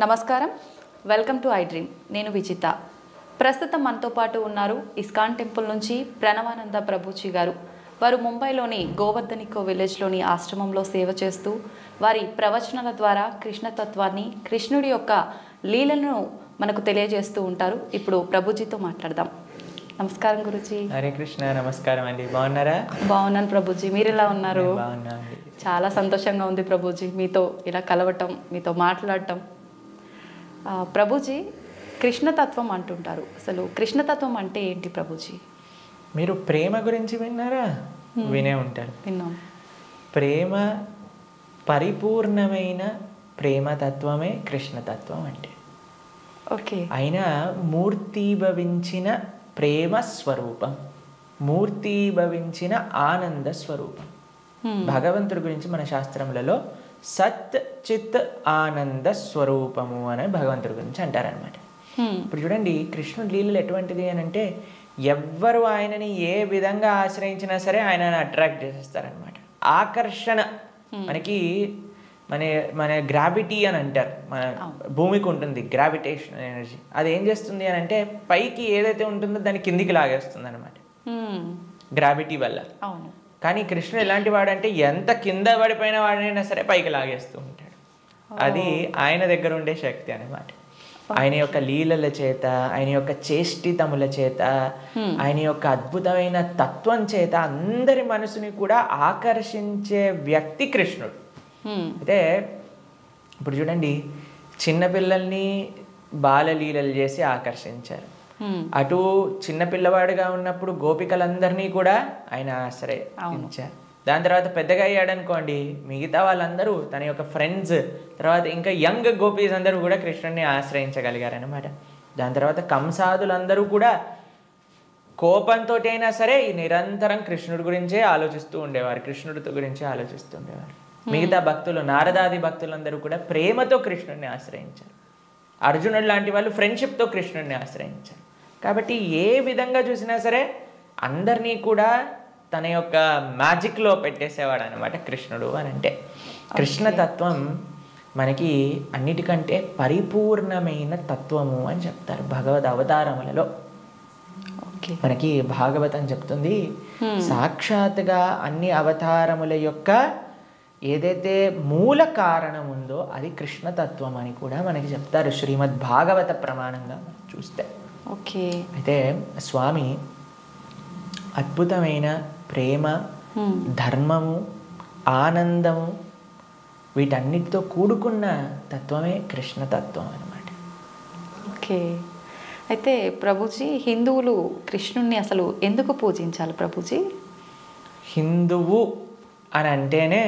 నమస్కారం, welcome to I dream. నేను విజిత. ప్రస్తుతం మనతో పాటు ఉన్నారు ఇస్కాన్ టెంపుల్ నుంచి ప్రణవానంద ప్రభుజీ గారు. వారు ముంబైలోని గోవర్ధనికో విలేజ్లోని ఆశ్రమంలో సేవ చేస్తూ వారి ప్రవచనాల ద్వారా కృష్ణతత్వాన్ని, కృష్ణుడి యొక్క లీలను మనకు తెలియజేస్తూ ఉంటారు. ఇప్పుడు ప్రభుజీతో మాట్లాడదాం. నమస్కారం గురుజీ. హరే కృష్ణ. నమస్కారం అండి. బాగున్నారా? బాగున్నాను ప్రభుజీ, మీరు ఎలా ఉన్నారు? బాగున్నాండి. చాలా సంతోషంగా ఉంది ప్రభుజీ మీతో ఇలా కలవటం, మీతో మాట్లాడటం. ప్రభుజీ, కృష్ణతత్వం అంటుంటారు. అసలు కృష్ణతత్వం అంటే ఏంటి ప్రభుజీ? మీరు ప్రేమ గురించి విన్నారా? వినే ఉంటారు. విన్నాం. ప్రేమ, పరిపూర్ణమైన ప్రేమతత్వమే కృష్ణతత్వం అంటే. ఓకే. అయినా మూర్తీభవించిన ప్రేమ స్వరూపం, మూర్తీభవించిన ఆనంద స్వరూపం. భగవంతుడి గురించి మన శాస్త్రములలో సత్ చిత్ ఆనంద స్వరూపము అని భగవంతుడి గురించి అంటారనమాట. ఇప్పుడు చూడండి, కృష్ణుడి లీలలు ఎటువంటిది అని అంటే, ఎవ్వరు ఆయనని ఏ విధంగా ఆశ్రయించినా సరే ఆయనని అట్రాక్ట్ చేసేస్తారనమాట. ఆకర్షణ మనకి మన మన గ్రావిటీ అని అంటారు. మన భూమికి ఉంటుంది గ్రావిటేషన్ ఎనర్జీ. అది ఏం చేస్తుంది అని అంటే, పైకి ఏదైతే ఉంటుందో దాన్ని కిందికి లాగేస్తుంది అనమాట గ్రావిటీ వల్ల. అవును. కానీ కృష్ణుడు ఎలాంటి వాడంటే, ఎంత కింద పడిపోయిన వాడినైనా సరే పైకి లాగేస్తూ ఉంటాడు. అది ఆయన దగ్గర ఉండే శక్తి అనమాట. ఆయన యొక్క లీలల చేత, ఆయన యొక్క చేష్టితముల చేత, ఆయన యొక్క అద్భుతమైన తత్వం చేత అందరి మనసుని కూడా ఆకర్షించే వ్యక్తి కృష్ణుడు. అయితే ఇప్పుడు చూడండి, చిన్నపిల్లల్ని బాలలీలలు చేసి ఆకర్షించారు. అటు చిన్నపిల్లవాడుగా ఉన్నప్పుడు గోపికలందరినీ కూడా ఆయన ఆశ్రయించారు. దాని తర్వాత పెద్దగా అయ్యాడనుకోండి, మిగతా వాళ్ళందరూ తన యొక్క ఫ్రెండ్స్, తర్వాత ఇంకా యంగ్ గోపీస్ అందరూ కూడా కృష్ణుడిని ఆశ్రయించగలిగారనమాట. దాని తర్వాత కంసాదులందరూ కూడా కోపంతో అయినా సరే నిరంతరం కృష్ణుడి గురించే ఆలోచిస్తూ ఉండేవారు, కృష్ణుడితో గురించి ఆలోచిస్తూ ఉండేవారు. మిగతా భక్తులు, నారదాది భక్తులందరూ కూడా ప్రేమతో కృష్ణుడిని ఆశ్రయించారు. అర్జునుడు లాంటి వాళ్ళు ఫ్రెండ్షిప్తో కృష్ణుడిని ఆశ్రయించారు. కాబట్టి ఏ విధంగా చూసినా సరే అందరినీ కూడా తన యొక్క మ్యాజిక్లో పెట్టేసేవాడు అనమాట కృష్ణుడు అని అంటే. కృష్ణతత్వం మనకి అన్నిటికంటే పరిపూర్ణమైన తత్వము అని చెప్తారు భగవద్ అవతారములలో. మనకి భాగవతం చెప్తుంది, సాక్షాత్గా అన్ని అవతారముల యొక్క ఏదైతే మూల కారణం ఉందో అది కృష్ణతత్వం అని కూడా మనకి చెప్తారు శ్రీమద్ భాగవత ప్రమాణంగా చూస్తే. ఓకే. అయితే స్వామి అద్భుతమైన ప్రేమ, ధర్మము, ఆనందము వీటన్నిటితో కూడుకున్న తత్వమే కృష్ణతత్వం అన్నమాట. ఓకే. అయితే ప్రభుజీ, హిందువులు కృష్ణుణ్ణి అసలు ఎందుకు పూజించాలి ప్రభుజీ? హిందువు అని అంటేనే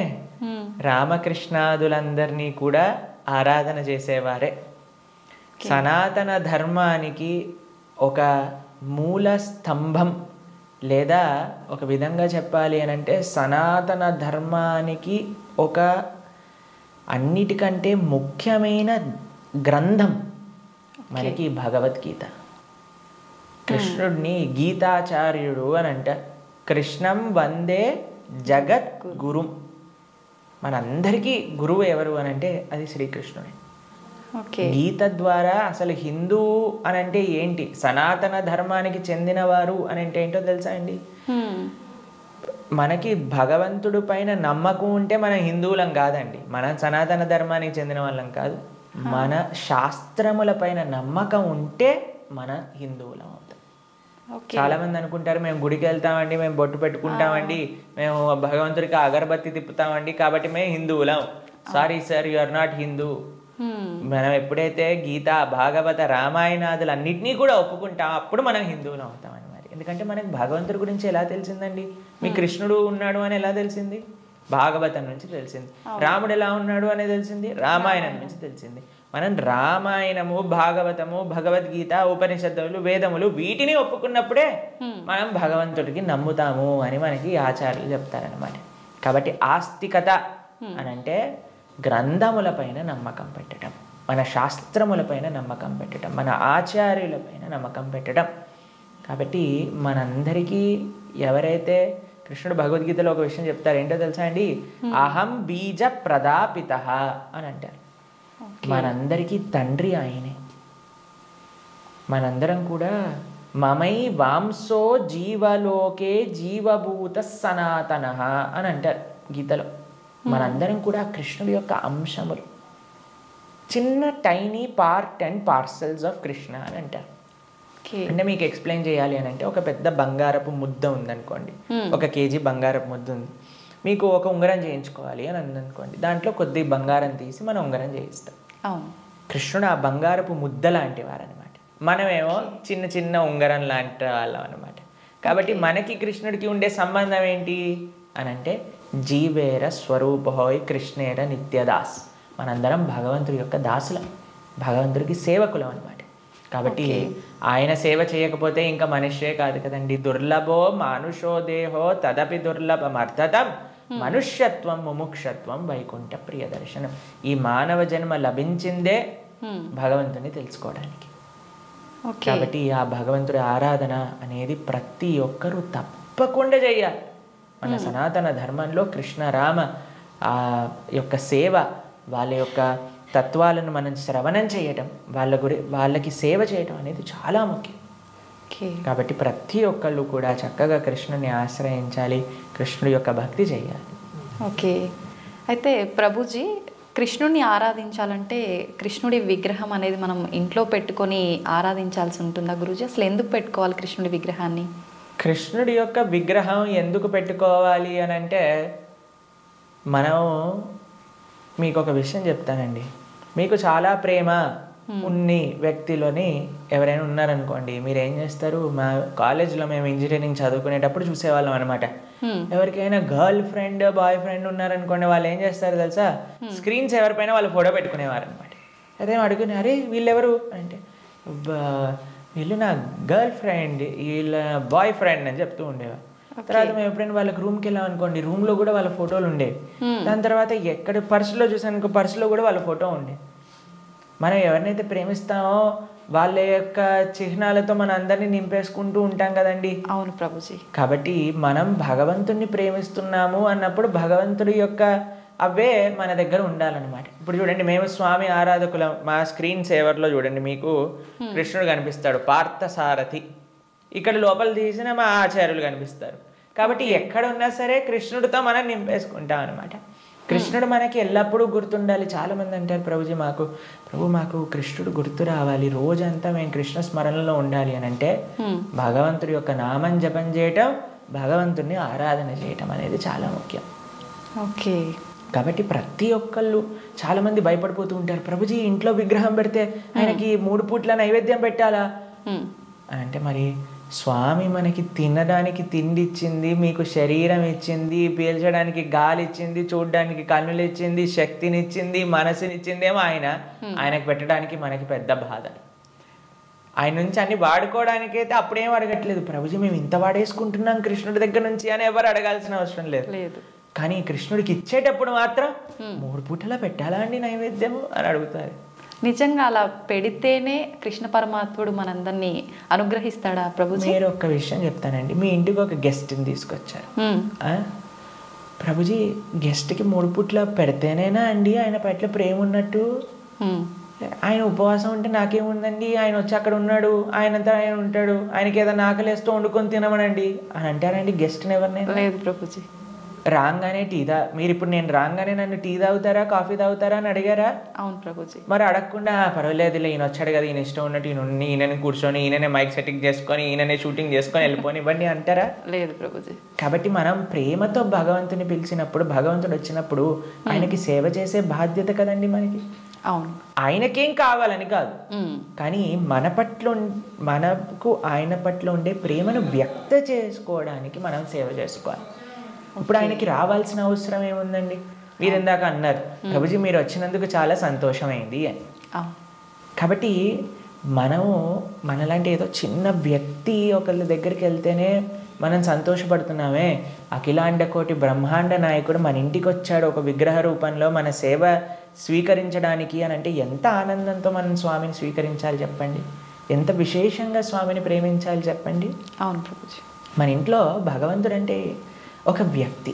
రామకృష్ణాదులందరినీ కూడా ఆరాధన చేసేవారే. సనాతన ధర్మానికి ఒక మూల స్తంభం, లేదా ఒక విధంగా చెప్పాలి అని అంటే సనాతన ధర్మానికి ఒక అన్నిటికంటే ముఖ్యమైన గ్రంథం మనకి భగవద్గీత. కృష్ణుడిని గీతాచార్యుడు అని అంటారు. కృష్ణం వందే జగత్ గురు. మనందరికీ గురువు ఎవరు అని అంటే అది శ్రీకృష్ణుడే. గీత ద్వారా అసలు హిందువు అని అంటే ఏంటి, సనాతన ధర్మానికి చెందినవారు అని అంటే ఏంటో తెలుసా అండి? మనకి భగవంతుడి పైన నమ్మకం ఉంటే మనం హిందువులం కాదండి, మనం సనాతన ధర్మానికి చెందిన వాళ్ళం కాదు. మన శాస్త్రముల పైన నమ్మకం ఉంటే మన హిందువులం అవుతాం. చాలా మంది అనుకుంటారు, మేము గుడికి వెళ్తామండి, మేము బొట్టు పెట్టుకుంటామండి, మేము భగవంతుడికి అగరబత్తి తిప్పుతామండి కాబట్టి మేము హిందువులం. Sorry sir, you are not Hindu. మనం ఎప్పుడైతే గీత, భాగవత, రామాయణాదులు అన్నిటినీ కూడా ఒప్పుకుంటాం అప్పుడు మనం హిందువులు అవుతాం అన్నమాట. ఎందుకంటే మనకి భగవంతుడి గురించి ఎలా తెలిసిందండి? మీ కృష్ణుడు ఉన్నాడు అని ఎలా తెలిసింది? భాగవతం నుంచి తెలిసింది. రాముడు ఎలా ఉన్నాడు అని తెలిసింది రామాయణం నుంచి తెలిసింది. మనం రామాయణము, భాగవతము, భగవద్గీత, ఉపనిషత్తులు, వేదములు వీటిని ఒప్పుకున్నప్పుడే మనం భగవంతుడికి నమ్ముతాము అని మనకి ఆచార్యులు చెప్తారనమాట. కాబట్టి ఆస్తికత అని అంటే గ్రంథములపైన నమ్మకం పెట్టడం, మన శాస్త్రములపైన నమ్మకం పెట్టడం, మన ఆచార్యులపైన నమ్మకం పెట్టడం. కాబట్టి మనందరికీ ఎవరైతే కృష్ణుడు భగవద్గీతలో ఒక విషయం చెప్తారు, ఏంటో తెలుసా అండి? అహం బీజ ప్రదాపిత అని అంటారు. మనందరికీ తండ్రి ఆయనే. మనందరం కూడా మమై వాంసో జీవలోకే జీవభూత సనాతన అని అంటారు గీతలో. మనందరం కూడా కృష్ణుడి యొక్క అంశములు, చిన్న tiny part and parcels of Krishna అని అంటారు. అంటే మీకు ఎక్స్ప్లెయిన్ చేయాలి అని అంటే, ఒక పెద్ద బంగారపు ముద్ద ఉందనుకోండి, 1 kg బంగారపు ముద్ద ఉంది, మీకు ఒక ఉంగరం చేయించుకోవాలి అని అందనుకోండి, దాంట్లో కొద్ది బంగారం తీసి మనం ఉంగరం చేయిస్తాం. కృష్ణుడు ఆ బంగారపు ముద్ద లాంటి వారు అనమాట, మనమేమో చిన్న చిన్న ఉంగరం లాంటి వాళ్ళం అనమాట. కాబట్టి మనకి కృష్ణుడికి ఉండే సంబంధం ఏంటి అని అంటే, జీవేర స్వరూపహోయ్ కృష్ణేర నిత్యదాస్, మనందరం భగవంతుడి యొక్క దాసులం, భగవంతుడికి సేవకులం అనమాట. కాబట్టి ఆయన సేవ చేయకపోతే ఇంకా మనిషే కాదు కదండి. దుర్లభో మానుషో దేహో తదపి దుర్లభమర్థతం మనుష్యత్వం ముముక్షత్వం వైకుంఠ ప్రియదర్శనం. ఈ మానవ జన్మ లభించిందే భగవంతుని తెలుసుకోవడానికి. కాబట్టి ఆ భగవంతుడి ఆరాధన అనేది ప్రతి ఒక్కరూ తప్పకుండా చేయాలి. మన సనాతన ధర్మంలో కృష్ణ రామ ఆ యొక్క సేవ, వాళ్ళ యొక్క తత్వాలను మనం శ్రవణం చేయటం, వాళ్ళకి సేవ చేయటం అనేది చాలా ముఖ్యం. కాబట్టి ప్రతి ఒక్కళ్ళు కూడా చక్కగా కృష్ణుని ఆశ్రయించాలి, కృష్ణుడి యొక్క భక్తి చేయాలి. ఓకే, అయితే ప్రభుజీ, కృష్ణుడిని ఆరాధించాలంటే కృష్ణుడి విగ్రహం అనేది మనం ఇంట్లో పెట్టుకొని ఆరాధించాల్సి ఉంటుందా గురూజీ? అసలు ఎందుకు పెట్టుకోవాలి కృష్ణుడి విగ్రహాన్ని? కృష్ణుడి యొక్క విగ్రహం ఎందుకు పెట్టుకోవాలి అని అంటే, మనం మీకు ఒక విషయం చెప్తానండి. మీకు చాలా ప్రేమ ఉన్ని వ్యక్తిలోని ఎవరైనా ఉన్నారనుకోండి, మీరు ఏం చేస్తారు? మా కాలేజ్లో మేము ఇంజనీరింగ్ చదువుకునేటప్పుడు చూసేవాళ్ళం అనమాట. ఎవరికైనా గర్ల్ ఫ్రెండ్ బాయ్ ఫ్రెండ్ ఉన్నారనుకోండి, వాళ్ళు ఏం చేస్తారు తెలుసా? స్క్రీన్స్ ఎవరిపైన వాళ్ళు ఫోటో పెట్టుకునేవారు అనమాట. అదే అడుగుని, అరే వీళ్ళెవరు అంటే, వీళ్ళు నా గర్ల్ ఫ్రెండ్, వీళ్ళ బాయ్ ఫ్రెండ్ అని చెప్తూ ఉండేవారు. తర్వాత మేము ఎప్పుడైనా వాళ్ళకి రూమ్కి వెళ్ళాం అనుకోండి, రూమ్లో కూడా వాళ్ళ ఫోటోలు ఉండేవి. దాని తర్వాత ఎక్కడ పర్సులో చూసానుకో, పర్సులో కూడా వాళ్ళ ఫోటో ఉండే. మనం ఎవరినైతే ప్రేమిస్తామో వాళ్ళ యొక్క చిహ్నాలతో మన అందరినీ నింపేసుకుంటూ ఉంటాం కదండి. అవును ప్రభుజీ. కాబట్టి మనం భగవంతుడిని ప్రేమిస్తున్నాము అన్నప్పుడు భగవంతుడి యొక్క అవే మన దగ్గర ఉండాలన్నమాట. ఇప్పుడు చూడండి, మేము స్వామి ఆరాధకులం. మా స్క్రీన్ సేవర్లో చూడండి, మీకు కృష్ణుడు కనిపిస్తాడు, పార్థసారథి. ఇక్కడ లోపల తీసిన మా ఆచార్యులు కనిపిస్తారు. కాబట్టి ఎక్కడ ఉన్నా సరే కృష్ణుడితో మనం నింపేసుకుంటాం అనమాట. కృష్ణుడు మనకి ఎల్లప్పుడూ గుర్తుండాలి. చాలామంది అంటారు, ప్రభుజీ మాకు కృష్ణుడు గుర్తు రావాలి, రోజంతా మేము కృష్ణ స్మరణలో ఉండాలి అని అంటే, భగవంతుడి యొక్క నామం జపం చేయటం, భగవంతుడిని ఆరాధన చేయటం అనేది చాలా ముఖ్యం. ఓకే. కాబట్టి ప్రతి ఒక్కళ్ళు చాలామంది భయపడిపోతూ ఉంటారు, ప్రభుజీ ఇంట్లో విగ్రహం పెడితే ఆయనకి 3 పూట్ల నైవేద్యం పెట్టాలా అంటే, మరి స్వామి మనకి తినడానికి తిండి ఇచ్చింది, మీకు శరీరం ఇచ్చింది, పీల్చడానికి గాలి ఇచ్చింది, చూడడానికి కన్నులు ఇచ్చింది, శక్తినిచ్చింది, మనసునిచ్చిందేమో ఆయనకు పెట్టడానికి మనకి పెద్ద బాధ. ఆయన నుంచి అన్ని వాడుకోవడానికైతే అప్పుడేం అడగట్లేదు, ప్రభుజీ మేము ఇంత వాడేసుకుంటున్నాం కృష్ణుడి దగ్గర నుంచి అని ఎవరు అడగాల్సిన అవసరం లేదు. కానీ కృష్ణుడికి ఇచ్చేటప్పుడు మాత్రం 3 పూటలా పెట్టాలా అండి నైవేద్యము అని అడుగుతారు. నిజంగా అలా పెడితేనే కృష్ణ పరమాత్ముడు మనందరినీ అనుగ్రహిస్తాడా ప్రభుజీ? మీరు ఒక్క విషయం చెప్తానండి. మీ ఇంటికి ఒక గెస్ట్ని తీసుకొచ్చారు, ప్రభుజీ గెస్ట్కి 3 పూట్ల పెడితేనేనా అండి ఆయన పట్ల ప్రేమ ఉన్నట్టు? ఆయన ఉపవాసం ఉంటే నాకేముందండి, ఆయన వచ్చి అక్కడ ఉన్నాడు, ఆయనంతా ఆయన ఉంటాడు, ఆయనకి ఏదైనా ఆకలేస్తూ వండుకొని తినమనండి అని అంటారండి గెస్ట్ని ఎవరినైనా? లేదు ప్రభుజీ. రాగానే మీరు ఇప్పుడు నేను రాగానే నన్ను టీ తాగుతారా కాఫీ తాగుతారా అని అడిగారా? అవును ప్రభుజీ. మరి అడగకుండా పర్వాలేదులే ఈయన వచ్చాడు కదా, ఈయన ఇష్టం ఉన్నట్టు ఈయనని కూర్చొని, ఈయననే మైక్ సెట్టింగ్ చేసుకొని, ఈయననే షూటింగ్ చేసుకొని వెళ్ళిపోని ఇవ్వండి అంటారా? లేదు ప్రభుజీ. కాబట్టి మనం ప్రేమతో భగవంతుని పిలిచినప్పుడు, భగవంతుడు వచ్చినప్పుడు ఆయనకి సేవ చేసే బాధ్యత కదండి మనకి. అవును. ఆయనకేం కావాలని కాదు, కానీ మనకు ఆయన పట్ల ఉండే ప్రేమను వ్యక్త చేసుకోవడానికి మనం సేవ చేసుకోవాలి. ఇప్పుడు ఆయనకి రావాల్సిన అవసరం ఏముందండి? మీరు ఇందాక అన్నారు, ప్రభుజీ మీరు వచ్చినందుకు చాలా సంతోషమైంది అని. కాబట్టి మనము మనలాంటి ఏదో చిన్న వ్యక్తి ఒకళ్ళ దగ్గరికి వెళ్తేనే మనం సంతోషపడుతున్నామే, అఖిలాండ కోటి బ్రహ్మాండ నాయకుడు మన ఇంటికి వచ్చాడు ఒక విగ్రహ రూపంలో మన సేవ స్వీకరించడానికి అని అంటే ఎంత ఆనందంతో మనం స్వామిని స్వీకరించాలి చెప్పండి, ఎంత విశేషంగా స్వామిని ప్రేమించాలి చెప్పండి. అవును ప్రభుజీ. మన ఇంట్లో భగవంతుడు అంటే ఒక వ్యక్తి,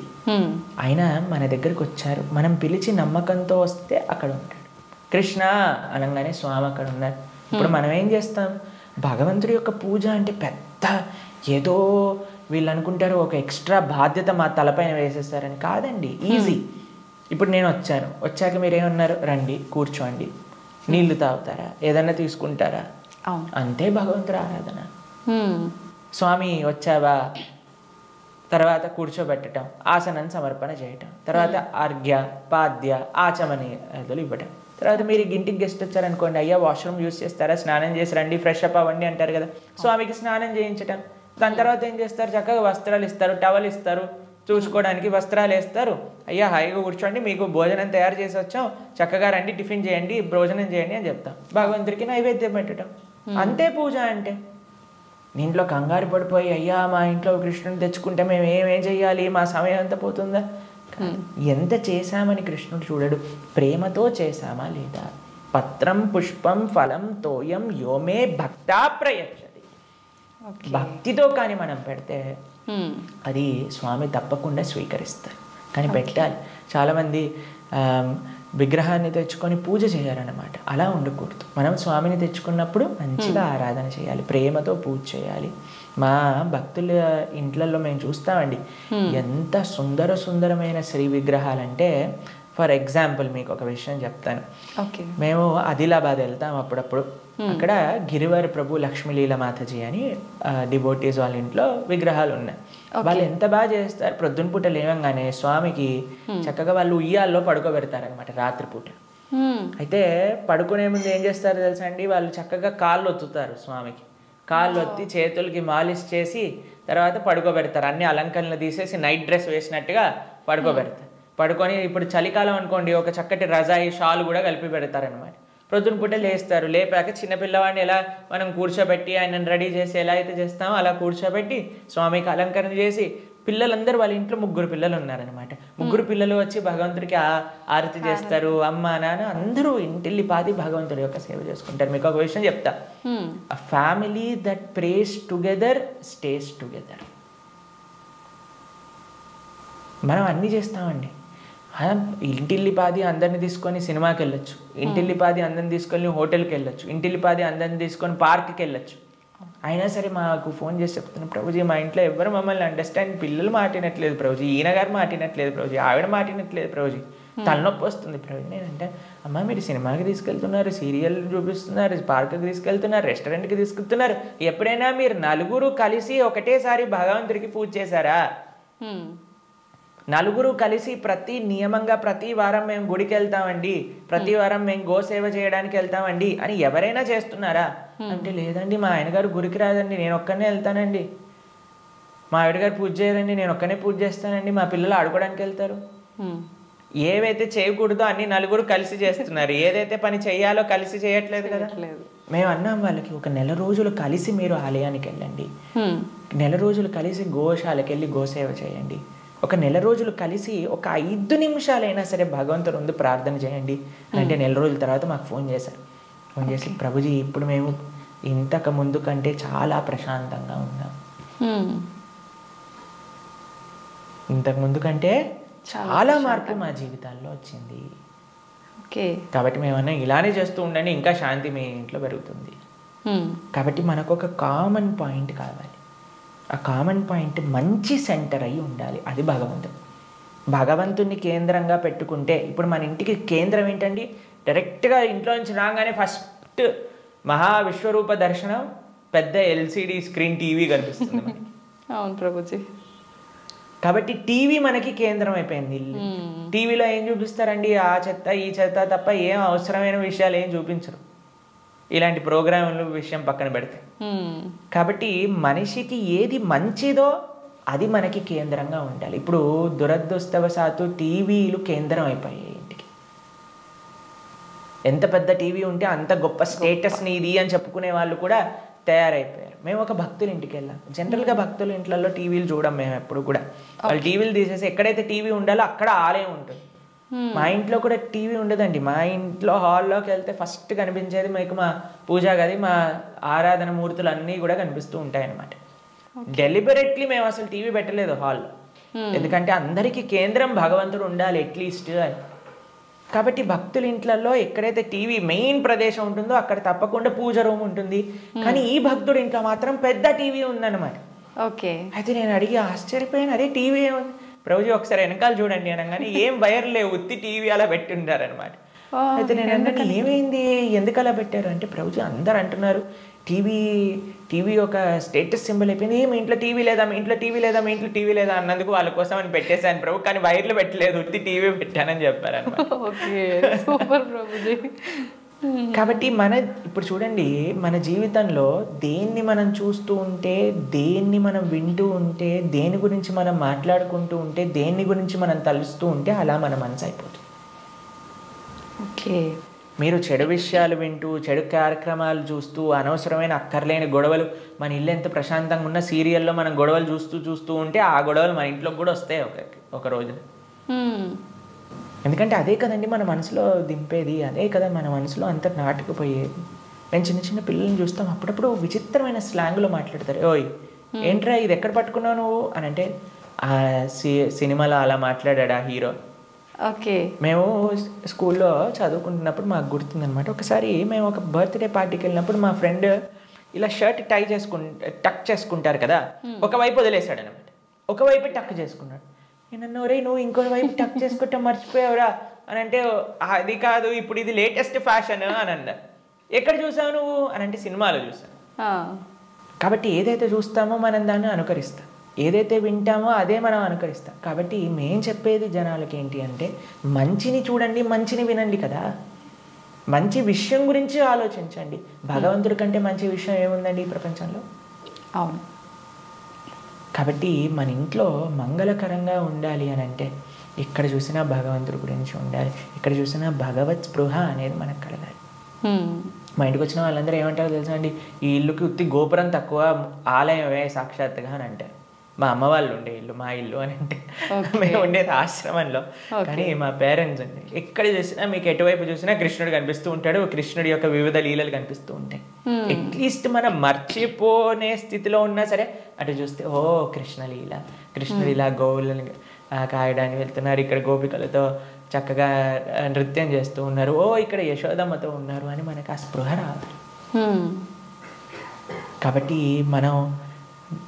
ఆయన మన దగ్గరకు వచ్చారు, మనం పిలిచి నమ్మకంతో వస్తే అక్కడ ఉంటాడు. కృష్ణ అనగానే స్వామి అక్కడ ఉన్నారు. ఇప్పుడు మనం ఏం చేస్తాం, భగవంతుడి యొక్క పూజ అంటే పెద్ద ఏదో వీళ్ళు అనుకుంటారు ఒక ఎక్స్ట్రా బాధ్యత మా తలపైన వేసేస్తారని. కాదండి, ఈజీ. ఇప్పుడు నేను వచ్చాక మీరేమన్నారు, రండి కూర్చోండి, నీళ్లు తాగుతారా, ఏదన్నా తీసుకుంటారా, అంతే భగవంతుడి ఆరాధన. స్వామి వచ్చావా, తర్వాత కూర్చోబెట్టడం, ఆసనం సమర్పణ చేయటం, తర్వాత అర్ఘ్య పాద్య ఆచమనీయాదులు ఇవ్వటం. తర్వాత మీరు ఇంటికి గెస్ట్ వచ్చారనుకోండి, అయ్యా వాష్రూమ్ యూజ్ చేస్తారా, స్నానం చేసి రండి, ఫ్రెష్ అప్ అవ్వండి అంటారు కదా. స్వామికి స్నానం చేయించటం. దాని తర్వాత ఏం చేస్తారు, చక్కగా వస్త్రాలు ఇస్తారు, టవల్ ఇస్తారు, చూసుకోవడానికి వస్త్రాలు వేస్తారు. అయ్యా హాయిగా కూర్చోండి, మీకు భోజనం తయారు చేసి వచ్చాం, చక్కగా రండి, టిఫిన్ చేయండి, భోజనం చేయండి అని చెప్తాం. భగవంతుడికి నైవేద్యం పెట్టడం, అంతే పూజ అంటే. ఇంట్లో కంగారు పడిపోయి అయ్యా మా ఇంట్లో కృష్ణుని తెచ్చుకుంటే మేము ఏమేం చెయ్యాలి, మా సమయం అంతా పోతుందా. ఎంత చేశామని కృష్ణుడు చూడడు, ప్రేమతో చేశామా లేదా. పత్రం పుష్పం ఫలం తోయం యోమే భక్తా ప్రయచ్చతి. భక్తితో కానీ మనం పెడితే అది స్వామి తప్పకుండా స్వీకరిస్తారు. కానీ పెట్టాలి. చాలామంది విగ్రహాన్ని తెచ్చుకొని పూజ చేయాలన్నమాట. అలా ఉండకూడదు. మనం స్వామిని తెచ్చుకున్నప్పుడు మంచిగా ఆరాధన చేయాలి, ప్రేమతో పూజ చేయాలి. మా భక్తుల ఇంట్లలో మేము చూస్తామండి, ఎంత సుందరమైన శ్రీ విగ్రహాలంటే. ఫర్ ఎగ్జాంపుల్ మీకు ఒక విషయం చెప్తాను. మేము ఆదిలాబాద్ వెళ్తాం అప్పుడప్పుడు. అక్కడ గిరివర్ ప్రభు లక్ష్మీలీల మాతాజీ అని డివోటీస్ వాళ్ళ ఇంట్లో విగ్రహాలు ఉన్నాయి. వాళ్ళు ఎంత బాగా చేస్తారు, ప్రొద్దున పూట లేవంగానే స్వామికి చక్కగా వాళ్ళు ఉయ్యాల్లో పడుకోబెడతారనమాట రాత్రిపూట. అయితే పడుకునే ముందు ఏం చేస్తారు తెలుసా అండి, వాళ్ళు చక్కగా కాళ్ళు ఒత్తుతారు స్వామికి. కాళ్ళు ఒత్తి చేతులకి మాలిష్ చేసి తర్వాత పడుకోబెడతారు. అన్ని అలంకరణలు తీసేసి నైట్ డ్రెస్ వేసినట్టుగా పడుకోబెడతారు. పడుకొని ఇప్పుడు చలికాలం అనుకోండి, ఒక చక్కటి రజాయి షాల్ కూడా కలిపి పెడతారనమాట. ప్రొద్దున పూట లేస్తారు. లేపాక చిన్నపిల్లవాడిని ఎలా మనం కూర్చోబెట్టి ఆయనను రెడీ చేసి ఎలా అయితే చేస్తామో అలా కూర్చోబెట్టి స్వామికి అలంకరణ చేసి, పిల్లలందరూ వాళ్ళ ఇంట్లో 3 పిల్లలు ఉన్నారనమాట. 3 పిల్లలు వచ్చి భగవంతుడికి ఆరతి చేస్తారు. అమ్మ నాన్న అందరూ ఇంటిల్లిపాది భగవంతుడి యొక్క సేవ చేసుకుంటారు. మీకు ఒక విషయం చెప్తా, a family that praise together stays together. మనం అన్నీ చేస్తామండి. ఇంటిల్లిపాది అందరిని తీసుకొని సినిమాకి వెళ్ళొచ్చు, ఇంటిల్లిపాది అందరిని తీసుకొని హోటల్కి వెళ్ళొచ్చు, ఇంటిల్లిపాది అందరిని తీసుకొని పార్క్కి వెళ్ళొచ్చు. అయినా సరే మాకు ఫోన్ చేసి చెప్తున్నాను, ప్రభుజీ మా ఇంట్లో ఎవరు మమ్మల్ని అండర్స్టాండ్, పిల్లలు మాటినట్లేదు ప్రభుజీ, ఈయన గారు మాటినట్లేదు ప్రభుజీ, ఆవిడ మాటినట్లేదు ప్రభుజీ, తలనొప్పి వస్తుంది ప్రభుజీ. నేనంటే అమ్మ మీరు సినిమాకి తీసుకెళ్తున్నారు, సీరియల్ చూపిస్తున్నారు, పార్క్కి తీసుకెళ్తున్నారు, రెస్టారెంట్కి తీసుకెళ్తున్నారు, ఎప్పుడైనా మీరు నలుగురు కలిసి ఒకటేసారి భగవంతుడికి పూజ చేశారా? నలుగురు కలిసి నియమంగా ప్రతి వారం మేము గుడికి వెళ్తామండి, ప్రతి వారం మేము గోసేవ చేయడానికి వెళ్తామండి అని ఎవరైనా చేస్తున్నారా అంటే, లేదండి మా ఆయన గారు గుడికి రాదండి, నేను ఒక్కనే వెళ్తానండి, మా ఆవిడ గారు పూజ చేయరండి, నేను ఒక్కనే పూజ చేస్తానండి, మా పిల్లలు ఆడుకోవడానికి వెళ్తారు. ఏవైతే చేయకూడదో అన్ని నలుగురు కలిసి చేస్తున్నారు, ఏదైతే పని చేయాలో కలిసి చేయట్లేదు కదా. మేము అన్నాం వాళ్ళకి, ఒక నెల రోజులు కలిసి మీరు ఆలయానికి వెళ్ళండి, నెల రోజులు కలిసి గోశాలకు వెళ్ళి గోసేవ చేయండి, ఒక నెల రోజులు కలిసి ఒక 5 నిమిషాలైనా సరే భగవంతుడు ముందు ప్రార్థన చేయండి అంటే, నెల రోజుల తర్వాత మాకు ఫోన్ చేశారు. ఫోన్ చేసి ప్రభుజీ ఇప్పుడు మేము ఇంతకు ముందు కంటే చాలా ప్రశాంతంగా ఉన్నాం, ఇంతకు ముందు కంటే చాలా మార్పు మా జీవితాల్లో వచ్చింది. కాబట్టి మేమన్నా ఇలానే చేస్తూ ఉండండి, ఇంకా శాంతి మీ ఇంట్లో పెరుగుతుంది. కాబట్టి మనకు ఒక కామన్ పాయింట్ కావాలి. ఆ కామన్ పాయింట్ మంచి సెంటర్ అయి ఉండాలి, అది భగవంతుడు. భగవంతుని కేంద్రంగా పెట్టుకుంటే, ఇప్పుడు మన ఇంటికి కేంద్రం ఏంటండి, డైరెక్ట్గా ఇంట్లో నుంచి రాగానే ఫస్ట్ మహావిశ్వరూప దర్శనం, పెద్ద ఎల్సిడి స్క్రీన్ టీవీ కనిపిస్తుంది మనకి. అవును ప్రభుజీ. కాబట్టి టీవీ మనకి కేంద్రం అయిపోయింది. టీవీలో ఏం చూపిస్తారండి, ఆ చెత్త ఈ చెత్త తప్ప ఏం అవసరమైన విషయాలు ఏం చూపించరు, ఇలాంటి ప్రోగ్రాంలు విషయం పక్కన పెడితే. కాబట్టి మనిషికి ఏది మంచిదో అది మనకి కేంద్రంగా ఉండాలి. ఇప్పుడు దురదృష్టవశాత్తు టీవీలు కేంద్రం అయిపోయాయి ఇంటికి. ఎంత పెద్ద టీవీ ఉంటే అంత గొప్ప స్టేటస్ని ఇది అని చెప్పుకునే వాళ్ళు కూడా తయారైపోయారు. మేము ఒక భక్తుల ఇంటికి వెళ్ళాం. జనరల్గా భక్తుల ఇంట్లలో టీవీలు చూడం మేము ఎప్పుడు కూడా. వాళ్ళు టీవీలు తీసేసి ఎక్కడైతే టీవీ ఉండాలో అక్కడ ఆలయం ఉంటుంది. మా ఇంట్లో కూడా టీవీ ఉండదండి. మా ఇంట్లో హాల్లోకి వెళ్తే ఫస్ట్ కనిపించేది మీకు మా పూజా గది, మా ఆరాధన మూర్తులు అన్నీ కూడా కనిపిస్తూ ఉంటాయి అన్నమాట. డెలిబరెట్లీ మేము అసలు టీవీ పెట్టలేదు హాల్లో, ఎందుకంటే అందరికీ కేంద్రం భగవంతుడు ఉండాలి అట్లీస్ట్ అని. కాబట్టి భక్తుల ఇంట్లలో ఎక్కడైతే టీవీ మెయిన్ ప్రదేశం ఉంటుందో అక్కడ తప్పకుండా పూజ రూమ్ ఉంటుంది. కానీ ఈ భక్తుడి ఇంట్లో మాత్రం పెద్ద టీవీ ఉందన్నమాట. ఓకే. అయితే నేను అడిగి ఆశ్చర్యపోయాను, అదే టీవీ ఏముంది ప్రభుజీ ఒకసారి వెనకాల చూడండి అనగానే ఏం వైర్ లేవు, ఉత్తి టీవీ అలా పెట్టింటారనమాట. అయితే నేను అన్నాను ఏమైంది, ఎందుకు అలా పెట్టారు అంటే ప్రభుజీ అందరు అంటున్నారు టీవీ ఒక స్టేటస్ సింబల్ అయిపోయింది, మీ ఇంట్లో టీవీ లేదా, మీ ఇంట్లో టీవీ లేదా, మీ ఇంట్లో టీవీ లేదా అన్నందుకు వాళ్ళ కోసం అని పెట్టేశాను ప్రభు, కానీ వైర్లు పెట్టలేదు, ఉత్తి టీవీ పెట్టానని చెప్పారనమాట. కాబట్టి ఇప్పుడు చూడండి, మన జీవితంలో దేన్ని మనం చూస్తూ ఉంటే, దేన్ని మనం వింటూ ఉంటే, దేని గురించి మనం మాట్లాడుకుంటూ ఉంటే, దేని గురించి మనం తలుస్తూ ఉంటే అలా మన మనసు అయిపోతుంది. ఓకే. మీరు చెడు విషయాలు వింటూ, చెడు కార్యక్రమాలు చూస్తూ, అనవసరమైన అక్కర్లేని గొడవలు, మన ఇల్లు ఎంత ప్రశాంతంగా ఉన్న సీరియల్లో మనం గొడవలు చూస్తూ ఉంటే ఆ గొడవలు మన ఇంట్లోకి కూడా వస్తాయి ఒక రోజు. ఎందుకంటే అదే కదండి మన మనసులో దింపేది, అదే కదా మన మనసులో అంత నాటుకుపోయేది. నేను చిన్న చిన్న పిల్లల్ని చూస్తాం, అప్పుడప్పుడు విచిత్రమైన స్లాంగ్లో మాట్లాడతారు. ఓయ్ ఏంట్రా ఇది ఎక్కడ పట్టుకున్నావు నువ్వు అని అంటే, ఆ సినిమాలో అలా మాట్లాడా హీరో. ఓకే. మేము స్కూల్లో చదువుకుంటున్నప్పుడు మాకు గుర్తుందనమాట, ఒకసారి మేము ఒక బర్త్డే పార్టీకి వెళ్ళినప్పుడు మా ఫ్రెండ్ ఇలా షర్ట్ టక్ చేసుకుంటారు కదా, ఒకవైపు వదిలేశాడు అనమాట, ఒకవైపు టక్ చేసుకున్నాడు. నేను రే నువ్వు ఇంకో వైపు టక్ చేసుకుంటా మర్చిపోయావురా అని అంటే, అది కాదు ఇప్పుడు ఇది లేటెస్ట్ ఫ్యాషన్ అని అన్నారు. ఎక్కడ చూసావు నువ్వు అని అంటే, సినిమాలో చూసాను. కాబట్టి ఏదైతే చూస్తామో మనం దాన్ని అనుకరిస్తాం, ఏదైతే వింటామో అదే మనం అనుకరిస్తాం. కాబట్టి మేం చెప్పేది జనాలకి ఏంటి అంటే, మంచిని చూడండి, మంచిని వినండి కదా, మంచి విషయం గురించి ఆలోచించండి. భగవంతుడి కంటే మంచి విషయం ఏముందండి ఈ ప్రపంచంలో? అవును. కాబట్టి మన ఇంట్లో మంగళకరంగా ఉండాలి అని అంటే, ఎక్కడ చూసినా భగవంతుడి గురించి ఉండాలి, ఎక్కడ చూసినా భగవత్ స్పృహ అనేది మనకు కలగాలి. మా ఇంటికి వచ్చిన వాళ్ళందరూ ఏమంటారో తెలుసా అండి, ఈ ఇల్లుకి ఉత్తి గోపురం తక్కువ, ఆలయమే సాక్షాత్తుగా అని అంటారు. మా అమ్మ వాళ్ళు ఉండే ఇల్లు మా ఇల్లు అని అంటే, మేము ఉండేది ఆశ్రమంలో. కానీ మా పేరెంట్స్ అండి, ఎక్కడ చూసినా మీకు ఎటువైపు చూసినా కృష్ణుడు కనిపిస్తూ ఉంటాడు, కృష్ణుడి యొక్క వివిధ లీలలు కనిపిస్తూ ఉంటాయి. అట్లీస్ట్ మనం మర్చిపోనే స్థితిలో ఉన్నా సరే అటు చూస్తే, ఓ కృష్ణలీల, కృష్ణుడు ఇలా గోవులను కాయడానికి వెళ్తున్నారు, ఇక్కడ గోపికలతో చక్కగా నృత్యం చేస్తూ ఉన్నారు, ఓ ఇక్కడ యశోదమ్మతో ఉన్నారు అని మనకు ఆ స్పృహ రాదు. కాబట్టి మనం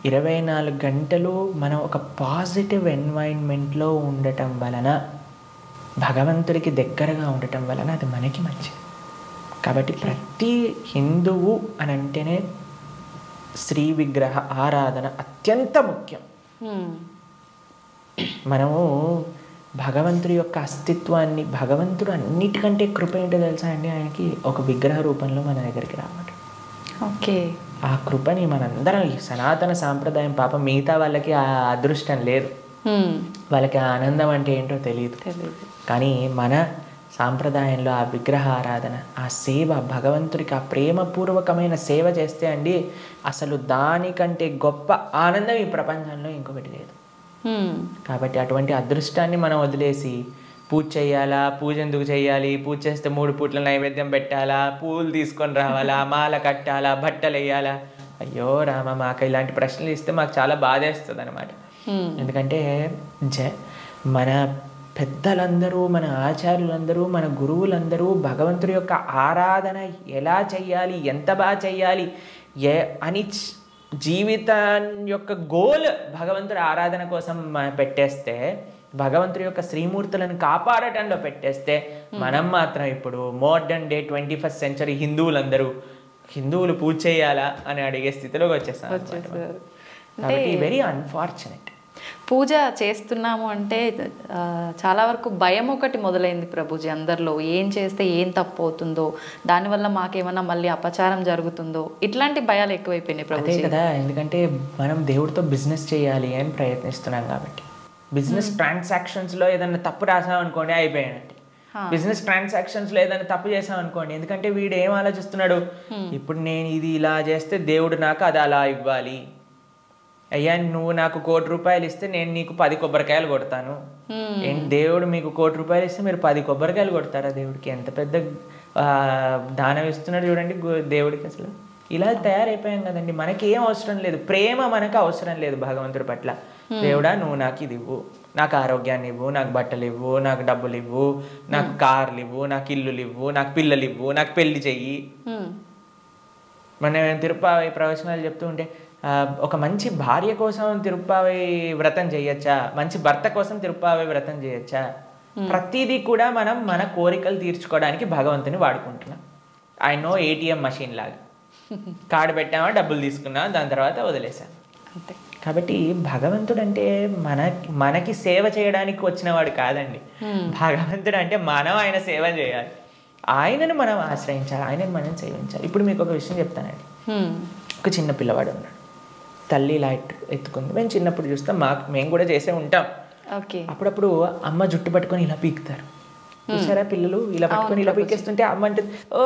24 గంటలు మనం ఒక పాజిటివ్ ఎన్వైరన్మెంట్లో ఉండటం వలన, భగవంతుడికి దగ్గరగా ఉండటం వలన అది మనకి మంచిది. కాబట్టి ప్రతి హిందువు అని అంటేనే శ్రీ విగ్రహ ఆరాధన అత్యంత ముఖ్యం. మనము భగవంతుడి యొక్క అస్తిత్వాన్ని, భగవంతుడు అన్నిటికంటే కృప ఏంటో తెలుసా అండి, ఆయనకి ఒక విగ్రహ రూపంలో మన దగ్గరికి రావడం. ఓకే. ఆ కృపని మనందరం, ఈ సనాతన సాంప్రదాయం పాపం మిగతా వాళ్ళకి ఆ అదృష్టం లేదు, వాళ్ళకి ఆ ఆనందం అంటే ఏంటో తెలియదు. కానీ మన సాంప్రదాయంలో ఆ విగ్రహ ఆరాధన, ఆ సేవ, భగవంతుడికి ఆ ప్రేమపూర్వకమైన సేవ చేస్తే అండి, అసలు దానికంటే గొప్ప ఆనందం ఈ ప్రపంచంలో ఇంకొకటి లేదు. కాబట్టి అటువంటి అదృష్టాన్ని మనం వదిలేసి పూజ చేయాలా, పూజ ఎందుకు చేయాలి, పూజ చేస్తే 3 పూట్ల నైవేద్యం పెట్టాలా, పూలు తీసుకొని రావాలా, మాల కట్టాలా, బట్టలు వేయాలా, అయ్యో రామ, మాకు ఇలాంటి ప్రశ్నలు ఇస్తే మాకు చాలా బాధేస్తుంది అనమాట. ఎందుకంటే మన పెద్దలందరూ, మన ఆచార్యులందరూ, మన గురువులందరూ భగవంతుడి యొక్క ఆరాధన ఎలా చెయ్యాలి, ఎంత బాగా చెయ్యాలి అని జీవితం యొక్క గోల్ భగవంతుడి ఆరాధన కోసం పెట్టేస్తే, భగవంతుడి యొక్క శ్రీమూర్తులను కాపాడటంలో పెట్టేస్తే, మనం మాత్రం ఇప్పుడు మోడర్న్ డే 21st సెంచరీ హిందువులు పూజ చేయాలా అని అడిగే స్థితిలోకి వచ్చేస్తాం. కాబట్టి వెరీ అన్ఫార్చునేట్. పూజ చేస్తున్నాము అంటే చాలా వరకు భయం ఒకటి మొదలైంది ప్రభుజీ అందరిలో. ఏం చేస్తే ఏం తప్పు అవుతుందో, దానివల్ల మాకేమన్నా మళ్ళీ అపచారం జరుగుతుందో, ఇట్లాంటి భయాలు ఎక్కువైపోయినాయి ప్రభుజీ. అదే కదా, ఎందుకంటే మనం దేవుడితో బిజినెస్ చేయాలి అని ప్రయత్నిస్తున్నాం కాబట్టి. బిజినెస్ ట్రాన్సాక్షన్స్లో ఏదైనా తప్పు రాసాం అనుకోండి, అయిపోయానంటే. బిజినెస్ ట్రాన్సాక్షన్స్లో ఏదైనా తప్పు చేసాం అనుకోండి, ఎందుకంటే వీడు ఏం ఆలోచిస్తున్నాడు, ఇప్పుడు నేను ఇది ఇలా చేస్తే దేవుడు నాకు అది అలా ఇవ్వాలి, అయ్యా నువ్వు నాకు 1 కోటి రూపాయలు ఇస్తే నేను నీకు 10 కొబ్బరికాయలు కొడతాను. ఏంటి, దేవుడు మీకు 1 కోటి రూపాయలు ఇస్తే మీరు 10 కొబ్బరికాయలు కొడతారా? దేవుడికి ఎంత పెద్ద దానం ఇస్తున్నాడు చూడండి దేవుడికి. అసలు ఇలా తయారైపోయాం కదండి. మనకి ఏం అవసరం లేదు, ప్రేమ మనకు అవసరం లేదు భగవంతుడి పట్ల. దేవుడా నువ్వు నాకు ఇది ఇవ్వు, నాకు ఆరోగ్యాన్ని ఇవ్వు, నాకు బట్టలు ఇవ్వు, నాకు డబ్బులు ఇవ్వు, నాకు కార్లు ఇవ్వు, నాకు ఇల్లులు ఇవ్వు, నాకు పిల్లలు ఇవ్వు, నాకు పెళ్లి చెయ్యి. మనం తిరుప్పావై ప్రవచనాలు చెప్తూ ఉంటే ఒక మంచి భార్య కోసం తిరుప్పావై వ్రతం చేయొచ్చా, మంచి భర్త కోసం తిరుప్పావై వ్రతం చేయొచ్చా? ప్రతిదీ కూడా మనం మన కోరికలు తీర్చుకోవడానికి భగవంతుని వాడుకుంటున్నాం. ఆయన ఏటీఎం మషిన్ లాగా కార్డు పెట్టామా, డబ్బులు తీసుకున్నా, దాని తర్వాత వదిలేసాం అంతే. కాబట్టి భగవంతుడు అంటే మనకి సేవ చేయడానికి వచ్చినవాడు కాదండి. భగవంతుడు అంటే మనం ఆయన సేవ చేయాలి, ఆయనను మనం ఆశ్రయించాలి, ఆయనను మనం సేవించాలి. ఇప్పుడు మీకు ఒక విషయం చెప్తానండి. ఒక చిన్న పిల్లవాడు ఉన్నాడు, తల్లి ఇలా ఎత్తుకుంది. మేము చిన్నప్పుడు చూస్తాం, మేము కూడా చేసే ఉంటాం. అప్పుడప్పుడు అమ్మ జుట్టు పట్టుకొని ఇలా పీకుతారు చూసారా, పిల్లలు ఇలా పట్టుకొని ఇలా పీకేస్తుంటే అమ్మ అంటుంది ఓ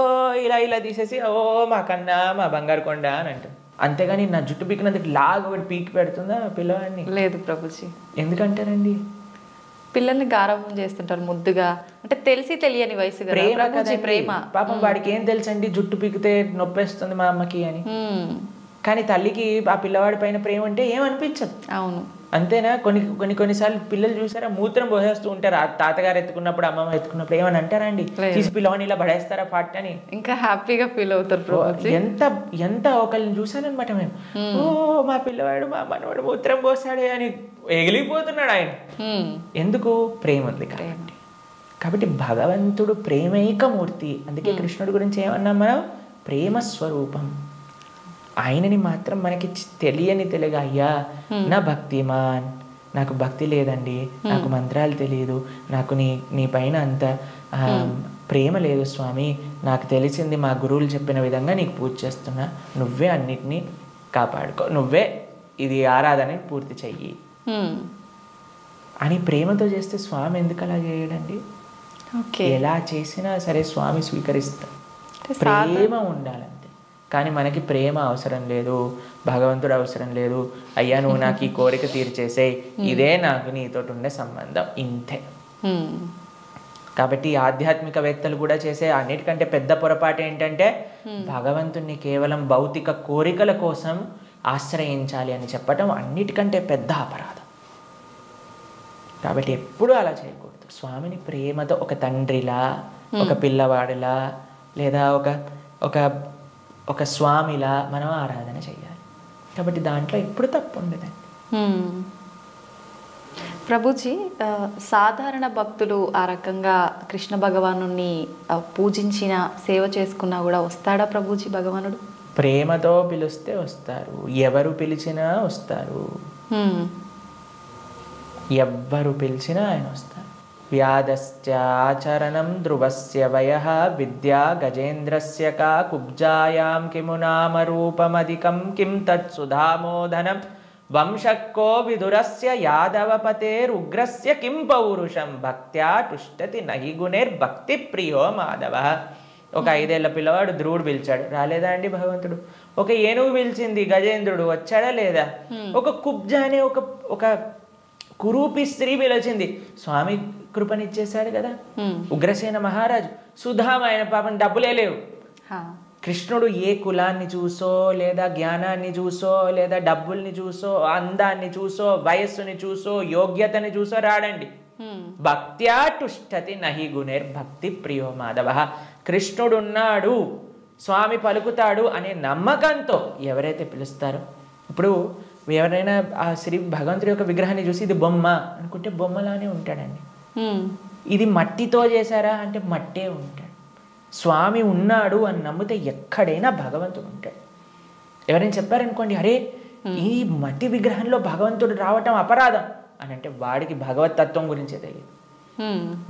ఇలా ఇలా తీసేసి ఓ మా కన్నా మా బంగారు కొండ అని అంటుంది. అంతేగాని నా జుట్టు పీకినందుకు లాగా ఒకటి పీకి పెడుతుందా పిల్లవాడిని? లేదు ప్రభుజీ. ఎందుకంటారండి? పిల్లల్ని గారాబం చేస్తుంటారు ముద్దుగా, అంటే తెలిసి తెలియని వయసు ప్రేమ. పాపం వాడికి ఏం తెలుసండి జుట్టు పీకితే నొప్పేస్తుంది మా అమ్మకి అని. కానీ తల్లికి ఆ పిల్లవాడి పైన ప్రేమ అంటే ఏమనిపించదు. అవును, అంతేనా? కొన్నిసార్లు పిల్లలు చూసారా మూత్రం పోసేస్తూ ఉంటారు, ఆ తాతగారు ఎత్తుకున్నప్పుడు అమ్మమ్మ ఎత్తుకున్నప్పుడు ఏమని అంటారా అండి? తీసి పిల్లవాడిని ఇలా పడేస్తారా పాట అని? ఇంకా హ్యాపీగా ఫీల్ అవుతారు. ఎంత ఒకళ్ళని చూసానమాట మేము, ఓ మా పిల్లవాడు మా మనవాడు మూత్రం పోసాడే అని ఎగిలిపోతున్నాడు ఆయన. ఎందుకు? ప్రేమ ఉంది కాబట్టి భగవంతుడు ప్రేమైకమూర్తి. అందుకే కృష్ణుడి గురించి ఏమన్నాం మనం? ప్రేమ స్వరూపం. ఆయనని మాత్రం మనకి తెలియగా, అయ్యా నా భక్తిమాన్, నాకు భక్తి లేదండి, నాకు మంత్రాలు తెలియదు, నాకు నీ పైన అంత ప్రేమ లేదు స్వామి, నాకు తెలిసింది మా గురువులు చెప్పిన విధంగా నీకు పూజ చేస్తున్నా, నువ్వే అన్నిటినీ కాపాడుకో, నువ్వే ఇది ఆరాధన పూర్తి చెయ్యి అని ప్రేమతో చేస్తే స్వామి ఎందుకు అలా చేయడండి? ఎలా చేసినా సరే స్వామి స్వీకరిస్తా. ప్రేమ ఉండాలి. కానీ మనకి ప్రేమ అవసరం లేదు, భగవంతుడు అవసరం లేదు. అయ్యా నువ్వు నాకు ఈ కోరిక తీర్చేసే, ఇదే నాకు నీతో ఉండే సంబంధం, ఇంతే. కాబట్టి ఆధ్యాత్మికవేత్తలు కూడా చేసే అన్నిటికంటే పెద్ద పొరపాటు ఏంటంటే భగవంతుణ్ణి కేవలం భౌతిక కోరికల కోసం ఆశ్రయించాలి అని చెప్పటం అన్నిటికంటే పెద్ద అపరాధం. కాబట్టి ఎప్పుడూ అలా చేయకూడదు. స్వామిని ప్రేమతో ఒక తండ్రిలా, ఒక పిల్లవాడిలా, లేదా ఒక స్వామిలా మనం ఆరాధన చేయాలి. కాబట్టి దాంట్లో ఎప్పుడు తప్పు ఉండదండి. ప్రభుజీ, సాధారణ భక్తులు ఆ రకంగా కృష్ణ భగవాను పూజించిన సేవ చేసుకున్నా కూడా వస్తాడా ప్రభుజీ భగవానుడు? ప్రేమతో పిలిస్తే వస్తారు, ఎవరు పిలిచినా వస్తారు, ఎవ్వరు పిలిచినా ఆయన వస్తారు. వ్యాధశ్చాచరణం ధ్రువస్య వయః విద్యా గజేంద్రస్య కా కుబ్జాయాం కిము నామ రూపమధికం కిం తత్సుధామోదనం వంశక్కో విదురస్య యాదవపతేరుగ్రస్య కిం పౌరుషం భక్త్యా తుష్టతి నహి గుణైర్భక్తి ప్రియో మాధవ. ఒక 5 ఏళ్ల పిల్లవాడు ధ్రువుడు పిలిచాడు, రాలేదా అండి భగవంతుడు? ఒక ఏనుగు పిలిచింది, గజేంద్రుడు వచ్చాడా లేదా? ఒక కుబ్జ అనే ఒక కురూపి స్త్రీ పిలిచింది, స్వామి కృపనిచ్చేశాడు కదా. ఉగ్రసేన మహారాజు, సుధామ, ఆయన పాపం డబ్బులే లేవు. కృష్ణుడు ఏ కులాన్ని చూసో, లేదా జ్ఞానాన్ని చూసో, లేదా డబ్బుల్ని చూసో, అందాన్ని చూసో, వయస్సుని చూసో, యోగ్యతని చూసో రాడండి. భక్త్యా తుష్టతి నహి గుణైర్భక్తి ప్రియో మాధవ. కృష్ణుడున్నాడు, స్వామి పలుకుతాడు అనే నమ్మకంతో ఎవరైతే పిలుస్తారో, ఇప్పుడు ఎవరైనా ఆ శ్రీ భగవంతుడి యొక్క విగ్రహాన్ని చూసి ఇది బొమ్మ అనుకుంటే బొమ్మలానే ఉంటాడండి. ఇది మట్టితో చేశారా అంటే మట్టే ఉంటాడు. స్వామి ఉన్నాడు అని నమ్మితే ఎక్కడైనా భగవంతుడు ఉంటాడు. ఎవరైనా చెప్పారనుకోండి, అరే ఈ మట్టి విగ్రహంలో భగవంతుడు రావటం అపరాధం అని అంటే వాడికి భగవత్ తత్వం గురించే తెలియదు.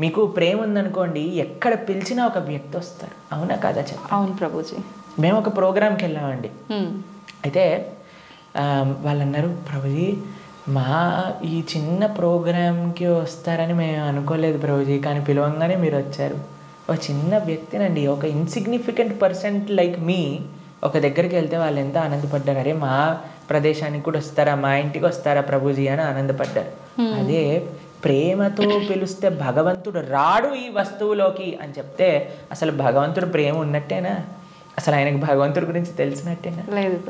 మీకు ప్రేమ ఉందనుకోండి, ఎక్కడ పిలిచినా ఒక వ్యక్తి వస్తారు. అవునా కాదా చెప్ప? అవును ప్రభుజీ. మేము ఒక ప్రోగ్రామ్కి వెళ్ళామండి. అయితే వాళ్ళు అన్నారు, ప్రభుజీ మా ఈ చిన్న ప్రోగ్రామ్కి వస్తారని మేము అనుకోలేదు ప్రభుజీ, కానీ పిలవంగానే మీరు వచ్చారు. ఒక చిన్న వ్యక్తినండి, ఒక ఇన్సిగ్నిఫికెంట్ పర్సెంట్ లైక్ మీ ఒక దగ్గరికి వెళ్తే వాళ్ళు ఎంత ఆనందపడ్డారు. అరే మా ప్రదేశానికి కూడా వస్తారా, మా ఇంటికి వస్తారా ప్రభుజీ అని ఆనందపడ్డారు. అదే ప్రేమతో పిలిస్తే భగవంతుడు రాడు ఈ వస్తువులోకి అని చెప్తే అసలు భగవంతుడు ప్రేమ ఉన్నట్టేనా? అసలు ఆయనకు భగవంతుడి గురించి తెలిసినట్టేనా?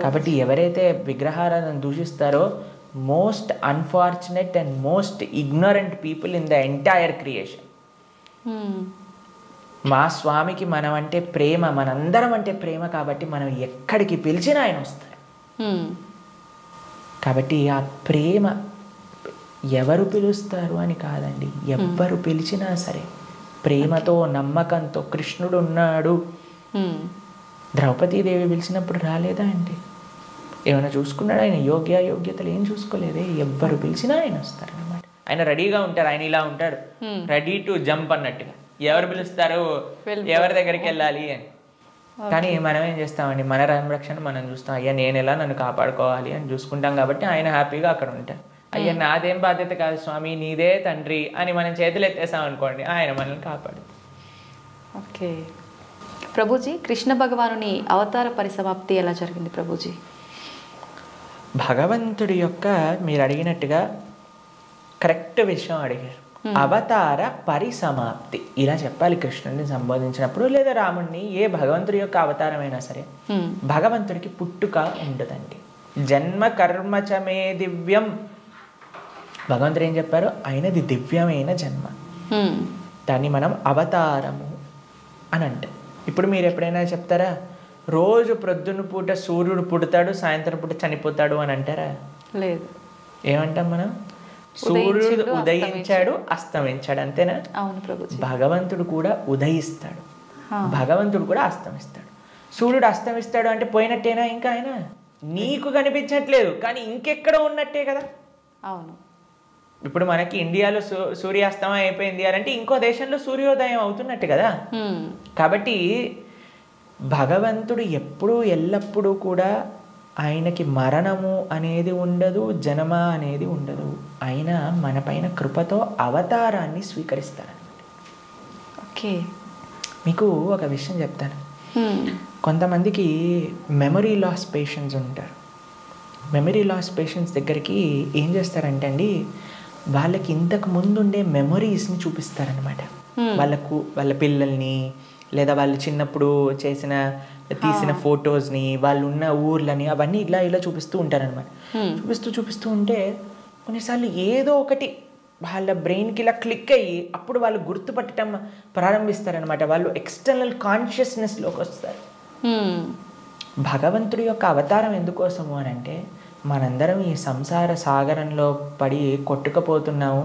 కాబట్టి ఎవరైతే విగ్రహారాధన దూషిస్తారో most unfortunate and most ignorant people in the entire creation. మా స్వామికి మనం అంటే ప్రేమ, మనందరం అంటే ప్రేమ, కాబట్టి మనం ఎక్కడికి పిలిచినా ఆయన వస్తారు. కాబట్టి ఆ ప్రేమ ఎవరు పిలుస్తారు అని కాదండి, ఎవ్వరు పిలిచినా సరే ప్రేమతో నమ్మకంతో కృష్ణుడు ఉన్నాడు. ద్రౌపదీదేవి పిలిచినప్పుడు రాలేదా అండి? ఏమైనా చూసుకున్నాడు ఆయన? యోగ్యతలు ఏం చూసుకోలేదే. ఎవ్వరు పిలిచినా ఆయన వస్తారు అన్నమాట. ఆయన రెడీగా ఉంటారు. ఆయన ఇలా ఉంటాడు, రెడీ టు జంప్ అన్నట్టుగా. ఎవరు పిలుస్తారు, ఎవరి దగ్గరికి వెళ్ళాలి అని. కానీ మనం ఏం చేస్తామండి, మన సంరక్షణ మనం చూస్తాం. అయ్యా నేను ఎలా నన్ను కాపాడుకోవాలి అని చూసుకుంటాం. కాబట్టి ఆయన హ్యాపీగా అక్కడ ఉంటారు. అయ్యా నాదేం బాధ్యత కాదు స్వామి, నీదే తండ్రి అని మనం చేతులు ఎత్తేసాం అనుకోండి, ఆయన మనల్ని కాపాడు. ఓకే ప్రభుజీ, కృష్ణ భగవానుని అవతార పరిసమాప్తి ఎలా జరిగింది ప్రభుజీ? భగవంతుడి యొక్క మీరు అడిగినట్టుగా కరెక్ట్ విషయం అడిగారు. అవతార పరిసమాప్తి ఇలా చెప్పాలి కృష్ణుడిని సంబోధించినప్పుడు, లేదా రాముడిని. ఏ భగవంతుడి యొక్క అవతారమైనా సరే భగవంతుడికి పుట్టుక ఉండదండి. జన్మ కర్మచమే దివ్యం. భగవంతుడు ఏం చెప్పారు? ఆయనది దివ్యమైన జన్మ. దాన్ని మనం అవతారము అని అంటాం. ఇప్పుడు మీరు ఎప్పుడైనా చెప్తారా, రోజు ప్రొద్దున పూట సూర్యుడు పుడతాడు, సాయంత్రం పూట చనిపోతాడు అని అంటారా? లేదు. ఏమంటాం మనం? సూర్యుడు ఉదయించాడు, అస్తమించాడు, అంతేనా? అవును ప్రభుజీ. భగవంతుడు కూడా ఉదయిస్తాడు, భగవంతుడు కూడా అస్తమిస్తాడు. సూర్యుడు అస్తమిస్తాడు అంటే పోయినట్టేనా? ఇంకా ఆయన నీకు కనిపించట్లేదు, కానీ ఇంకెక్కడ ఉన్నట్టే కదా. అవును. ఇప్పుడు మనకి ఇండియాలో సూర్యాస్తమయం అయిపోయింది అంటే ఇంకో దేశంలో సూర్యోదయం అవుతున్నట్టు కదా. కాబట్టి భగవంతుడు ఎప్పుడూ ఎల్లప్పుడూ కూడా ఆయనకి మరణము అనేది ఉండదు, జనమ అనేది ఉండదు. ఆయన మన పైన కృపతో అవతారాన్ని స్వీకరిస్తారనమాట. ఓకే, మీకు ఒక విషయం చెప్తాను. కొంతమందికి మెమరీ లాస్ పేషెంట్స్ ఉంటారు. మెమరీ లాస్ పేషెంట్స్ దగ్గరికి ఏం చేస్తారంటే అండి, వాళ్ళకి ఇంతకు ముందు ఉండే మెమరీస్ని చూపిస్తారనమాట. వాళ్ళ పిల్లల్ని, లేదా వాళ్ళు చిన్నప్పుడు తీసిన ఫొటోస్ని, వాళ్ళు ఉన్న ఊర్లని, అవన్నీ ఇలా చూపిస్తూ ఉంటారనమాట. చూపిస్తూ ఉంటే కొన్నిసార్లు ఏదో ఒకటి వాళ్ళ బ్రెయిన్కి ఇలా క్లిక్ అయ్యి అప్పుడు వాళ్ళు గుర్తుపట్టడం ప్రారంభిస్తారనమాట. వాళ్ళు ఎక్స్టర్నల్ కాన్షియస్నెస్లోకి వస్తారు. భగవంతుడి యొక్క అవతారం ఎందుకోసము అని అంటే, మనందరం ఈ సంసార సాగరంలో పడి కొట్టుకుపోతున్నాము.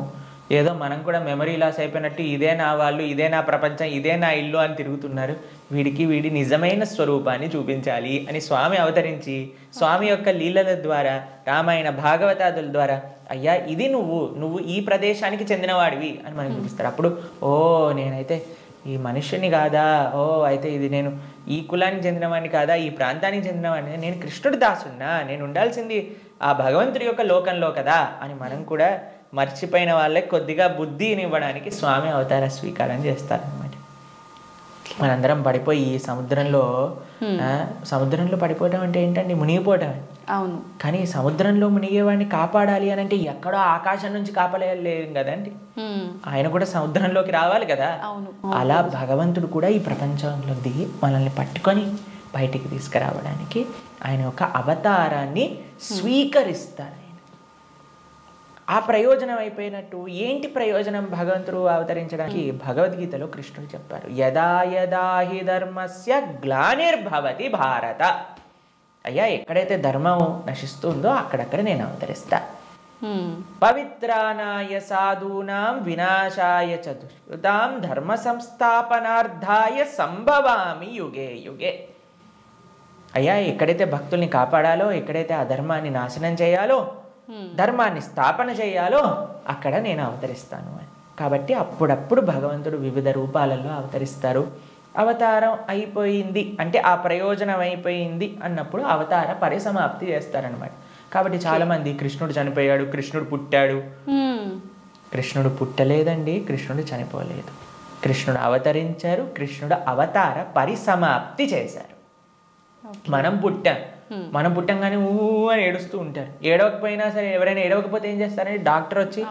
ఏదో మనం కూడా మెమరీ లాస్ అయిపోయినట్టు ఇదే నా వాళ్ళు, ఇదే నా ప్రపంచం, ఇదే నా ఇల్లు అని తిరుగుతున్నారు. వీడి నిజమైన స్వరూపాన్ని చూపించాలి అని స్వామి అవతరించి, స్వామి యొక్క లీలల ద్వారా, రామాయణ భాగవతాదుల ద్వారా, అయ్యా ఇది నువ్వు ఈ ప్రదేశానికి చెందినవాడివి అని మనకు చూపిస్తారు. అప్పుడు ఓ నేనైతే ఈ మనుష్యుని కాదా, ఓ అయితే ఇది నేను ఈ కులానికి చెందినవాడిని కాదా, ఈ ప్రాంతానికి చెందినవాడిని, నేను కృష్ణుడి దాసున్నా, నేను ఉండాల్సింది ఆ భగవంతుడి యొక్క లోకంలో కదా అని మనం కూడా మర్చిపోయిన వాళ్ళకి కొద్దిగా బుద్ధిని ఇవ్వడానికి స్వామి అవతార స్వీకారం చేస్తారనమాట. మనందరం పడిపోయి ఈ సముద్రంలో పడిపోవటం అంటే ఏంటండి? మునిగిపోవటం. అవును. కానీ సముద్రంలో మునిగేవాడిని కాపాడాలి అని అంటే ఎక్కడో ఆకాశం నుంచి కాపాడలేం కదండి, ఆయన కూడా సముద్రంలోకి రావాలి కదా. అలా భగవంతుడు కూడా ఈ ప్రపంచంలో దిగి మనల్ని పట్టుకొని బయటికి తీసుకురావడానికి ఆయన ఒక అవతారాన్ని స్వీకరిస్తారు. ఆ ప్రయోజనం అయిపోయినట్టు ఏంటి ప్రయోజనం భగవంతుడు అవతరించడానికి? భగవద్గీతలో కృష్ణుడు చెప్పారు, యదా యదా హి ధర్మస్య గ్లానిర్భవతి భారత. అయ్యా ఎక్కడైతే ధర్మం నశిస్తుందో అక్కడక్కడ నేను అవతరిస్తా. పవిత్రానాయ సాధూనాం వినాశాయ చతుష్కృతాం ధర్మ సంస్థాపనార్థాయ సంభవామి యుగే యుగే. అయ్యా ఎక్కడైతే భక్తుల్ని కాపాడాలో, ఎక్కడైతే అధర్మాన్ని నాశనం చేయాలో, ధర్మాన్ని స్థాపన చేయాలో అక్కడ నేను అవతరిస్తాను అని. కాబట్టి అప్పుడప్పుడు భగవంతుడు వివిధ రూపాలలో అవతరిస్తారు. అవతారం అయిపోయింది అంటే ఆ ప్రయోజనం అయిపోయింది అన్నప్పుడు అవతార పరిసమాప్తి చేస్తారనమాట. కాబట్టి చాలామంది కృష్ణుడు చనిపోయాడు, కృష్ణుడు పుట్టాడు. కృష్ణుడు పుట్టలేదండి, కృష్ణుడు చనిపోలేదు. కృష్ణుడు అవతరించారు, కృష్ణుడు అవతార పరిసమాప్తి చేశారు. మనం పుట్టంగానే అని ఏడుస్తూ ఉంటారు. ఏడవకపోయినా సరే, ఎవరైనా ఏడవకపోతే ఏం చేస్తారంటే డాక్టర్ వచ్చి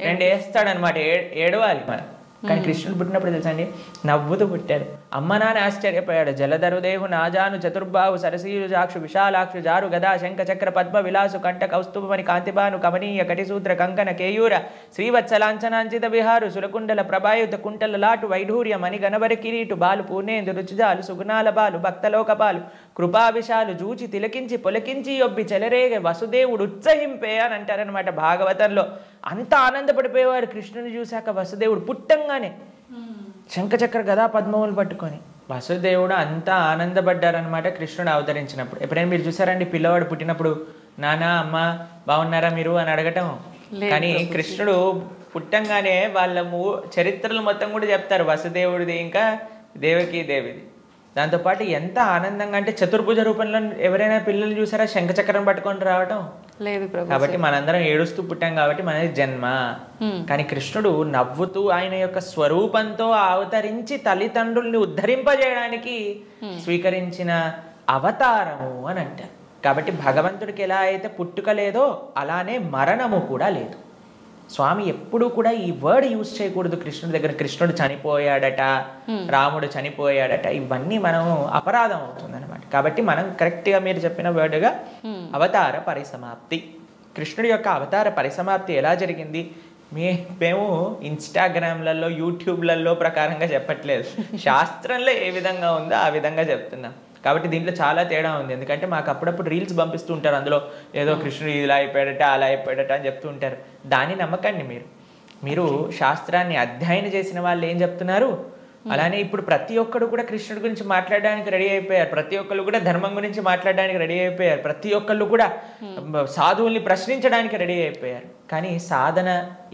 2 వేస్తాడనమాట. ఏడవాలి మనం. కానీ కృష్ణుడు పుట్టినప్పుడు తెలుసా అండి, నవ్వుతూ పుట్టాడు. అమ్మ నాన్న ఆశ్చర్యపోయాడు. జలధరుదేహు నాజాను చతుర్బాహు సరసీరు జాక్షు విశాలాక్షు జారు గదా శంఖ చక్ర పద్మ విలాసు కంఠ కౌస్తుభమణి కాంతిబాను కమనీయ కటిసూత్ర కంకణ కేయూర శ్రీవత్సలాంఛనాంచిత విహారు సురకుండల ప్రభాయుత కుంటల లాటు వైఢూర్య మణి గణవరి కిరీటు బాలు పూర్ణేందు రుచిజాలు సుగుణాల బాలు భక్తలోక బాలు కృపావిశాలు జూచి తిలకించి పొలకించి ఒబ్బి చెలరేగ వసుదేవుడు ఉత్సహింపే అని అంటారనమాట భాగవతంలో. అంత ఆనందపడిపోయేవాడు కృష్ణుని చూశాక వసుదేవుడు పుట్టంగానే శంఖచక్ర గదా పద్మములు పట్టుకొని. వసుదేవుడు అంతా ఆనందపడ్డారనమాట కృష్ణుడు అవతరించినప్పుడు. ఎప్పుడైనా మీరు చూసారండి పిల్లవాడు పుట్టినప్పుడు నాన్న అమ్మ బాగున్నారా మీరు అని అడగటం? కానీ కృష్ణుడు పుట్టంగానే వాళ్ళ చరిత్రలు మొత్తం కూడా చెప్తారు, వసుదేవుడిది ఇంకా దేవకీ దేవిది. దాంతోపాటు ఎంత ఆనందంగా అంటే చతుర్భుజ రూపంలో ఎవరైనా పిల్లలు చూసారా శంఖచక్రం పట్టుకొని రావటం? లేదు. కాబట్టి మనందరం ఏడుస్తూ పుట్టాం కాబట్టి మనది జన్మ. కానీ కృష్ణుడు నవ్వుతూ ఆయన యొక్క స్వరూపంతో అవతరించి తల్లిదండ్రుల్ని ఉద్ధరింపజేయడానికి స్వీకరించిన అవతారము అని అంటారు. కాబట్టి భగవంతుడికి ఎలా అయితే పుట్టుక లేదో అలానే మరణము కూడా లేదు. స్వామి ఎప్పుడు కూడా ఈ వర్డ్ యూజ్ చేయకూడదు కృష్ణుడి దగ్గర. కృష్ణుడు చనిపోయాడట, రాముడు చనిపోయాడట, ఇవన్నీ మనం అపరాధం అవుతుంది అనమాట. కాబట్టి మనం కరెక్ట్గా మీరు చెప్పిన వర్డ్గా అవతార పరిసమాప్తి, కృష్ణుడి యొక్క అవతార పరిసమాప్తి ఎలా జరిగింది? మేము ఇన్స్టాగ్రామ్లలో యూట్యూబ్లలో ప్రకారంగా చెప్పట్లేదు, శాస్త్రంలో ఏ విధంగా ఉందో ఆ విధంగా చెప్తున్నాం. కాబట్టి దీంట్లో చాలా తేడా ఉంది. ఎందుకంటే మాకు అప్పుడప్పుడు రీల్స్ పంపిస్తూ ఉంటారు, అందులో ఏదో కృష్ణుడు ఇలా అయిపోయాడట అలా అయిపోయాడట అని చెప్తూ ఉంటారు. దాన్ని నమ్మకండి. మీరు శాస్త్రాన్ని అధ్యయనం చేసిన వాళ్ళు ఏం చెప్తున్నారు, అలానే ఇప్పుడు ప్రతి ఒక్కరు కూడా కృష్ణుడి గురించి మాట్లాడడానికి రెడీ అయిపోయారు. ప్రతి ఒక్కరు కూడా ధర్మం గురించి మాట్లాడడానికి రెడీ అయిపోయారు. ప్రతి ఒక్కళ్ళు కూడా సాధువుల్ని ప్రశ్నించడానికి రెడీ అయిపోయారు. కానీ సాధన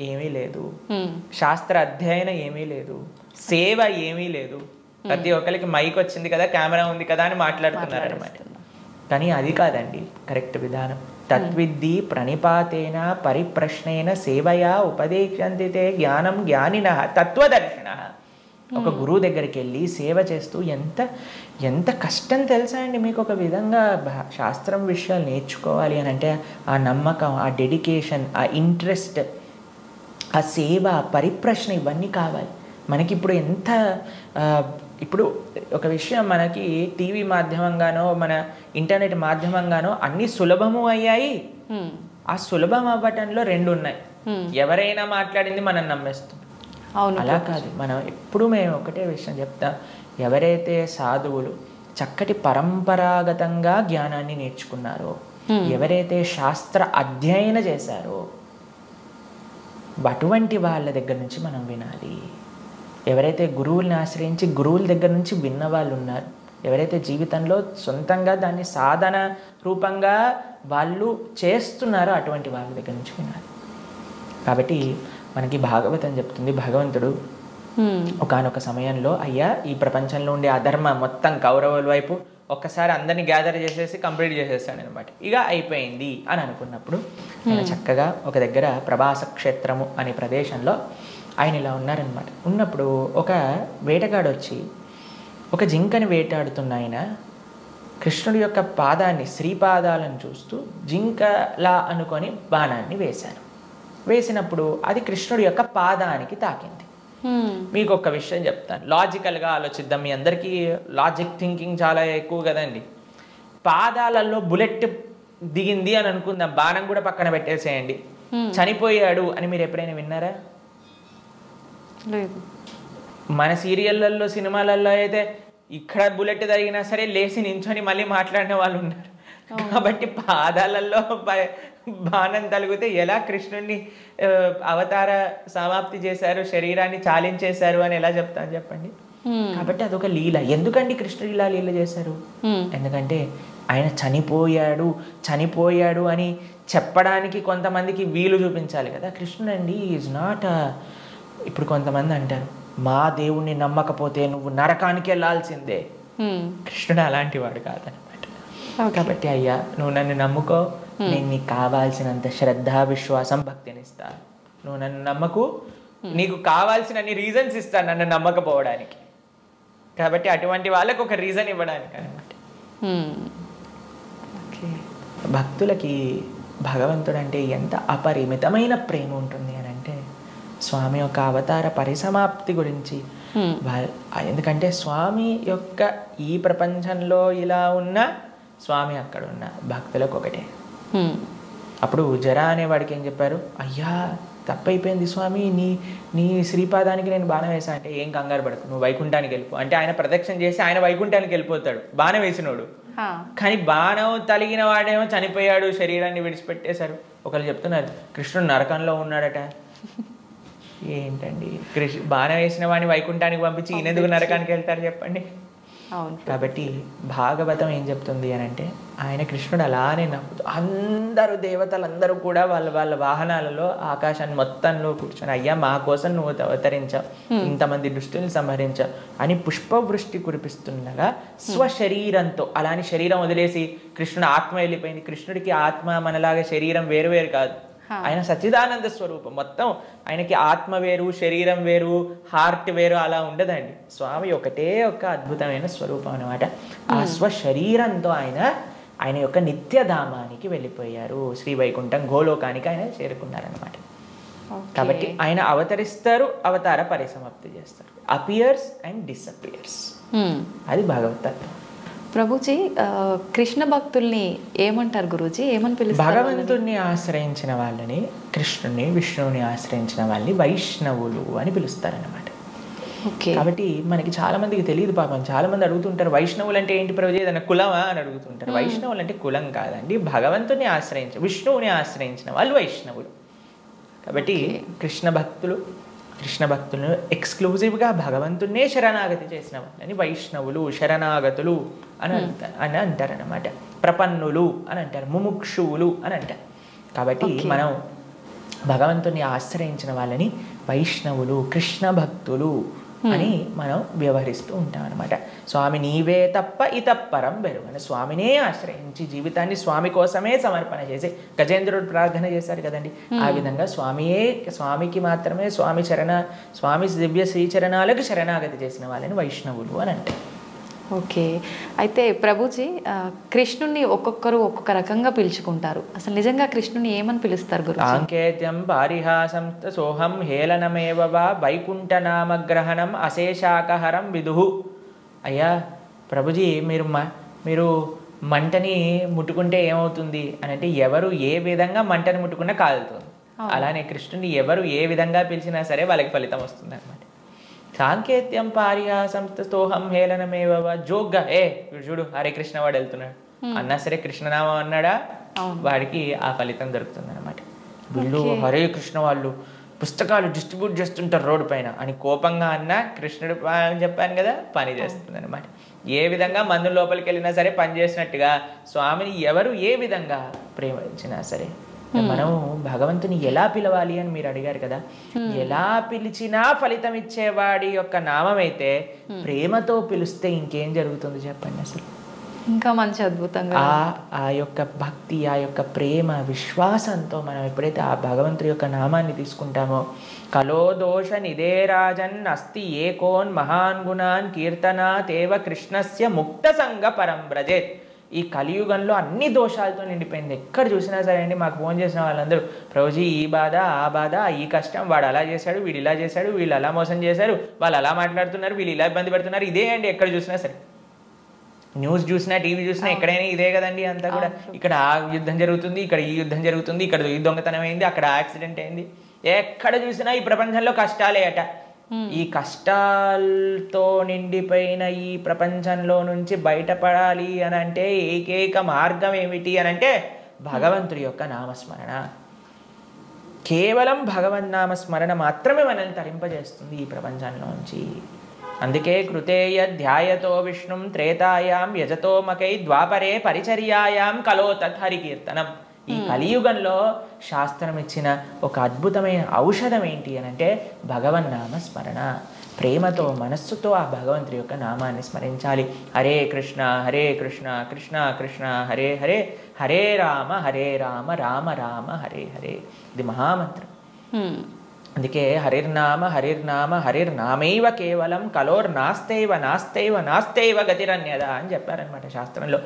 ఏమీ లేదు, శాస్త్ర అధ్యయనం ఏమీ లేదు, సేవ ఏమీ లేదు. ప్రతి ఒక్కరికి మైక్ వచ్చింది కదా, కెమెరా ఉంది కదా అని మాట్లాడుతున్నారు అనమాట. కానీ అది కాదండి కరెక్ట్ విధానం. తద్విద్ధి ప్రణిపాతేన పరిప్రశ్నేన సేవయా ఉపదేశంతితే జ్ఞానం జ్ఞానిన తత్వదర్శన. ఒక గురువు దగ్గరికి వెళ్ళి సేవ చేస్తూ ఎంత కష్టం తెలుసా అండి మీకు? ఒక విధంగా శాస్త్రం విషయాలు నేర్చుకోవాలి అని అంటే ఆ నమ్మకం, ఆ డెడికేషన్, ఆ ఇంట్రెస్ట్, ఆ సేవ, పరిప్రశ్న ఇవన్నీ కావాలి మనకి. ఇప్పుడు ఒక విషయం మనకి టీవీ మాధ్యమంగానో మన ఇంటర్నెట్ మాధ్యమంగానో అన్ని సులభము అయ్యాయి. ఆ సులభం అవ్వటంలో రెండు ఉన్నాయి. ఎవరైనా మాట్లాడింది మనం నమ్మేస్తాం. అలా కాదు. మనం ఎప్పుడు మేము ఒకటే విషయం చెప్తాం, ఎవరైతే సాధువులు చక్కటి పరంపరాగతంగా జ్ఞానాన్ని నేర్చుకున్నారో, ఎవరైతే శాస్త్ర అధ్యయనం చేశారో అటువంటి వాళ్ళ దగ్గర నుంచి మనం వినాలి. ఎవరైతే గురువుల్ని ఆశ్రయించి గురువుల దగ్గర నుంచి విన్న వాళ్ళు ఉన్నారు, ఎవరైతే జీవితంలో సొంతంగా దాన్ని సాధన రూపంగా వాళ్ళు చేస్తున్నారో అటువంటి వాళ్ళ దగ్గర నుంచి వినాలి. కాబట్టి మనకి భాగవతం చెప్తుంది, భగవంతుడు ఒకానొక సమయంలో అయ్యా ఈ ప్రపంచంలో ఉండే అధర్మ మొత్తం కౌరవుల వైపు ఒక్కసారి అందరినీ గ్యాదర్ చేసేసి కంప్లీట్ చేసేస్తాడు అనమాట. ఇక అయిపోయింది అని అనుకున్నప్పుడు ఆయన చక్కగా ఒక దగ్గర ప్రభాస క్షేత్రము అనే ప్రదేశంలో ఆయన ఇలా ఉన్నారనమాట. ఉన్నప్పుడు ఒక వేటగాడు వచ్చి ఒక జింకని వేటాడుతున్న ఆయన కృష్ణుడి యొక్క పాదాన్ని, శ్రీపాదాలను చూస్తూ జింకలా అనుకొని బాణాన్ని వేశారు. వేసినప్పుడు అది కృష్ణుడి యొక్క పాదానికి తాకింది. మీకు ఒక విషయం చెప్తాను, లాజికల్గా ఆలోచిద్దాం. మీ అందరికీ లాజిక్ థింకింగ్ చాలా ఎక్కువ కదండి. పాదాలలో బుల్లెట్ దిగింది అని అనుకుందాం, బాణం కూడా పక్కన పెట్టేసేయండి, చనిపోయాడు అని మీరు ఎప్పుడైనా విన్నారా? లేదు. మన సీరియళ్ళల్లో సినిమాలలో అయితే ఇక్కడ బుల్లెట్ తగినా సరే లేచి నించొని మళ్ళీ మాట్లాడిన వాళ్ళు ఉన్నారు. కాబట్టి పాదాలలో బాణం తలిగితే ఎలా కృష్ణుడిని అవతార సమాప్తి చేశారు, శరీరాన్ని చాలించేశారు అని ఎలా చెప్తాను చెప్పండి? కాబట్టి అదొక లీల. ఎందుకండి కృష్ణుడు ఇలా లీల చేశారు? ఎందుకంటే ఆయన చనిపోయాడు అని చెప్పడానికి కొంతమందికి వీలు చూపించాలి కదా. కృష్ణుడు అండి ఈజ్ నాట్ ఇప్పుడు కొంతమంది అంటారు మా దేవుణ్ణి నమ్మకపోతే నువ్వు నరకానికి వెళ్ళాల్సిందే. కృష్ణుడు అలాంటి వాడు కాదనమాట. కాబట్టి అయ్యా నువ్వు నన్ను నమ్ముకో, నేను నీకు కావాల్సినంత శ్రద్ధ, విశ్వాసం, భక్తిని ఇస్తాను. నువ్వు నన్ను నమ్మకు, నీకు కావాల్సినన్ని రీజన్స్ ఇస్తాను నన్ను నమ్మకపోవడానికి. కాబట్టి అటువంటి వాళ్ళకు ఒక రీజన్ ఇవ్వడానికి అనమాట. భక్తులకి భగవంతుడు అంటే ఎంత అపరిమితమైన ప్రేమ ఉంటుంది అని అంటే స్వామి యొక్క అవతార పరిసమాప్తి గురించి ఎందుకంటే స్వామి యొక్క ఈ ప్రపంచంలో ఇలా ఉన్న స్వామి అక్కడ ఉన్న భక్తులకు ఒకటే. అప్పుడు జర అనేవాడికి ఏం చెప్పారు, అయ్యా తప్పైపోయింది స్వామి, నీ శ్రీపాదానికి నేను బాణం వేసా అంటే ఏం కంగారు పడకు, నువ్వు వైకుంఠానికి వెళ్ళిపో అంటే ఆయన ప్రదక్షిణ చేసి ఆయన వైకుంఠానికి వెళ్ళిపోతాడు బాణం వేసినోడు. కానీ బాణం తలిగిన వాడేమో చనిపోయాడు, శరీరాన్ని విడిచిపెట్టేశారు. ఒకళ్ళు చెప్తున్నారు కృష్ణుడు నరకంలో ఉన్నాడట. ఏంటండి, బాణం వేసిన వాడిని వైకుంఠానికి పంపించి ఈయనెందుకు నరకానికి వెళ్తారు చెప్పండి. కాబట్టి భాగవతం ఏం చెప్తుంది అని అంటే ఆయన కృష్ణుడు అలానే నవ్వుతూ అందరూ దేవతలందరూ కూడా వాళ్ళ వాహనాలలో ఆకాశాన్ని మొత్తంలో కూర్చొని అయ్యా మా కోసం నువ్వు అవతరించావు, ఇంతమంది దుష్టుల్ని సంహరించావు అని పుష్పవృష్టి కురిపిస్తుండగా స్వశరీరంతో, అలాని శరీరం వదిలేసి కృష్ణుడు ఆత్మ వెళ్ళిపోయింది. కృష్ణుడికి ఆత్మ మనలాగా శరీరం వేరు వేరు కాదు, ఆయన సచ్చిదానంద స్వరూపం. మొత్తం ఆయనకి ఆత్మ వేరు, శరీరం వేరు, హార్ట్ వేరు అలా ఉండదండి. స్వామి ఒకటే ఒక అద్భుతమైన స్వరూపం అనమాట. ఆ స్వశరీరంతో ఆయన యొక్క నిత్యధామానికి వెళ్ళిపోయారు. శ్రీ వైకుంఠం గోలోకానికి ఆయన చేరుకున్నారనమాట. కాబట్టి ఆయన అవతరిస్తారు, అవతార పరిసమాప్తి చేస్తారు. Appears and disappears. అది భగవతత్వం. ప్రభుజీ, కృష్ణ భక్తుల్ని ఏమంటారు గురూజీ, ఏమని పిలుస్తారు? భగవంతుణ్ణి ఆశ్రయించిన వాళ్ళని, కృష్ణుని విష్ణువుని ఆశ్రయించిన వాళ్ళని వైష్ణవులు అని పిలుస్తారనమాట. కాబట్టి మనకి చాలా మందికి తెలియదు పాపం. చాలా మంది అడుగుతుంటారు వైష్ణవులు అంటే ఏంటి ప్రభుజీ, ఏదైనా కులమా అని అడుగుతుంటారు. వైష్ణవులు అంటే కులం కాదండి, భగవంతుని విష్ణువుని ఆశ్రయించిన వాళ్ళు వైష్ణవులు. కాబట్టి కృష్ణ భక్తులను ఎక్స్క్లూజివ్గా భగవంతున్నే శరణాగతి చేసిన వాళ్ళని వైష్ణవులు, శరణాగతులు అని అంటారనమాట. ప్రపన్నులు అని అంటారు, ముముక్షువులు అని అంటారు. కాబట్టి మనం భగవంతుని ఆశ్రయించిన వాళ్ళని వైష్ణవులు, కృష్ణ భక్తులు అని మనం వ్యవహరిస్తూ ఉంటాం అనమాట. స్వామి నీవే తప్ప ఇతప్పరం బెరుగని, స్వామినే ఆశ్రయించి జీవితాన్ని స్వామి కోసమే సమర్పణ చేసి గజేంద్రుడు ప్రార్థన చేశారు కదండి. ఆ విధంగా స్వామికి మాత్రమే స్వామి దివ్య శ్రీచరణాలకు శరణాగతి చేసిన వాళ్ళని వైష్ణవులు అని అంటారు. ఓకే. అయితే ప్రభుజీ, కృష్ణుని ఒక్కొక్కరు ఒక్కొక్క రకంగా పిలుచుకుంటారు. అసలు నిజంగా కృష్ణుని ఏమని పిలుస్తారు గురు? సాంకేత్యం పారిహాసం సోహం హేళనమేవ వా వైకుంఠనామగ్రహణం అశేషాకహరం విదుహు. అయ్యా ప్రభుజీ, మీరు మంటని ముట్టుకుంటే ఏమవుతుంది అని అంటే ఎవరు ఏ విధంగా మంటని ముట్టుకున్నా కాలుతుంది. అలానే కృష్ణుని ఎవరు ఏ విధంగా పిలిచినా సరే వాళ్ళకి ఫలితం వస్తుంది అనమాట. సాంకేత్యం పారిహాసం స్తోహం హేళనమేవ జోగ్గా చూడు హరే కృష్ణ వాడు వెళ్తున్నాడు అన్నా సరే, కృష్ణనామం అన్నాడా వాడికి ఆ ఫలితం దొరుకుతుంది అనమాట. వీళ్ళు హరే కృష్ణ వాళ్ళు పుస్తకాలు డిస్ట్రిబ్యూట్ చేస్తుంటారు రోడ్డు పైన అని కోపంగా అన్నా కృష్ణుడు అని చెప్పాను కదా, పని చేస్తుంది అనమాట. ఏ విధంగా మందు లోపలికి వెళ్ళినా సరే పని చేసినట్టుగా స్వామిని ఎవరు ఏ విధంగా ప్రేమించినా సరే, మనం భగవంతుని ఎలా పిలవాలి అని మీరు అడిగారు కదా, ఎలా పిలిచినా ఫలితం ఇచ్చేవాడి యొక్క నామం అయితే ప్రేమతో పిలిస్తే ఇంకేం జరుగుతుంది చెప్పండి. అసలు ఇంకా మంచి అద్భుతంగా ఆ యొక్క భక్తి, ఆ యొక్క ప్రేమ, విశ్వాసంతో మనం ఎప్పుడైతే ఆ భగవంతుడి యొక్క నామాన్ని తీసుకుంటామో, కలో దోష నిదే రాజన్ అస్తి ఏకోన్ మహాన్ గుణాన్ కీర్తనాతేవ కృష్ణస్య ముక్త సంగ పరం బ్రజేత్. ఈ కలియుగంలో అన్ని దోషాలతో నిండిపోయింది. ఎక్కడ చూసినా సరే అండి, మాకు ఫోన్ చేసిన వాళ్ళందరూ ప్రభుజీ ఈ బాధ, ఆ బాధ, ఈ కష్టం, వాడు అలా చేశాడు, వీడు ఇలా చేశాడు, వీళ్ళు అలా మోసం చేశారు, వాళ్ళు అలా మాట్లాడుతున్నారు, వీళ్ళు ఇలా ఇబ్బంది పెడుతున్నారు, ఇదే అండి. ఎక్కడ చూసినా సరే, న్యూస్ చూసినా, టీవీ చూసినా, ఎక్కడైనా ఇదే కదండి అంతా కూడా. ఇక్కడ ఆ యుద్ధం జరుగుతుంది, ఇక్కడ ఈ యుద్ధం జరుగుతుంది, ఇక్కడ ఈ దొంగతనం అయింది, అక్కడ యాక్సిడెంట్ అయింది. ఎక్కడ చూసినా ఈ ప్రపంచంలో కష్టాలే అట. ఈ కష్టాలతో నిండిపోయిన ఈ ప్రపంచంలో నుంచి బయటపడాలి అని అంటే ఏకైక మార్గం ఏమిటి అని అంటే భగవంతుడి యొక్క నామస్మరణ. కేవలం భగవన్నామస్మరణ మాత్రమే మనల్ని తరింపజేస్తుంది ఈ ప్రపంచంలోంచి. అందుకే కృతేయ ధ్యాయతో విష్ణుం త్రేతాయాం యజతో మకై ద్వాపరే పరిచర్యాయాం కలో తత్హరి కీర్తనం. ఈ కలియుగంలో శాస్త్రం ఇచ్చిన ఒక అద్భుతమైన ఔషధం ఏంటి అని అంటే భగవన్నామ స్మరణ. ప్రేమతో, మనస్సుతో ఆ భగవంతుడి యొక్క నామాన్ని స్మరించాలి. హరే కృష్ణ హరే కృష్ణ కృష్ణ కృష్ణ హరే హరే, హరే రామ రామ రామ హరే హరే. ఇది మహామంత్రం. అందుకే హరిర్నామ హరిర్నామ హరిర్నామైవ కేవలం కలోర్నాస్తైవ నాస్తైవ నాస్తైవ గతిరన్యద అని చెప్పారనమాట శాస్త్రంలో.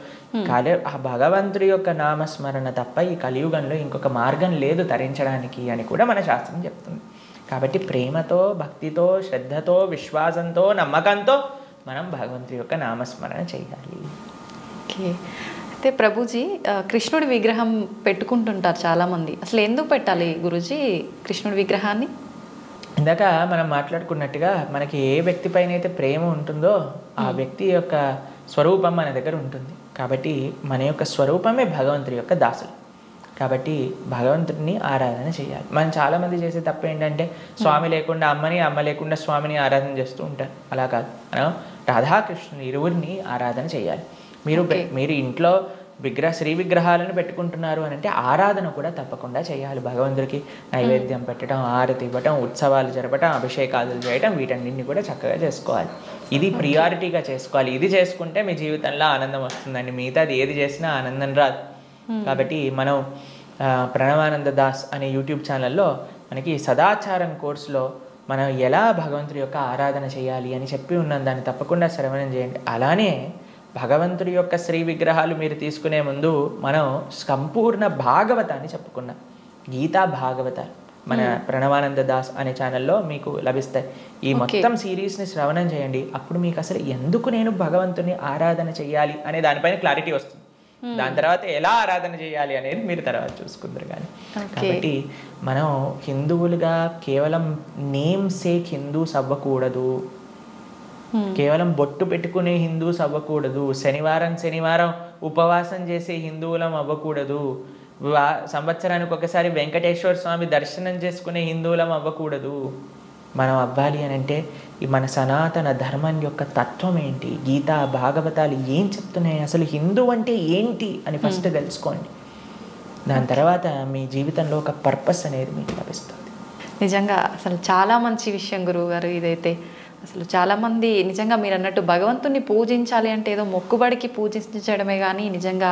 ఆ భగవంతుడి యొక్క నామస్మరణ తప్ప ఈ కలియుగంలో ఇంకొక మార్గం లేదు తరించడానికి అని కూడా మన శాస్త్రం చెప్తుంది. కాబట్టి ప్రేమతో, భక్తితో, శ్రద్ధతో, విశ్వాసంతో, నమ్మకంతో మనం భగవంతుడి యొక్క నామస్మరణ చేయాలి. ఓకే. అయితే ప్రభుజీ కృష్ణుడి విగ్రహం పెట్టుకుంటుంటారు చాలామంది. అసలు ఎందుకు పెట్టాలి గురూజీ కృష్ణుడి విగ్రహాన్ని? ఇందాక మనం మాట్లాడుకున్నట్టుగా మనకి ఏ వ్యక్తి పైన అయితే ప్రేమ ఉంటుందో ఆ వ్యక్తి యొక్క స్వరూపం మన దగ్గర ఉంటుంది. కాబట్టి మన యొక్క స్వరూపమే భగవంతుడి యొక్క దాసులు. కాబట్టి భగవంతుడిని ఆరాధన చేయాలి. మనం చాలామంది చేసే తప్పు ఏంటంటే స్వామి లేకుండా అమ్మని, అమ్మ లేకుండా స్వామిని ఆరాధన చేస్తూ ఉంటారు. అలా కాదు, మనం రాధాకృష్ణుని ఇరువురిని ఆరాధన చేయాలి. మీరు ఇంట్లో శ్రీ విగ్రహాలను పెట్టుకుంటున్నారు అని అంటే ఆరాధన కూడా తప్పకుండా చేయాలి. భగవంతుడికి నైవేద్యం పెట్టడం, ఆరతి ఇవ్వటం, ఉత్సవాలు జరపటం, అభిషేకాలు చేయటం, వీటన్నింటినీ కూడా చక్కగా చేసుకోవాలి. ఇది ప్రియారిటీగా చేసుకోవాలి. ఇది చేసుకుంటే మీ జీవితంలో ఆనందం వస్తుందండి. మిగతాది ఏది చేసినా ఆనందం రాదు. కాబట్టి మనం ప్రణవానంద దాస్ అనే యూట్యూబ్ ఛానల్లో మనకి సదాచారం కోర్సులో మనం ఎలా భగవంతుడి యొక్క ఆరాధన చేయాలి అని చెప్పి ఉన్నాం. దాన్ని తప్పకుండా శ్రవణం చేయండి. అలానే భగవంతుడి యొక్క శ్రీ విగ్రహాలు మీరు తీసుకునే ముందు మనం సంపూర్ణ భాగవతాన్ని చెప్పుకున్నాం. గీతా భాగవతాలు మన ప్రణవానంద దాస్ అనే ఛానల్లో మీకు లభిస్తాయి. ఈ మొత్తం సిరీస్ని శ్రవణం చేయండి. అప్పుడు మీకు అసలు ఎందుకు నేను భగవంతుని ఆరాధన చేయాలి అనే దానిపైన క్లారిటీ వస్తుంది. దాని తర్వాత ఎలా ఆరాధన చేయాలి అనేది మీరు తర్వాత చూసుకుందరు. కానీ కాబట్టి మనం హిందువులుగా కేవలం నేమ్ సేక్ హిందూస్ అవ్వకూడదు. కేవలం బొట్టు పెట్టుకునే హిందూస్ అవ్వకూడదు. శనివారం ఉపవాసం చేసే హిందువులం అవ్వకూడదు. సంవత్సరానికి ఒకసారి వెంకటేశ్వర స్వామి దర్శనం చేసుకునే హిందువులం అవ్వకూడదు. మనం అవ్వాలి అని అంటే ఈ మన సనాతన ధర్మం యొక్క తత్వం ఏంటి, గీతా భాగవతాలు ఏం చెప్తున్నాయి, అసలు హిందూ అంటే ఏంటి అని ఫస్ట్ తెలుసుకోండి. దాని తర్వాత మీ జీవితంలో ఒక పర్పస్ అనేది మీకు లభిస్తుంది. నిజంగా అసలు చాలా మంచి విషయం గురువు గారు ఇదైతే. అసలు చాలామంది నిజంగా మీరు అన్నట్టు భగవంతుని పూజించాలి అంటే ఏదో మొక్కుబడికి పూజించడమే కానీ నిజంగా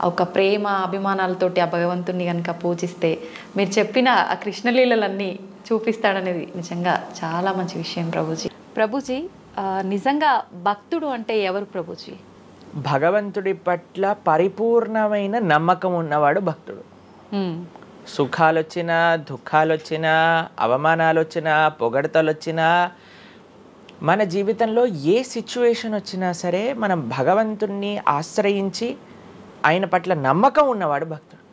ఒక ప్రేమ అభిమానాలతోటి ఆ భగవంతుని కనుక పూజిస్తే మీరు చెప్పిన ఆ కృష్ణలీలలన్నీ చూపిస్తాడనేది నిజంగా చాలా మంచి విషయం ప్రభుజీ. నిజంగా భక్తుడు అంటే ఎవరు ప్రభుజీ? భగవంతుడి పట్ల పరిపూర్ణమైన నమ్మకం ఉన్నవాడు భక్తుడు. సుఖాలు వచ్చినా, దుఃఖాలు వచ్చినా, అవమానాలు వచ్చినా, పొగడతలు వచ్చినా, మన జీవితంలో ఏ సిచ్యువేషన్ వచ్చినా సరే మనం భగవంతుణ్ణి ఆశ్రయించి ఆయన పట్ల నమ్మకం ఉన్నవాడు భక్తుడు.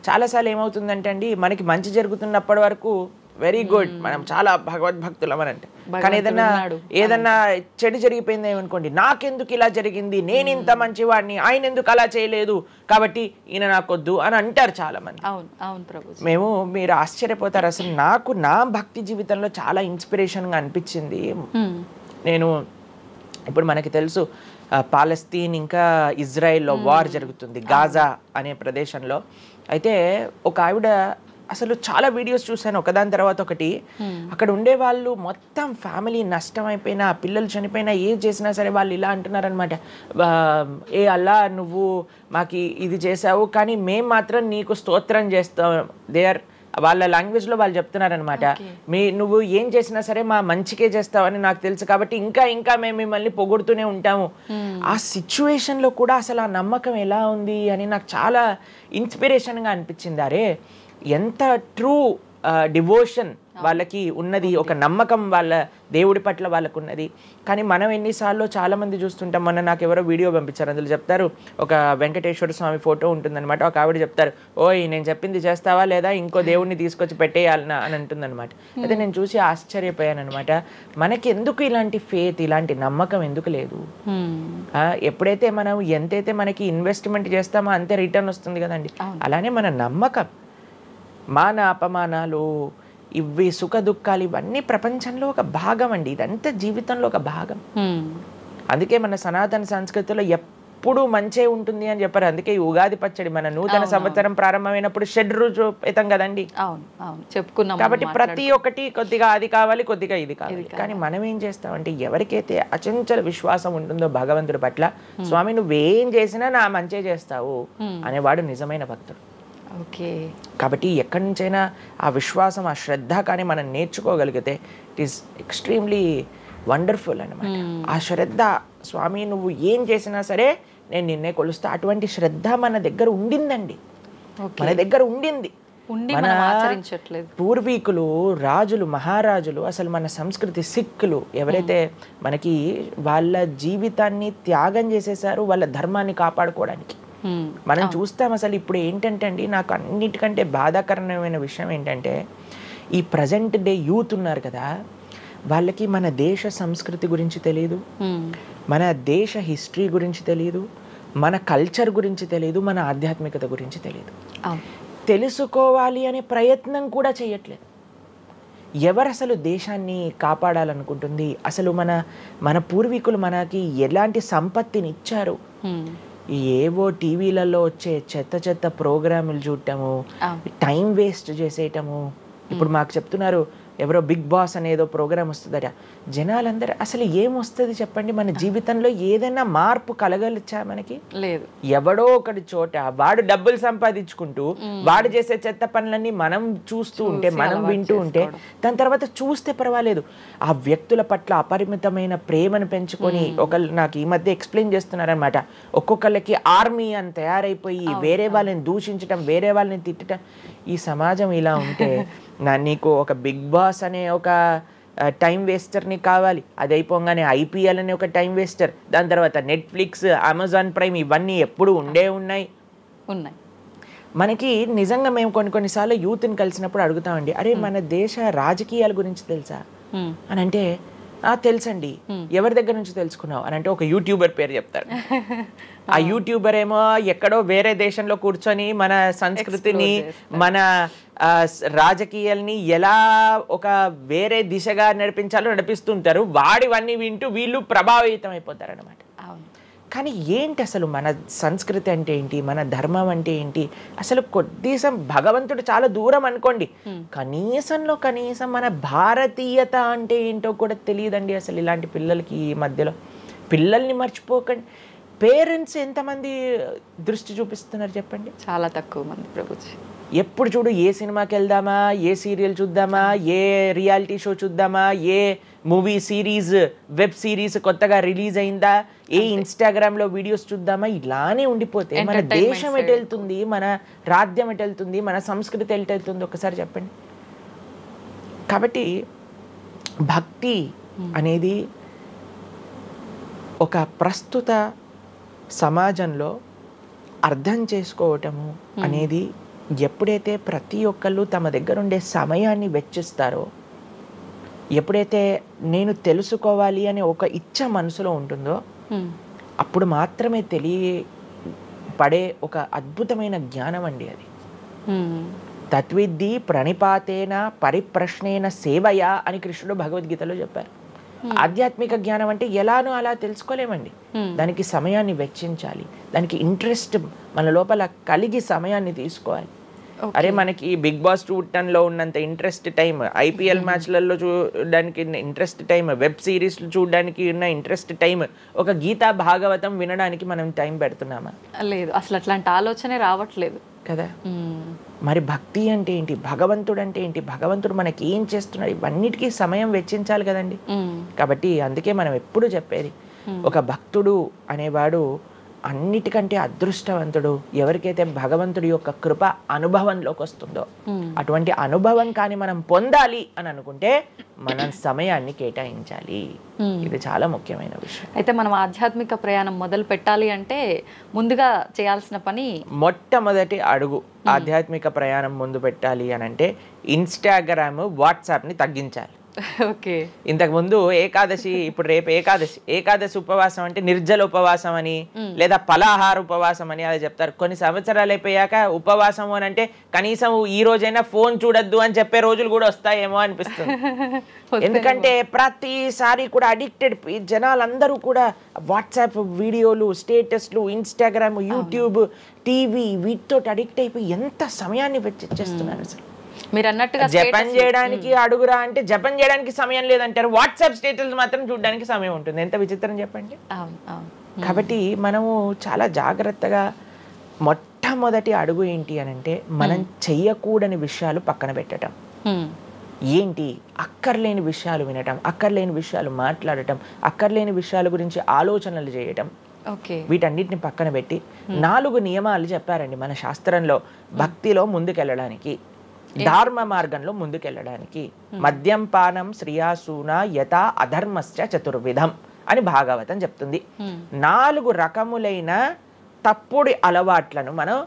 చాలాసార్లు ఏమవుతుందంటే అండి, మనకి మంచి జరుగుతున్నప్పటి వరకు వెరీ గుడ్, మనం చాలా భగవద్భక్తులం అని అంటే, కానీ ఏదన్నా చెడు జరిగిపోయింది ఏమనుకోండి, నాకెందుకు ఇలా జరిగింది, నేను ఇంత మంచివాడిని, ఆయన ఎందుకు అలా చేయలేదు, కాబట్టి ఈయన నాకొద్దు అని అంటారు చాలా మంది. మీరు ఆశ్చర్యపోతారు. అసలు నాకు నా భక్తి జీవితంలో చాలా ఇన్స్పిరేషన్గా అనిపించింది. నేను ఇప్పుడు మనకి తెలుసు పాలస్తీన్ ఇంకా ఇజ్రాయెల్లో వార్ జరుగుతుంది, గాజా అనే ప్రదేశంలో. అయితే ఒక ఆవిడ, అసలు చాలా వీడియోస్ చూశాను ఒకదాని తర్వాత ఒకటి, అక్కడ ఉండే వాళ్ళు మొత్తం ఫ్యామిలీ నష్టం అయిపోయినా, పిల్లలు చనిపోయినా, ఏం చేసినా సరే వాళ్ళు ఇలా అంటున్నారనమాట, ఏ అల్లా నువ్వు మాకు ఇది చేసావు కానీ మేము మాత్రం నీకు స్తోత్రం చేస్తాం. వాళ్ళ లాంగ్వేజ్లో వాళ్ళు చెప్తున్నారనమాట, నువ్వు ఏం చేసినా సరే మా మంచికే చేస్తావని నాకు తెలుసు, కాబట్టి ఇంకా ఇంకా మేము మిమ్మల్ని పొగుడుతూనే ఉంటాము. ఆ సిచ్యువేషన్లో కూడా అసలు ఆ నమ్మకం ఎలా ఉంది అని నాకు చాలా ఇన్స్పిరేషన్గా అనిపించింది. అరే ఎంత ట్రూ డివోషన్ వాళ్ళకి ఉన్నది, ఒక నమ్మకం వాళ్ళ దేవుడి పట్ల వాళ్ళకు ఉన్నది. కానీ మనం ఎన్నిసార్లు చాలామంది చూస్తుంటాం. మొన్న నాకు ఎవరో వీడియో పంపించారు, అందులో చెప్తారు, ఒక వెంకటేశ్వర స్వామి ఫోటో ఉంటుందన్నమాట, ఒక ఆవిడ చెప్తారు, ఓయ్ నేను చెప్పింది చేస్తావా లేదా, ఇంకో దేవుడిని తీసుకొచ్చి పెట్టేయాలనా అని అంటుందన్నమాట. అయితే నేను చూసి ఆశ్చర్యపోయాను అనమాట. మనకి ఎందుకు ఇలాంటి ఫేత్, ఇలాంటి నమ్మకం ఎందుకు లేదు? ఎప్పుడైతే మనం ఎంతైతే మనకి ఇన్వెస్ట్మెంట్ చేస్తామో అంతే రిటర్న్ వస్తుంది కదండి. అలానే మన నమ్మకం, మాన అపమానాలు, ఇవి సుఖ దుఃఖాలు, ఇవన్నీ ప్రపంచంలో ఒక భాగం అండి. ఇదంతా జీవితంలో ఒక భాగం. అందుకే మన సనాతన సంస్కృతిలో ఎప్పుడు మంచే ఉంటుంది అని చెప్పారు. అందుకే ఈ ఉగాది పచ్చడి మన నూతన సంవత్సరం ప్రారంభమైనప్పుడు షడ్రుజోపేతం కదండి, చెప్పుకున్నాం. కాబట్టి ప్రతి ఒక్కటి కొద్దిగా అది కావాలి, కొద్దిగా ఇది కావాలి. కానీ మనం ఏం చేస్తామంటే, ఎవరికైతే అచంచల విశ్వాసం ఉంటుందో భగవంతుడి పట్ల, స్వామి నువ్వేం చేసినా నా మంచే చేస్తావు అనేవాడు నిజమైన భక్తుడు. కాబట్టి ఎక్కడి నుంచైనా ఆ విశ్వాసం, ఆ శ్రద్ధ కానీ మనం నేర్చుకోగలిగితే ఇట్ ఈస్ ఎక్స్ట్రీమ్లీ వండర్ఫుల్ అనమాట. ఆ శ్రద్ధ, స్వామి నువ్వు ఏం చేసినా సరే నేను నిన్నే కొలుస్తా, అటువంటి శ్రద్ధ మన దగ్గర ఉండిందండి, మన దగ్గర ఉండింది. ఉండి మన మనం ఆచరించట్లేదు. పూర్వీకులు, రాజులు, మహారాజులు, అసలు మన సంస్కృతి, సిక్కులు ఎవరైతే మనకి వాళ్ళ జీవితాన్ని త్యాగం చేసేసారు వాళ్ళ ధర్మాన్ని కాపాడుకోవడానికి. మనం చూస్తాం. అసలు ఇప్పుడు ఏంటంటే అండి, నాకు అన్నిటికంటే బాధాకరమైన విషయం ఏంటంటే, ఈ ప్రజెంట్ డే యూత్ ఉన్నారు కదా, వాళ్ళకి మన దేశ సంస్కృతి గురించి తెలియదు, మన దేశ హిస్టరీ గురించి తెలియదు, మన కల్చర్ గురించి తెలియదు, మన ఆధ్యాత్మికత గురించి తెలియదు. తెలుసుకోవాలి అనే ప్రయత్నం కూడా చేయట్లేదు. ఎవరు అసలు దేశాన్ని కాపాడాలనుకుంటుంది? అసలు మన పూర్వీకులు మనకి ఎలాంటి సంపత్తిని ఇచ్చారు? ఏవో టీవీలలో వచ్చే చెత్త చెత్త ప్రోగ్రాములు చూడటము, టైం వేస్ట్ చేసేయటము. ఇప్పుడు మాకు చెప్తున్నారు ఎవరో బిగ్ బాస్ అనేదో ప్రోగ్రామ్ వస్తుందట. జనాలందరూ అసలు ఏమొస్తుంది చెప్పండి? మన జీవితంలో ఏదైనా మార్పు కలగలిచా? మనకి లేదు. ఎవడో ఒకటి చోట వాడు డబ్బులు సంపాదించుకుంటూ వాడు చేసే చెత్త పనులన్నీ మనం చూస్తూ ఉంటే, మనం వింటూ ఉంటే, దాని తర్వాత చూస్తే పర్వాలేదు. ఆ వ్యక్తుల పట్ల అపరిమితమైన ప్రేమను పెంచుకొని, ఒకళ్ళు నాకు ఈ మధ్య ఎక్స్ప్లెయిన్ చేస్తున్నారనమాట, ఒక్కొక్కళ్ళకి ఆర్మీ అని తయారైపోయి వేరే వాళ్ళని దూషించటం, వేరే వాళ్ళని తిట్టడం. ఈ సమాజం ఇలా ఉంటే నీకు ఒక బిగ్ బాస్ అనే ఒక టైం వేస్టర్ని కావాలి, అది అయిపోగానే ఐపీఎల్ అనే ఒక టైం వేస్టర్, దాని తర్వాత నెట్ఫ్లిక్స్, అమెజాన్ ప్రైమ్, ఇవన్నీ ఎప్పుడు ఉన్నాయి. మనకి నిజంగా మేము కొన్నిసార్లు యూత్ని కలిసినప్పుడు అడుగుతామండి, అరే మన దేశ రాజకీయాల గురించి తెలుసా అని అంటే, తెలుసండి. ఎవరి దగ్గర నుంచి తెలుసుకున్నావు అని అంటే ఒక యూట్యూబర్ పేరు చెప్తారు. ఆ యూట్యూబర్ ఏమో ఎక్కడో వేరే దేశంలో కూర్చొని మన సంస్కృతిని, మన రాజకీయాల్ని ఎలా ఒక వేరే దిశగా నడిపించాలో నడిపిస్తుంటారు. వాడివన్నీ వింటూ వీళ్ళు ప్రభావితం అయిపోతారు అన్నమాట. కానీ ఏంటి అసలు మన సంస్కృతి అంటే ఏంటి, మన ధర్మం అంటే ఏంటి? అసలు కొద్దిసం భగవంతుడు చాలా దూరం అనుకోండి, కనీసంలో కనీసం మన భారతీయత అంటే ఏంటో కూడా తెలియదండి అసలు ఇలాంటి పిల్లలకి. ఈ మధ్యలో పిల్లల్ని మర్చిపోకండి. పేరెంట్స్ ఎంతమంది దృష్టి చూపిస్తున్నారు చెప్పండి? చాలా తక్కువ మంది ప్రభుజీ. ఎప్పుడు చూడు ఏ సినిమాకి వెళ్దామా, ఏ సీరియల్ చూద్దామా, ఏ రియాలిటీ షో చూద్దామా, ఏ మూవీ సిరీస్, వెబ్ సిరీస్ కొత్తగా రిలీజ్ అయిందా, ఏ ఇన్స్టాగ్రామ్లో వీడియోస్ చూద్దామా, ఇలానే ఉండిపోతే మన దేశం ఎటు వెళ్తుంది, మన రాజ్యం ఎటు వెళ్తుంది, మన సంస్కృతి ఎటు వెళ్తుంది ఒకసారి చెప్పండి. కాబట్టి భక్తి అనేది ఒక ప్రస్తుత సమాజంలో అర్థం చేసుకోవటము అనేది, ఎప్పుడైతే ప్రతి ఒక్కళ్ళు తమ దగ్గర ఉండే సమయాన్ని వెచ్చిస్తారో, ఎప్పుడైతే నేను తెలుసుకోవాలి అనే ఒక ఇచ్చ మనసులో ఉంటుందో, అప్పుడు మాత్రమే తెలియపడే ఒక అద్భుతమైన జ్ఞానం అండి అది. తత్విద్ధి ప్రణిపాతేన పరిప్రశ్నేన సేవయా అని కృష్ణుడు భగవద్గీతలో చెప్పారు. ఆధ్యాత్మిక జ్ఞానం అంటే ఎలానో అలా తెలుసుకోలేమండి, దానికి సమయాన్ని వెచ్చించాలి, దానికి ఇంట్రెస్ట్ మన లోపల కలిగి సమయాన్ని తీసుకోవాలి. అరే మనకి బిగ్ బాస్ చూడటంలో ఉన్నంత ఇంట్రెస్ట్ టైం, ఐపీఎల్ మ్యాచ్లలో చూడడానికి ఇంట్రెస్ట్ టైం, వెబ్ సిరీస్లు చూడడానికి ఉన్న ఇంట్రెస్ట్ టైం, ఒక గీతా భాగవతం వినడానికి మనం టైం పెడుతున్నామా? లేదు, అసలు అట్లాంటి ఆలోచనే రావట్లేదు కదా. మరి భక్తి అంటే ఏంటి, భగవంతుడు అంటే ఏంటి, భగవంతుడు మనకి ఏం చేస్తున్నాడు, ఇవన్నిటికీ సమయం వెచ్చించాలి కదండి. కాబట్టి అందుకే మనం ఎప్పుడు చెప్పేది, ఒక భక్తుడు అనేవాడు అన్నిటికంటే అదృష్టవంతుడు. ఎవరికైతే భగవంతుడి యొక్క కృప అనుభవంలోకి వస్తుందో, అటువంటి అనుభవం కానీ మనం పొందాలి అని అనుకుంటే మనం సమయాన్ని కేటాయించాలి. ఇది చాలా ముఖ్యమైన విషయం. అయితే మనం ఆధ్యాత్మిక ప్రయాణం మొదలు పెట్టాలి అంటే ముందుగా చేయాల్సిన పని, మొట్టమొదటి అడుగు ఆధ్యాత్మిక ప్రయాణం ముందు పెట్టాలి అని అంటే ఇన్స్టాగ్రామ్, వాట్సాప్ని తగ్గించాలి. ఓకే. ఇంతకు ముందు ఏకాదశి, ఇప్పుడు రేపు ఏకాదశి ఉపవాసం అంటే నిర్జల ఉపవాసం అని, లేదా పలాహార ఉపవాసం అని అలా చెప్తారు. కొన్ని సంవత్సరాలు అయిపోయాక ఉపవాసం అని అంటే కనీసం ఈ రోజైనా ఫోన్ చూడొద్దు అని చెప్పే రోజులు కూడా వస్తాయేమో అనిపిస్తుంది. ఎందుకంటే ప్రతిసారి కూడా అడిక్టెడ్ జనాలందరూ కూడా వాట్సాప్ వీడియోలు, స్టేటస్లు, ఇన్స్టాగ్రామ్, యూట్యూబ్, టీవీ, వీటితో అడిక్ట్ అయిపోయి ఎంత సమయాన్ని వెచ్చిస్తున్నారు. అసలు మీరు అన్నట్టుగా జపం చేయడానికి అడుగురా అంటే జపం చేయడానికి సమయం లేదంటారు, వాట్సాప్ స్టేటస్ మాత్రం చూడడానికి సమయం ఉంటుంది. ఎంత విచిత్రం చెప్పండి. కాబట్టి మనము చాలా జాగ్రత్తగా, మొట్టమొదటి అడుగు ఏంటి అని అంటే మనం చెయ్యకూడని విషయాలు పక్కన పెట్టడం. ఏంటి? అక్కర్లేని విషయాలు వినటం, అక్కర్లేని విషయాలు మాట్లాడటం, అక్కర్లేని విషయాల గురించి ఆలోచనలు చేయటం. వీటన్నిటిని పక్కన పెట్టి 4 నియమాలు చెప్పారండి మన శాస్త్రంలో భక్తిలో ముందుకెళ్ళడానికి. ధర్మ మార్గంలో ముందుకెళ్ళడానికి. మద్యం పానం శ్రియాసూన యథా అధర్మశ్చ చతుర్విధం అని భాగవతం చెప్తుంది. 4 రకములైన తప్పుడు అలవాట్లను మనం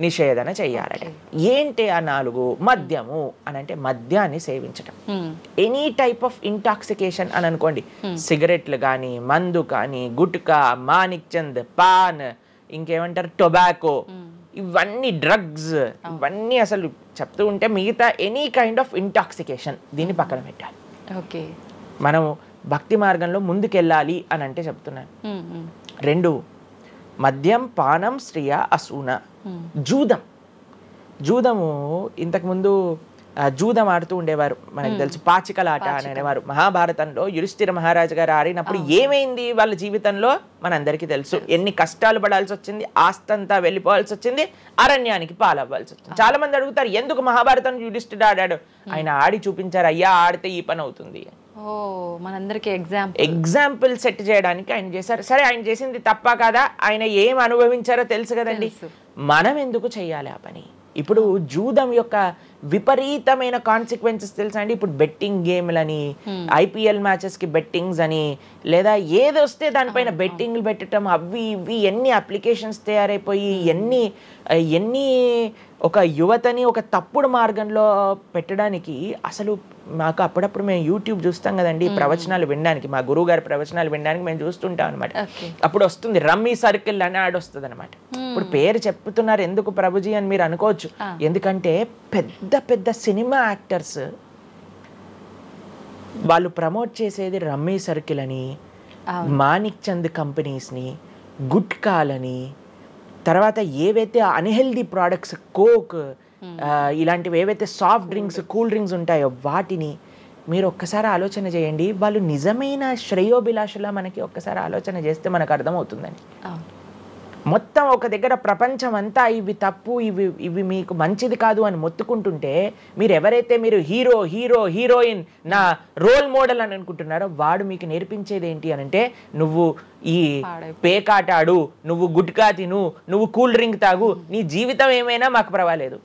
నిషేధన చెయ్యాలట. ఏంటి ఆ 4? మద్యము అని అంటే మద్యాన్ని సేవించటం, ఎనీ టైప్ ఆఫ్ ఇంటాక్సికేషన్ అని అనుకోండి. సిగరెట్లు కానీ, మందు కానీ, గుట్కా, మానిక్ చంద్, పాన్, ఇంకేమంటారు టొబాకో, ఇవన్నీ డ్రగ్స్, ఇవన్నీ అసలు చెప్తూ ఉంటే మిగతా ఎనీ కైండ్ ఆఫ్ ఇంటాక్సికేషన్ దీన్ని పక్కన పెట్టాలి. ఓకే, మనం భక్తి మార్గంలో ముందుకెళ్ళాలి అని అంటే చెప్తున్నాను. 2 మద్యం పానం శ్రియ అసూన. జూదము ఇంతకుముందు జూదం ఆడుతూ ఉండేవారు, మనకు తెలుసు పాచికలాట అని అనేవారు. మహాభారతంలో యుధిష్ఠిర మహారాజు గారు ఆడినప్పుడు ఏమైంది వాళ్ళ జీవితంలో మనందరికీ తెలుసు. ఎన్ని కష్టాలు పడాల్సి వచ్చింది, ఆస్తంతా వెళ్ళిపోవాల్సి వచ్చింది, అరణ్యానికి పాలవ్వాల్సి వచ్చింది. చాలా మంది అడుగుతారు ఎందుకు మహాభారతం యుధిష్ఠిరుడు ఆడాడు. ఆయన ఆడి చూపించారు, అయ్యా ఆడితే ఈ పని అవుతుంది. మనందరికి ఎగ్జాంపుల్ సెట్ చేయడానికి ఆయన చేశారు. సరే, ఆయన చేసింది తప్ప కదా, ఆయన ఏం అనుభవించారో తెలుసు కదండి. మనం ఎందుకు చెయ్యాలి ఆ పని? ఇప్పుడు జూదం యొక్క విపరీతమైన కాన్సిక్వెన్సెస్ తెలుసా అండి. ఇప్పుడు బెట్టింగ్ గేమ్లని, IPL మ్యాచెస్ కి బెట్టింగ్స్ అని, లేదా ఏది వస్తే దానిపైన బెట్టింగ్లు పెట్టడం, అవి ఇవి ఎన్ని అప్లికేషన్స్ తయారైపోయి ఎన్ని ఒక యువతని ఒక తప్పుడు మార్గంలో పెట్టడానికి. అసలు మాకు అప్పుడప్పుడు మేము యూట్యూబ్ చూస్తాం కదండి ప్రవచనాలు వినడానికి, మా గురువు గారి ప్రవచనాలు వినడానికి మేము చూస్తుంటాం అనమాట. అప్పుడు వస్తుంది రమ్మీ సర్కిల్ అని యాడ్ వస్తుంది అనమాట. ఇప్పుడు పేరు చెప్తున్నారు ఎందుకు ప్రభుజీ అని మీరు అనుకోవచ్చు. ఎందుకంటే పెద్ద పెద్ద సినిమా యాక్టర్స్ వాళ్ళు ప్రమోట్ చేసేది రమ్మీ సర్కిల్ అని, మానిక్ చంద్ కంపెనీస్ని, గుట్కాలని, తర్వాత ఏవైతే అన్హెల్దీ ప్రోడక్ట్స్ కోక్ ఇలాంటివి ఏవైతే సాఫ్ట్ డ్రింక్స్ కూల్ డ్రింక్స్ ఉంటాయో వాటిని మీరు ఒక్కసారి ఆలోచన చేయండి. వాళ్ళు నిజమైన శ్రేయోభిలాషులా మనకి ఒక్కసారి ఆలోచన చేస్తే మనకు అర్థమవుతుందండి. మొత్తం ఒక దగ్గర ప్రపంచం అంతా ఇవి తప్పు, ఇవి మీకు మంచిది కాదు అని మొత్తుకుంటుంటే మీరు ఎవరైతే మీరు హీరోయిన్ నా రోల్ మోడల్ అని అనుకుంటున్నారో వాడు మీకు నేర్పించేది ఏంటి అని అంటే, నువ్వు ఈ పేకాట ఆడు, నువ్వు గుట్కా తిను, నువ్వు కూల్ డ్రింక్ తాగు, నీ జీవితం ఏమైనా మాకు పర్వాలేదు,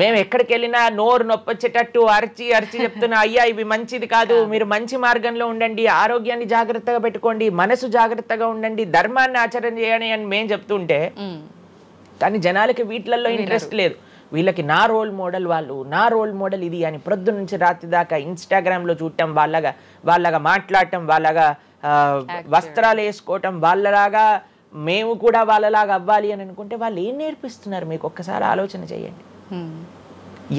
మేము ఎక్కడికి వెళ్ళినా నోరు నొప్పొచ్చేటట్టు అరిచి చెప్తున్నా అయ్యా ఇవి మంచిది కాదు, మీరు మంచి మార్గంలో ఉండండి, ఆరోగ్యాన్ని జాగ్రత్తగా పెట్టుకోండి, మనసు జాగ్రత్తగా ఉండండి, ధర్మాన్ని ఆచరణ చేయండి అని మేము చెప్తుంటే, కానీ జనాలకి వీటిలలో ఇంట్రెస్ట్ లేదు. వీళ్ళకి నా రోల్ మోడల్ వాళ్ళు, నా రోల్ మోడల్ ఇది అని ప్రొద్దు నుంచి రాత్రి దాకా ఇన్స్టాగ్రామ్లో చూడటం, వాళ్ళగా మాట్లాడటం, వాళ్ళగా వస్త్రాలు వేసుకోవటం, వాళ్ళలాగా మేము కూడా వాళ్ళలాగా అవ్వాలి అని అనుకుంటే వాళ్ళు ఏం నేర్పిస్తున్నారు మీకు ఒక్కసారి ఆలోచన చేయండి.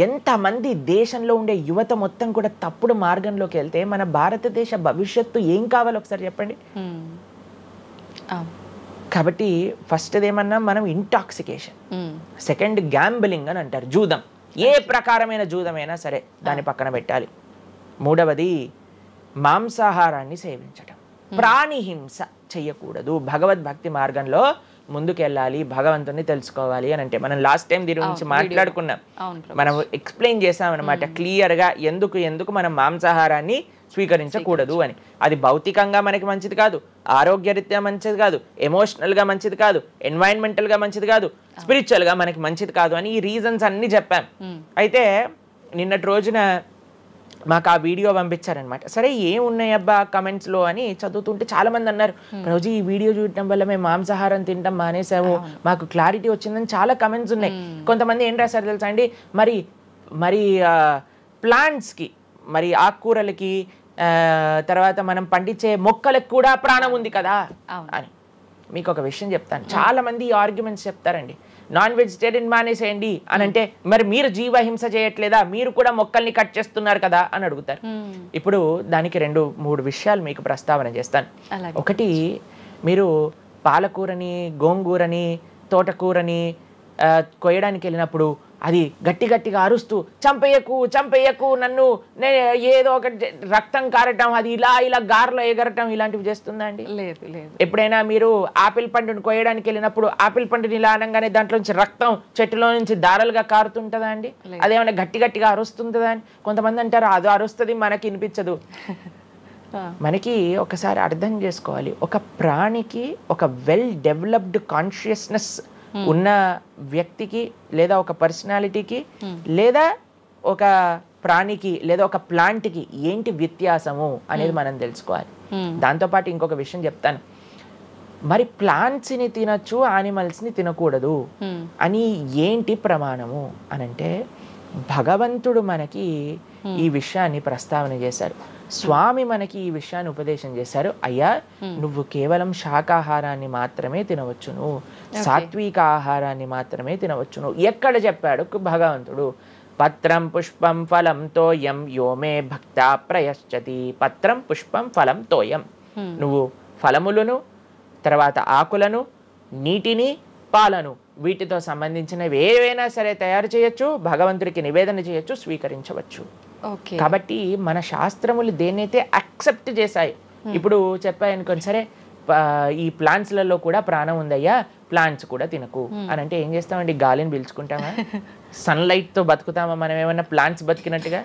ఎంతమంది దేశంలో ఉండే యువత మొత్తం కూడా తప్పుడు మార్గంలోకి వెళ్తే మన భారతదేశ భవిష్యత్తు ఏం కావాలో ఒకసారి చెప్పండి. కాబట్టి ఫస్ట్ ఏమన్నా మనం ఇంటాక్సికేషన్, సెకండ్ గ్యాంబ్లింగ్ అని అంటారు, జూదం, ఏ ప్రకారమైన జూదమైనా సరే దాన్ని పక్కన పెట్టాలి. 3వది మాంసాహారాన్ని సేవించటం, ప్రాణిహింస చెయ్యకూడదు. భగవద్భక్తి మార్గంలో ముందుకెళ్ళాలి, భగవంతుని తెలుసుకోవాలి అని అంటే మనం లాస్ట్ టైం దీని గురించి మాట్లాడుకున్నాం, మనం ఎక్స్ప్లెయిన్ చేసాం అనమాట క్లియర్గా ఎందుకు మనం మాంసాహారాన్ని స్వీకరించకూడదు అని. అది భౌతికంగా మనకి మంచిది కాదు, ఆరోగ్యరీత్యా మంచిది కాదు, ఎమోషనల్గా మంచిది కాదు, ఎన్వైరన్మెంటల్గా మంచిది కాదు, స్పిరిచువల్గా మనకి మంచిది కాదు అని ఈ రీజన్స్ అన్ని చెప్పాం. అయితే నిన్నటి రోజున మాకు ఆ వీడియో పంపించారనమాట. సరే ఏమున్నాయబ్బా కమెంట్స్లో అని చదువుతుంటే చాలామంది అన్నారు, రోజు ఈ వీడియో చూడటం వల్ల మేము మాంసాహారం తినడం మానేసాము, మాకు క్లారిటీ వచ్చిందని చాలా కమెంట్స్ ఉన్నాయి. కొంతమంది ఏం రాశారు తెలుసా అండి, మరి ప్లాంట్స్కి, మరి ఆకుకూరలకి, తర్వాత మనం పండించే మొక్కలకు కూడా ప్రాణం ఉంది కదా అని. మీకు ఒక విషయం చెప్తాను, చాలా మంది ఈ ఆర్గ్యుమెంట్స్ చెప్తారండి, నాన్ వెజిటేరియన్ మానేసేయండి అని అంటే, మరి మీరు జీవహింస చేయట్లేదా, మీరు కూడా మొక్కల్ని కట్ చేస్తున్నారు కదా అని అడుగుతారు. ఇప్పుడు దానికి 2-3 విషయాలు మీకు ప్రస్తావన చేస్తాను. ఒకటి, మీరు పాలకూరని, గోంగూరని, తోటకూరని కొయ్యడానికి వెళ్ళినప్పుడు అది గట్టిగా అరుస్తూ చంపేయకు నన్ను, ఏదో ఒక రక్తం కారటం, అది ఇలా గార్లో ఎగరటం, ఇలాంటివి చేస్తుందా అండి? లేదు. ఎప్పుడైనా మీరు ఆపిల్ పండుని కొయ్యడానికి వెళ్ళినప్పుడు ఆపిల్ పండుని ఇలా అనగానే దాంట్లో నుంచి రక్తం చెట్టులో నుంచి దారాలుగా కారుతుంటుందా అండి? అదేమైనా గట్టిగా అరుస్తుందా అని కొంతమంది అంటారు, అది అరుస్తుంది మనకి వినిపించదు. మనకి ఒకసారి అర్థం చేసుకోవాలి, ఒక ప్రాణికి ఒక వెల్ డెవలప్డ్ కాన్షియస్నెస్ ఉన్న వ్యక్తికి లేదా ఒక పర్సనాలిటీకి లేదా ఒక ప్రాణికి లేదా ఒక ప్లాంట్కి ఏంటి వ్యత్యాసము అనేది మనం తెలుసుకోవాలి. దాంతోపాటు ఇంకొక విషయం చెప్తాను, మరి ప్లాంట్స్ని తినచ్చు యానిమల్స్ని తినకూడదు అని ఏంటి ప్రమాణము అనంటే భగవంతుడు మనకి ఈ విషయాన్ని ప్రస్తావన చేశారు. స్వామి మనకి ఈ విషయాన్ని ఉపదేశం చేశారు. అయ్యా, నువ్వు కేవలం శాకాహారాన్ని మాత్రమే తినవచ్చును, సాత్విక ఆహారాన్ని మాత్రమే తినవచ్చును. ఎక్కడ చెప్పాడు భగవంతుడు? పత్రం పుష్పం ఫలం తోయం యోమే భక్త ప్రయశ్చతి. పత్రం పుష్పం ఫలం తోయం. నువ్వు ఫలములను, తర్వాత ఆకులను, నీటిని, పాలను, వీటితో సంబంధించినవి ఏవైనా సరే తయారు చేయొచ్చు, భగవంతుడికి నివేదన చేయొచ్చు, స్వీకరించవచ్చు. కాబట్టి మన శాస్త్రములు దేన్నైతే యాక్సెప్ట్ చేశాయి, ఇప్పుడు చెప్పాయనుకోండి, సరే ఈ ప్లాంట్స్లలో కూడా ప్రాణం ఉందయ్యా, ప్లాంట్స్ కూడా తినకు అని అంటే ఏం చేస్తామండి? గాలిని పీల్చుకుంటామా? సన్లైట్తో బతుకుతామా మనం? ఏమన్నా ప్లాంట్స్ బతికినట్టుగా?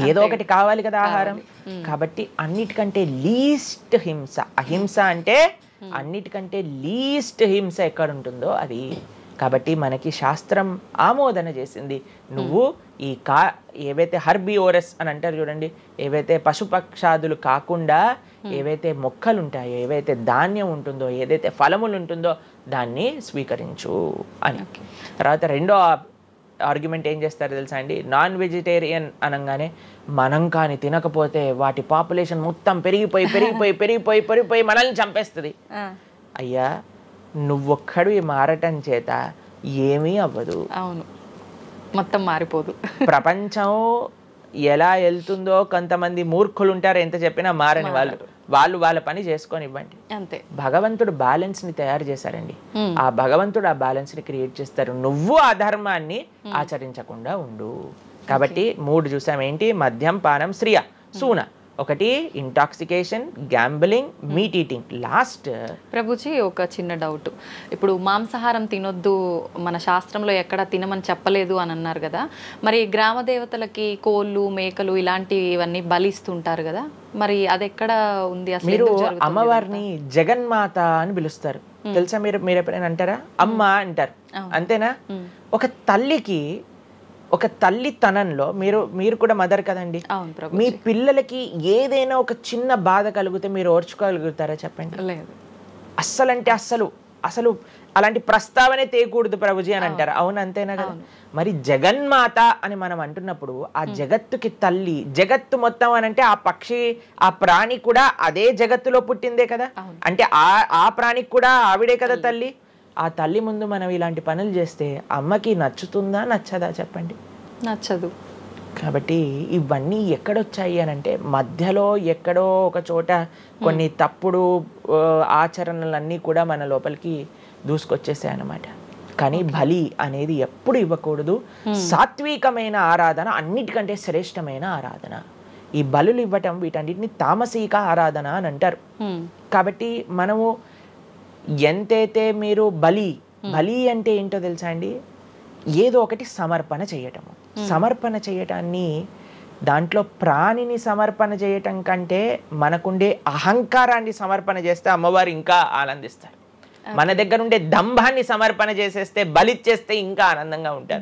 ఏదో ఒకటి కావాలి కదా ఆహారం. కాబట్టి అన్నిటికంటే లీస్ట్ హింస, అహింస అంటే అన్నిటికంటే లీస్ట్ హింస ఎక్కడ ఉంటుందో అది. కాబట్టి మనకి శాస్త్రం ఆమోదన చేసింది, నువ్వు ఈ ఏవైతే హర్బివోరస్ అని అంటారు చూడండి, ఏవైతే పశుపక్షాదులు కాకుండా ఏవైతే మొక్కలు ఉంటాయో, ఏవైతే ధాన్యం ఉంటుందో, ఏదైతే ఫలములు ఉంటుందో దాన్ని స్వీకరించు అని. తర్వాత రెండో ఆర్గ్యుమెంట్ ఏం చేస్తారు తెలుసా అండి? నాన్ వెజిటేరియన్ అనగానే మనం కానీ తినకపోతే వాటి పాపులేషన్ మొత్తం పెరిగిపోయి పెరిగిపోయి పెరిగిపోయి పెరిగిపోయి మనల్ని చంపేస్తుంది. అయ్యా, నువ్వొక్కడు మారటం చేత ఏమీ అవ్వదు, అవును, మొత్తం మారిపోదు. ప్రపంచం ఎలా వెళ్తుందో కొంతమంది మూర్ఖులు ఉంటారు, ఎంత చెప్పినా మారని వాళ్ళు వాళ్ళ పని చేసుకొని ఇవ్వండి అంతే. భగవంతుడు బ్యాలెన్స్ ని తయారు చేశారండి. ఆ భగవంతుడు ఆ బ్యాలెన్స్ ని క్రియేట్ చేస్తారు. నువ్వు ఆ ధర్మాన్ని ఆచరించకుండా ఉండు. కాబట్టి 3 చూసాం. ఏంటి? మద్యం, పానం, శ్రియ, సూన. ఒకటి intoxication, gambling, meet eating. Last Prabhuji ఒక చిన్న డౌట్, ఇప్పుడు మాంసాహారం తినొద్దు మన శాస్త్రంలో ఎక్కడ తినమని చెప్పలేదు అని అన్నారు కదా, మరి గ్రామ దేవతలకి కోళ్ళు, మేకలు ఇలాంటివన్నీ బలిస్తుంటారు కదా, మరి అది ఎక్కడ ఉంది అసలు? మీరు అమ్మవారిని జగన్మాత అని పిలుస్తారు తెలుసా? మీరు ఎప్పుడైనా అంటారా? అమ్మ అంటారు, అంతేనా? ఒక తల్లికి, ఒక తల్లితనంలో మీరు కూడా మదర్ కదండి, మీ పిల్లలకి ఏదైనా ఒక చిన్న బాధ కలిగితే మీరు ఓర్చుకోగలుగుతారా చెప్పండి? లేదు. అస్సలంటే అసలు అలాంటి ప్రస్తావనే తేయకూడదు ప్రభుజీ అని అంటారు. అవును, అంతేనా కదా? మరి జగన్మాత అని మనం అంటున్నప్పుడు ఆ జగత్తుకి తల్లి, జగత్తు మొత్తం అని అంటే ఆ పక్షి, ఆ ప్రాణి కూడా అదే జగత్తులో పుట్టిందే కదా. అంటే ఆ ప్రాణికి కూడా ఆవిడే కదా తల్లి. ఆ తల్లి ముందు మనం ఇలాంటి పనులు చేస్తే అమ్మకి నచ్చుతుందా, నచ్చదా చెప్పండి? నచ్చదు. కాబట్టి ఇవన్నీ ఎక్కడొచ్చాయి అని అంటే మధ్యలో ఎక్కడో ఒక చోట కొన్ని తప్పుడు ఆచరణలన్నీ కూడా మన లోపలికి దూసుకొచ్చేసాయి అన్నమాట. కానీ బలి అనేది ఎప్పుడు ఇవ్వకూడదు. సాత్వికమైన ఆరాధన అన్నిటికంటే శ్రేష్టమైన ఆరాధన. ఈ బలులు ఇవ్వటం వీటన్నిటిని తామసిక ఆరాధన అని అంటారు. కాబట్టి మనము ఎంతైతే మీరు బలి అంటే ఏంటో తెలుసా అండి? ఏదో ఒకటి సమర్పణ చేయటము. సమర్పణ చేయటాన్ని, దాంట్లో ప్రాణిని సమర్పణ చేయటం కంటే మనకుండే అహంకారాన్ని సమర్పణ చేస్తే అమ్మవారు ఇంకా ఆనందిస్తారు. మన దగ్గర ఉండే దంభాన్ని సమర్పణ చేసేస్తే, బలిచ్చేస్తే ఇంకా ఆనందంగా ఉంటారు.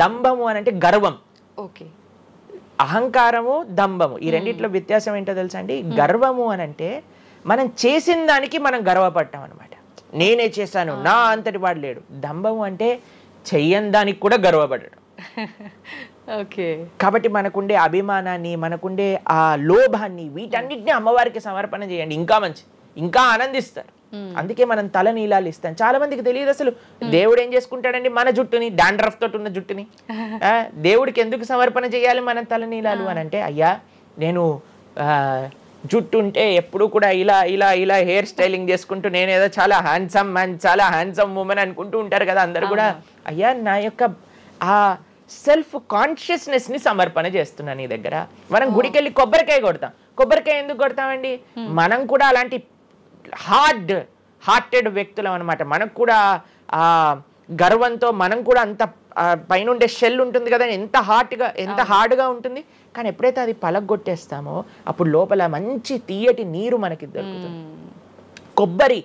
దంభము అని అంటే గర్వం. అహంకారము, దంభము, ఈ రెండిట్లో వ్యత్యాసం ఏంటో తెలుసా అండి? గర్వము అని అంటే మనం చేసిన దానికి మనం గర్వపడటం అనమాట. నేనే చేశాను, నా అంతటి వాడు లేడు. దంభము అంటే చెయ్యని దానికి కూడా గర్వపడడం. కాబట్టి మనకుండే అభిమానాన్ని, మనకుండే ఆ లోభాన్ని, వీటన్నిటిని అమ్మవారికి సమర్పణ చేయండి, ఇంకా మంచి, ఇంకా ఆనందిస్తారు. అందుకే మనం తల నీలాలు ఇస్తాం. చాలా మందికి తెలియదు అసలు దేవుడు ఏం చేసుకుంటాడండి మన జుట్టుని, డాండ్రఫ్ తోటి ఉన్న జుట్టుని. దేవుడికి ఎందుకు సమర్పణ చేయాలి మనం తల నీలాలు అని అంటే, అయ్యా నేను జుట్టు ఉంటే ఎప్పుడు కూడా ఇలా ఇలా ఇలా హెయిర్ స్టైలింగ్ చేసుకుంటూ నేనేదో చాలా హ్యాండ్సమ్ మ్యాన్, చాలా హ్యాండ్సమ్ ఉమెన్ అనుకుంటూ ఉంటారు కదా అందరు కూడా. అయ్యా, నా యొక్క ఆ సెల్ఫ్ కాన్షియస్నెస్ని సమర్పణ చేస్తున్నా నీ దగ్గర. మనం గుడికి వెళ్ళి కొబ్బరికాయ కొడతాం. కొబ్బరికాయ ఎందుకు కొడతామండి? మనం కూడా అలాంటి హార్టెడ్ వ్యక్తులం అనమాట. మనకు కూడా ఆ గర్వంతో మనం కూడా అంత పైనుండే షెల్ ఉంటుంది కదా, ఎంత హార్డ్గా ఉంటుంది. కానీ ఎప్పుడైతే అది పలగొట్టేస్తామో అప్పుడు లోపల మంచి తీయటి నీరు మనకి దొరుకుతుంది. కొబ్బరి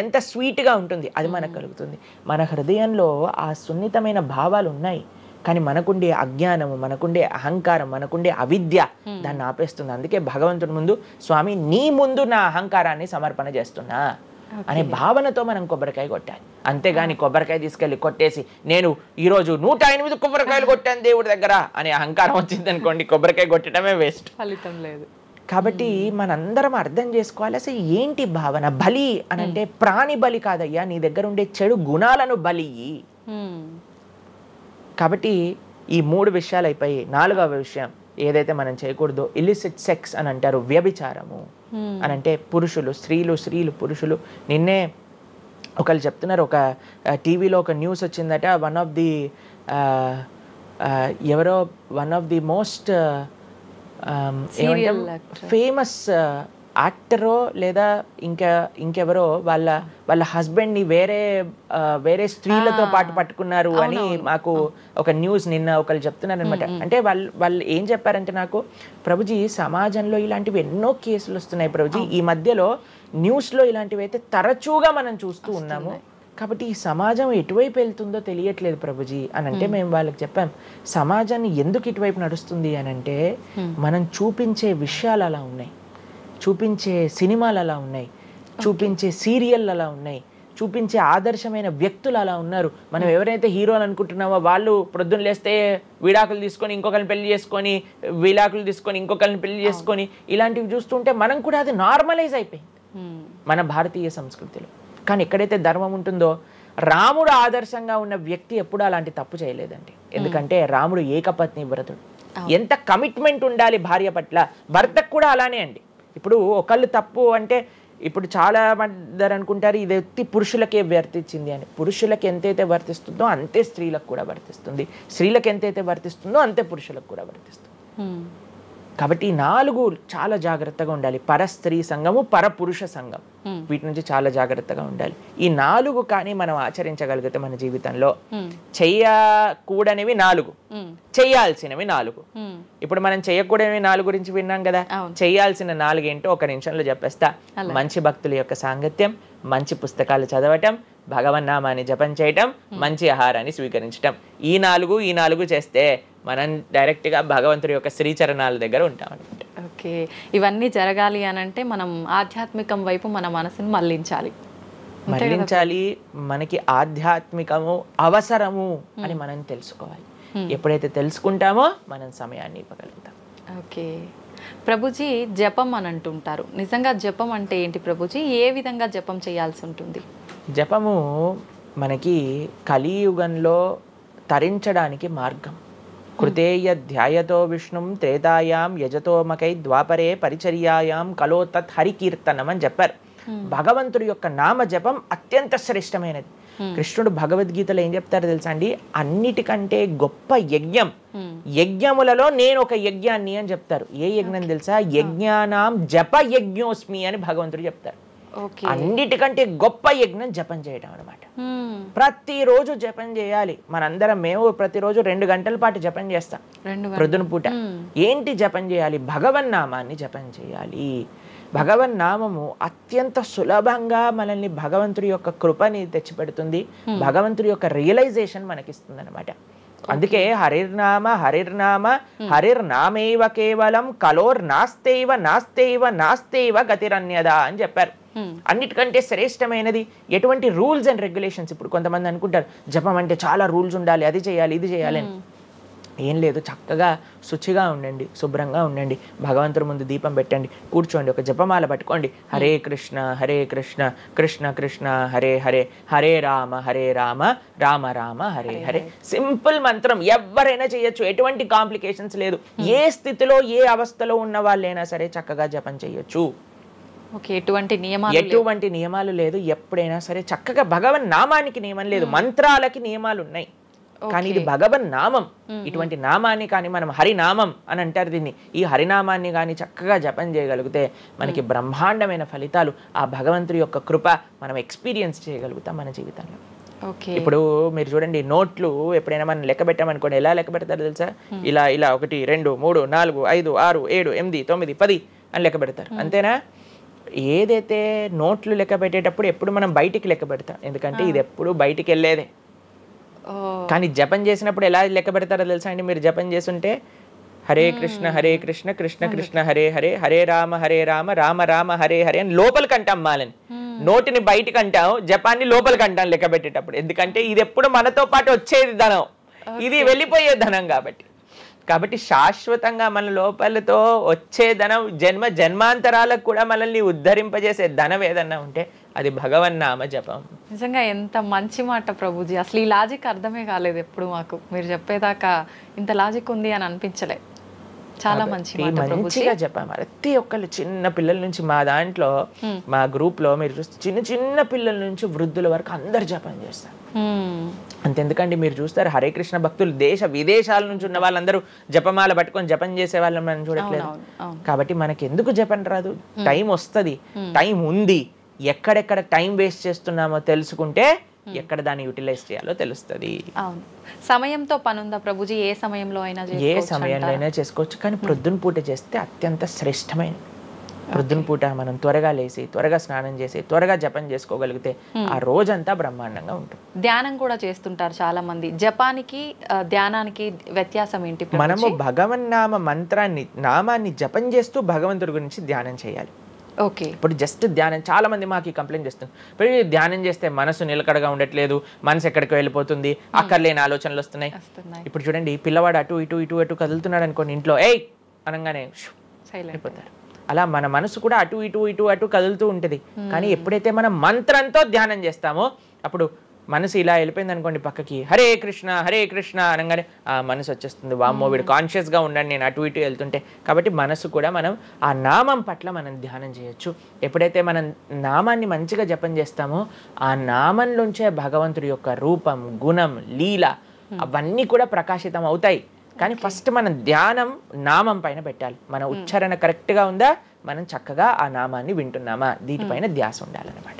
ఎంత స్వీట్గా ఉంటుంది అది మనకు కలుగుతుంది. మన హృదయంలో ఆ సున్నితమైన భావాలు ఉన్నాయి, కానీ మనకుండే అజ్ఞానము, మనకుండే అహంకారం, మనకుండే అవిద్య దాన్ని ఆపేస్తుంది. అందుకే భగవంతుడి ముందు స్వామి నీ ముందు నా అహంకారాన్ని సమర్పణ చేస్తున్నా అనే భావనతో మనం కొబ్బరికాయ కొట్టాలి. అంతేగాని కొబ్బరికాయ తీసుకెళ్ళి కొట్టేసి నేను ఈరోజు 108 కొబ్బరికాయలు కొట్టాను దేవుడి దగ్గర అనే అహంకారం వచ్చింది అనుకోండి, కొబ్బరికాయ కొట్టడమే వేస్ట్, ఫలితం లేదు. కాబట్టి మనందరం అర్థం చేసుకోవాలి అసలు ఏంటి భావన. బలి అని అంటే ప్రాణి బలి కాదయ్యా, నీ దగ్గర ఉండే చెడు గుణాలను బలి. కాబట్టి ఈ 3 విషయాలు అయిపోయి 4వ విషయం ఏదైతే మనం చేయకూడదో ఇల్లిసిట్ సెక్స్ అని అంటారు, వ్యభిచారము అని అంటే పురుషులు స్త్రీలు, స్త్రీలు పురుషులు. నిన్నే ఒకళ్ళు చెప్తున్నారు, ఒక టీవీలో ఒక న్యూస్ వచ్చిందట, one of the most famous యాక్టరో లేదా ఇంకెవరో వాళ్ళ హస్బెండ్ని వేరే స్త్రీలతో పాటు పట్టుకున్నారు అని మాకు ఒక న్యూస్ నిన్న ఒకళ్ళు చెప్తున్నారు అనమాట. అంటే వాళ్ళు ఏం చెప్పారంటే నాకు, ప్రభుజీ సమాజంలో ఇలాంటివి ఎన్నో కేసులు వస్తున్నాయి ప్రభుజీ, ఈ మధ్యలో న్యూస్లో ఇలాంటివి అయితే తరచుగా మనం చూస్తూ ఉన్నాము, కాబట్టి ఈ సమాజం ఎటువైపు వెళ్తుందో తెలియట్లేదు ప్రభుజీ అని అంటే మేము వాళ్ళకి చెప్పాం, సమాజాన్ని ఎందుకు ఇటువైపు నడుస్తుంది అని అంటే మనం చూపించే విషయాలు అలా ఉన్నాయి, చూపించే సినిమాలు అలా ఉన్నాయి, చూపించే సీరియల్ అలా ఉన్నాయి, చూపించే ఆదర్శమైన వ్యక్తులు అలా ఉన్నారు. మనం ఎవరైతే హీరోలు అనుకుంటున్నామో వాళ్ళు ప్రొద్దున లేస్తే విడాకులు తీసుకొని ఇంకొకరిని పెళ్లి చేసుకొని, విడాకులు తీసుకొని ఇంకొకరిని పెళ్లి చేసుకొని ఇలాంటివి చూస్తుంటే మనం కూడా అది నార్మలైజ్ అయిపోయింది మన భారతీయ సంస్కృతిలో. కానీ ఎక్కడైతే ధర్మం ఉంటుందో, రాముడు ఆదర్శంగా ఉన్న వ్యక్తి ఎప్పుడు అలాంటి తప్పు చేయలేదండి. ఎందుకంటే రాముడు ఏకపత్ని వ్రతుడు. ఎంత కమిట్మెంట్ ఉండాలి భార్య పట్ల, భర్తకు కూడా అలానే అండి. ఇప్పుడు ఒకళ్ళు తప్పు అంటే ఇప్పుడు చాలా మంది అనుకుంటారు ఇది ఎత్తి పురుషులకే వర్తించింది అని. పురుషులకు ఎంతైతే వర్తిస్తుందో అంతే స్త్రీలకు కూడా వర్తిస్తుంది, స్త్రీలకు ఎంతైతే వర్తిస్తుందో అంతే పురుషులకు కూడా వర్తిస్తుంది. కాబట్టి ఈ 4 చాలా జాగ్రత్తగా ఉండాలి. పరస్త్రీ సంఘము, పరపురుష సంఘం, వీటి నుంచి చాలా జాగ్రత్తగా ఉండాలి. ఈ 4 కానీ మనం ఆచరించగలిగితే మన జీవితంలో చెయ్యకూడనివి 4, చెయ్యాల్సినవి 4. ఇప్పుడు మనం చెయ్యకూడనివి 4 గురించి విన్నాం కదా, చెయ్యాల్సిన 4 ఏంటో ఒక నిమిషంలో చెప్పేస్తా. మంచి భక్తుల యొక్క సాంగత్యం, మంచి పుస్తకాలు చదవటం, భగవన్నామాన్ని జపం చేయటం, మంచి ఆహారాన్ని స్వీకరించటం. ఈ 4 చేస్తే మనం డైరెక్ట్గా భగవంతుడి యొక్క శ్రీచరణాల దగ్గర ఉంటాం అనమాట. ఓకే, ఇవన్నీ జరగాలి అని అంటే మనం ఆధ్యాత్మికం వైపు మన మనసును మళ్ళించాలి. మనకి ఆధ్యాత్మికము అవసరము అని మనం తెలుసుకోవాలి. ఎప్పుడైతే తెలుసుకుంటామో మనం సమయాన్ని ఇవ్వగలుగుతాం. ఓకే ప్రభుజీ, జపం అని అంటుంటారు, నిజంగా జపం అంటే ఏంటి ప్రభుజీ? ఏ విధంగా జపం చేయాల్సి ఉంటుంది? జపము మనకి కలియుగంలో తరించడానికి మార్గం. కృతేయ ధ్యాయతో విష్ణుం త్రేతాయాం యజతోమకై ద్వాపరే పరిచర్యాయాం కలో తత్ హరికీర్తనం అని చెప్పారు. భగవంతుడి యొక్క నామ జపం అత్యంత శ్రేష్టమైనది. కృష్ణుడు భగవద్గీతలో ఏం చెప్తారో తెలుసా అండి, అన్నిటికంటే గొప్ప యజ్ఞం, యజ్ఞములలో నేను ఒక యజ్ఞాన్ని అని చెప్తారు. ఏ యజ్ఞం తెలుసా? యజ్ఞానాం జప యజ్ఞోస్మి అని భగవంతుడు చెప్తారు. అన్నిటికంటే గొప్ప యజ్ఞం జపం చేయడం అనమాట. ప్రతిరోజు జపం చేయాలి. మేము ప్రతిరోజు 2 గంటల పాటు జపం చేస్తాం ప్రొద్దున పూట. ఏంటి జపం చేయాలి? భగవన్నామాన్ని జపం చేయాలి. భగవన్నామము అత్యంత సులభంగా మనల్ని భగవంతుడి యొక్క కృపని తెచ్చిపెడుతుంది, భగవంతుడి యొక్క రియలైజేషన్ మనకిస్తుంది అనమాట. అందుకే హరిర్నామ హరిర్నామ హరిర్నామేవ కేవలం కలోర్నాస్తేవ గతిరన్యద అని చెప్పారు. అన్నిటికంటే శ్రేష్టమైనది ఎటువంటి రూల్స్ అండ్ రెగ్యులేషన్స్. ఇప్పుడు కొంతమంది అనుకుంటారు జపం అంటే చాలా రూల్స్ ఉండాలి, అది చేయాలి ఇది చేయాలి అని. ఏం లేదు, చక్కగా శుచిగా ఉండండి, శుభ్రంగా ఉండండి, భగవంతుడి ముందు దీపం పెట్టండి, కూర్చోండి, ఒక జపమాల పట్టుకోండి. హరే కృష్ణ కృష్ణ కృష్ణ హరే హరే, హరే రామ రామ రామ హరే హరే. సింపుల్ మంత్రం, ఎవరైనా చేయొచ్చు, ఎటువంటి కాంప్లికేషన్స్ లేదు. ఏ స్థితిలో ఏ అవస్థలో ఉన్న వాళ్ళైనా సరే చక్కగా జపం చేయొచ్చు. ఎటువంటి నియమాలు లేదు. ఎప్పుడైనా సరే చక్కగా భగవన్ నామానికి నియమం లేదు, మంత్రాలకి నియమాలు ఉన్నాయి, కానీ ఇది భగవన్ నామం. ఇటువంటి నామాన్ని కానీ మనం హరినామం అని అంటారు దీన్ని. ఈ హరినామాన్ని కానీ చక్కగా జపం చేయగలిగితే మనకి బ్రహ్మాండమైన ఫలితాలు, ఆ భగవంతుడి యొక్క కృప మనం ఎక్స్పీరియన్స్ చేయగలుగుతాం మన జీవితంలో. ఇప్పుడు మీరు చూడండి, నోట్లు ఎప్పుడైనా మనం లెక్క పెట్టామనుకోండి, ఎలా లెక్క పెడతారు తెలుసా? ఇలా 1 2 3 4 5 6 7 8 9 10 అని లెక్క పెడతారు, అంతేనా? ఏదైతే నోట్లు లెక్క పెట్టేటప్పుడు ఎప్పుడు మనం బయటికి లెక్క పెడతాం, ఎందుకంటే ఇది ఎప్పుడు బయటికి వెళ్ళేదే. కానీ జపం చేసినప్పుడు ఎలా లెక్క పెడతారో తెలుసా అండి? మీరు జపం చేస్తుంటే హరే కృష్ణ కృష్ణ కృష్ణ హరే హరే, హరే రామ రామ రామ హరే హరే అని లోపలికి అంటాం మాలని. నోటిని బయటికి అంటాం, జపాన్ని లోపలికి అంటాం లెక్క పెట్టేటప్పుడు. ఎందుకంటే ఇది ఎప్పుడు మనతో పాటు వచ్చేది ధనం, ఇది వెళ్ళిపోయే ధనం. కాబట్టి శాశ్వతంగా మన లోపలతో వచ్చే ధనం, జన్మాంతరాలకు కూడా మనల్ని ఉద్ధరింపజేసే ధనం ఏదన్నా ఉంటే అది భగవన్నామ జపం. నిజంగా ఎంత మంచి మాట ప్రభుజీ. అసలు ఈ లాజిక్ అర్థమే కాలేదు ఎప్పుడు మాకు. మీరు చెప్పేదాకా ఇంత లాజిక్ ఉంది అని అనిపించలే. చాలా మంచి మాట ప్రభుజీ. మంచిగా చెప్పాము. ప్రతి ఒక్కళ్ళు చిన్న పిల్లల నుంచి మా దాంట్లో మా గ్రూప్ లో మీరు చూస్తే చిన్న చిన్న పిల్లల నుంచి వృద్ధుల వరకు అందరు జపం చేస్తారు. అంతెందుకండి మీరు చూస్తారు హరే కృష్ణ భక్తులు దేశ విదేశాల నుంచి ఉన్న వాళ్ళందరూ జపమాల పట్టుకొని జపం చేసే వాళ్ళని మనం చూడట్లేదు. కాబట్టి మనకి ఎందుకు జపం రాదు? టైం వస్తుంది, టైం ఉంది. ఎక్కడెక్కడ టైం వేస్ట్ చేస్తున్నామో తెలుసుకుంటే ఎక్కడ దాన్ని యూటిలైజ్ చేయాలో తెలుస్తుంది. సమయంతో పని ఉందా ప్రభుజీ? ఏ సమయంలో అయినా ఏ సమయంలో అయినా చేసుకోవచ్చు, కానీ ప్రొద్దున పూట చేస్తే అత్యంత శ్రేష్టమైన. ప్రొద్దున పూట మనం త్వరగా లేసి త్వరగా స్నానం చేసి త్వరగా జపం చేసుకోగలిగితే ఆ రోజంతా బ్రహ్మాండంగా ఉంటుంది. ధ్యానం కూడా చేస్తుంటారు చాలా మంది. జపానికి ధ్యానానికి వ్యత్యాసం ఏంటి? మనము భగవన్నామ మంత్రాన్ని నామాన్ని జపం చేస్తూ భగవంతుడి గురించి ధ్యానం చేయాలి. ఓకే. ఇప్పుడు జస్ట్ ధ్యానం, చాలా మంది మాకు కంప్లైంట్ చేస్తుంది, ఇప్పుడు ధ్యానం చేస్తే మనసు నిలకడగా ఉండట్లేదు, మనసు ఎక్కడికి వెళ్ళిపోతుంది, అక్కర్లేని ఆలోచనలు వస్తున్నాయి. ఇప్పుడు చూడండి, పిల్లవాడు అటు ఇటు ఇటు అటు కదులుతున్నాడు అనుకోండి, ఇంట్లో ఏయ్ అనగానే అయిపోతారు. అలా మన మనసు కూడా అటు ఇటు ఇటు అటు కదులుతూ ఉంటుంది. కానీ ఎప్పుడైతే మనం మంత్రంతో ధ్యానం చేస్తామో అప్పుడు మనసు ఇలా వెళ్ళిపోయింది అనుకోండి పక్కకి, హరే కృష్ణ అనగానే ఆ మనసు వచ్చేస్తుంది, వామ్మో వీడు కాన్షియస్గా ఉండండి నేను అటు ఇటు వెళ్తుంటే. కాబట్టి మనసు కూడా మనం ఆ నామం పట్ల మనం ధ్యానం చేయొచ్చు. ఎప్పుడైతే మనం నామాన్ని మంచిగా జపం చేస్తామో ఆ నామంలోంచే భగవంతుడి యొక్క రూపం, గుణం, లీల అవన్నీ కూడా ప్రకాశితం అవుతాయి. కానీ ఫస్ట్ మనం ధ్యానం నామం పైన పెట్టాలి. మన ఉచ్చారణ కరెక్ట్గా ఉందా, మనం చక్కగా ఆ నామాన్ని వింటున్నామా, దీనిపైన ధ్యాస ఉండాలన్నమాట.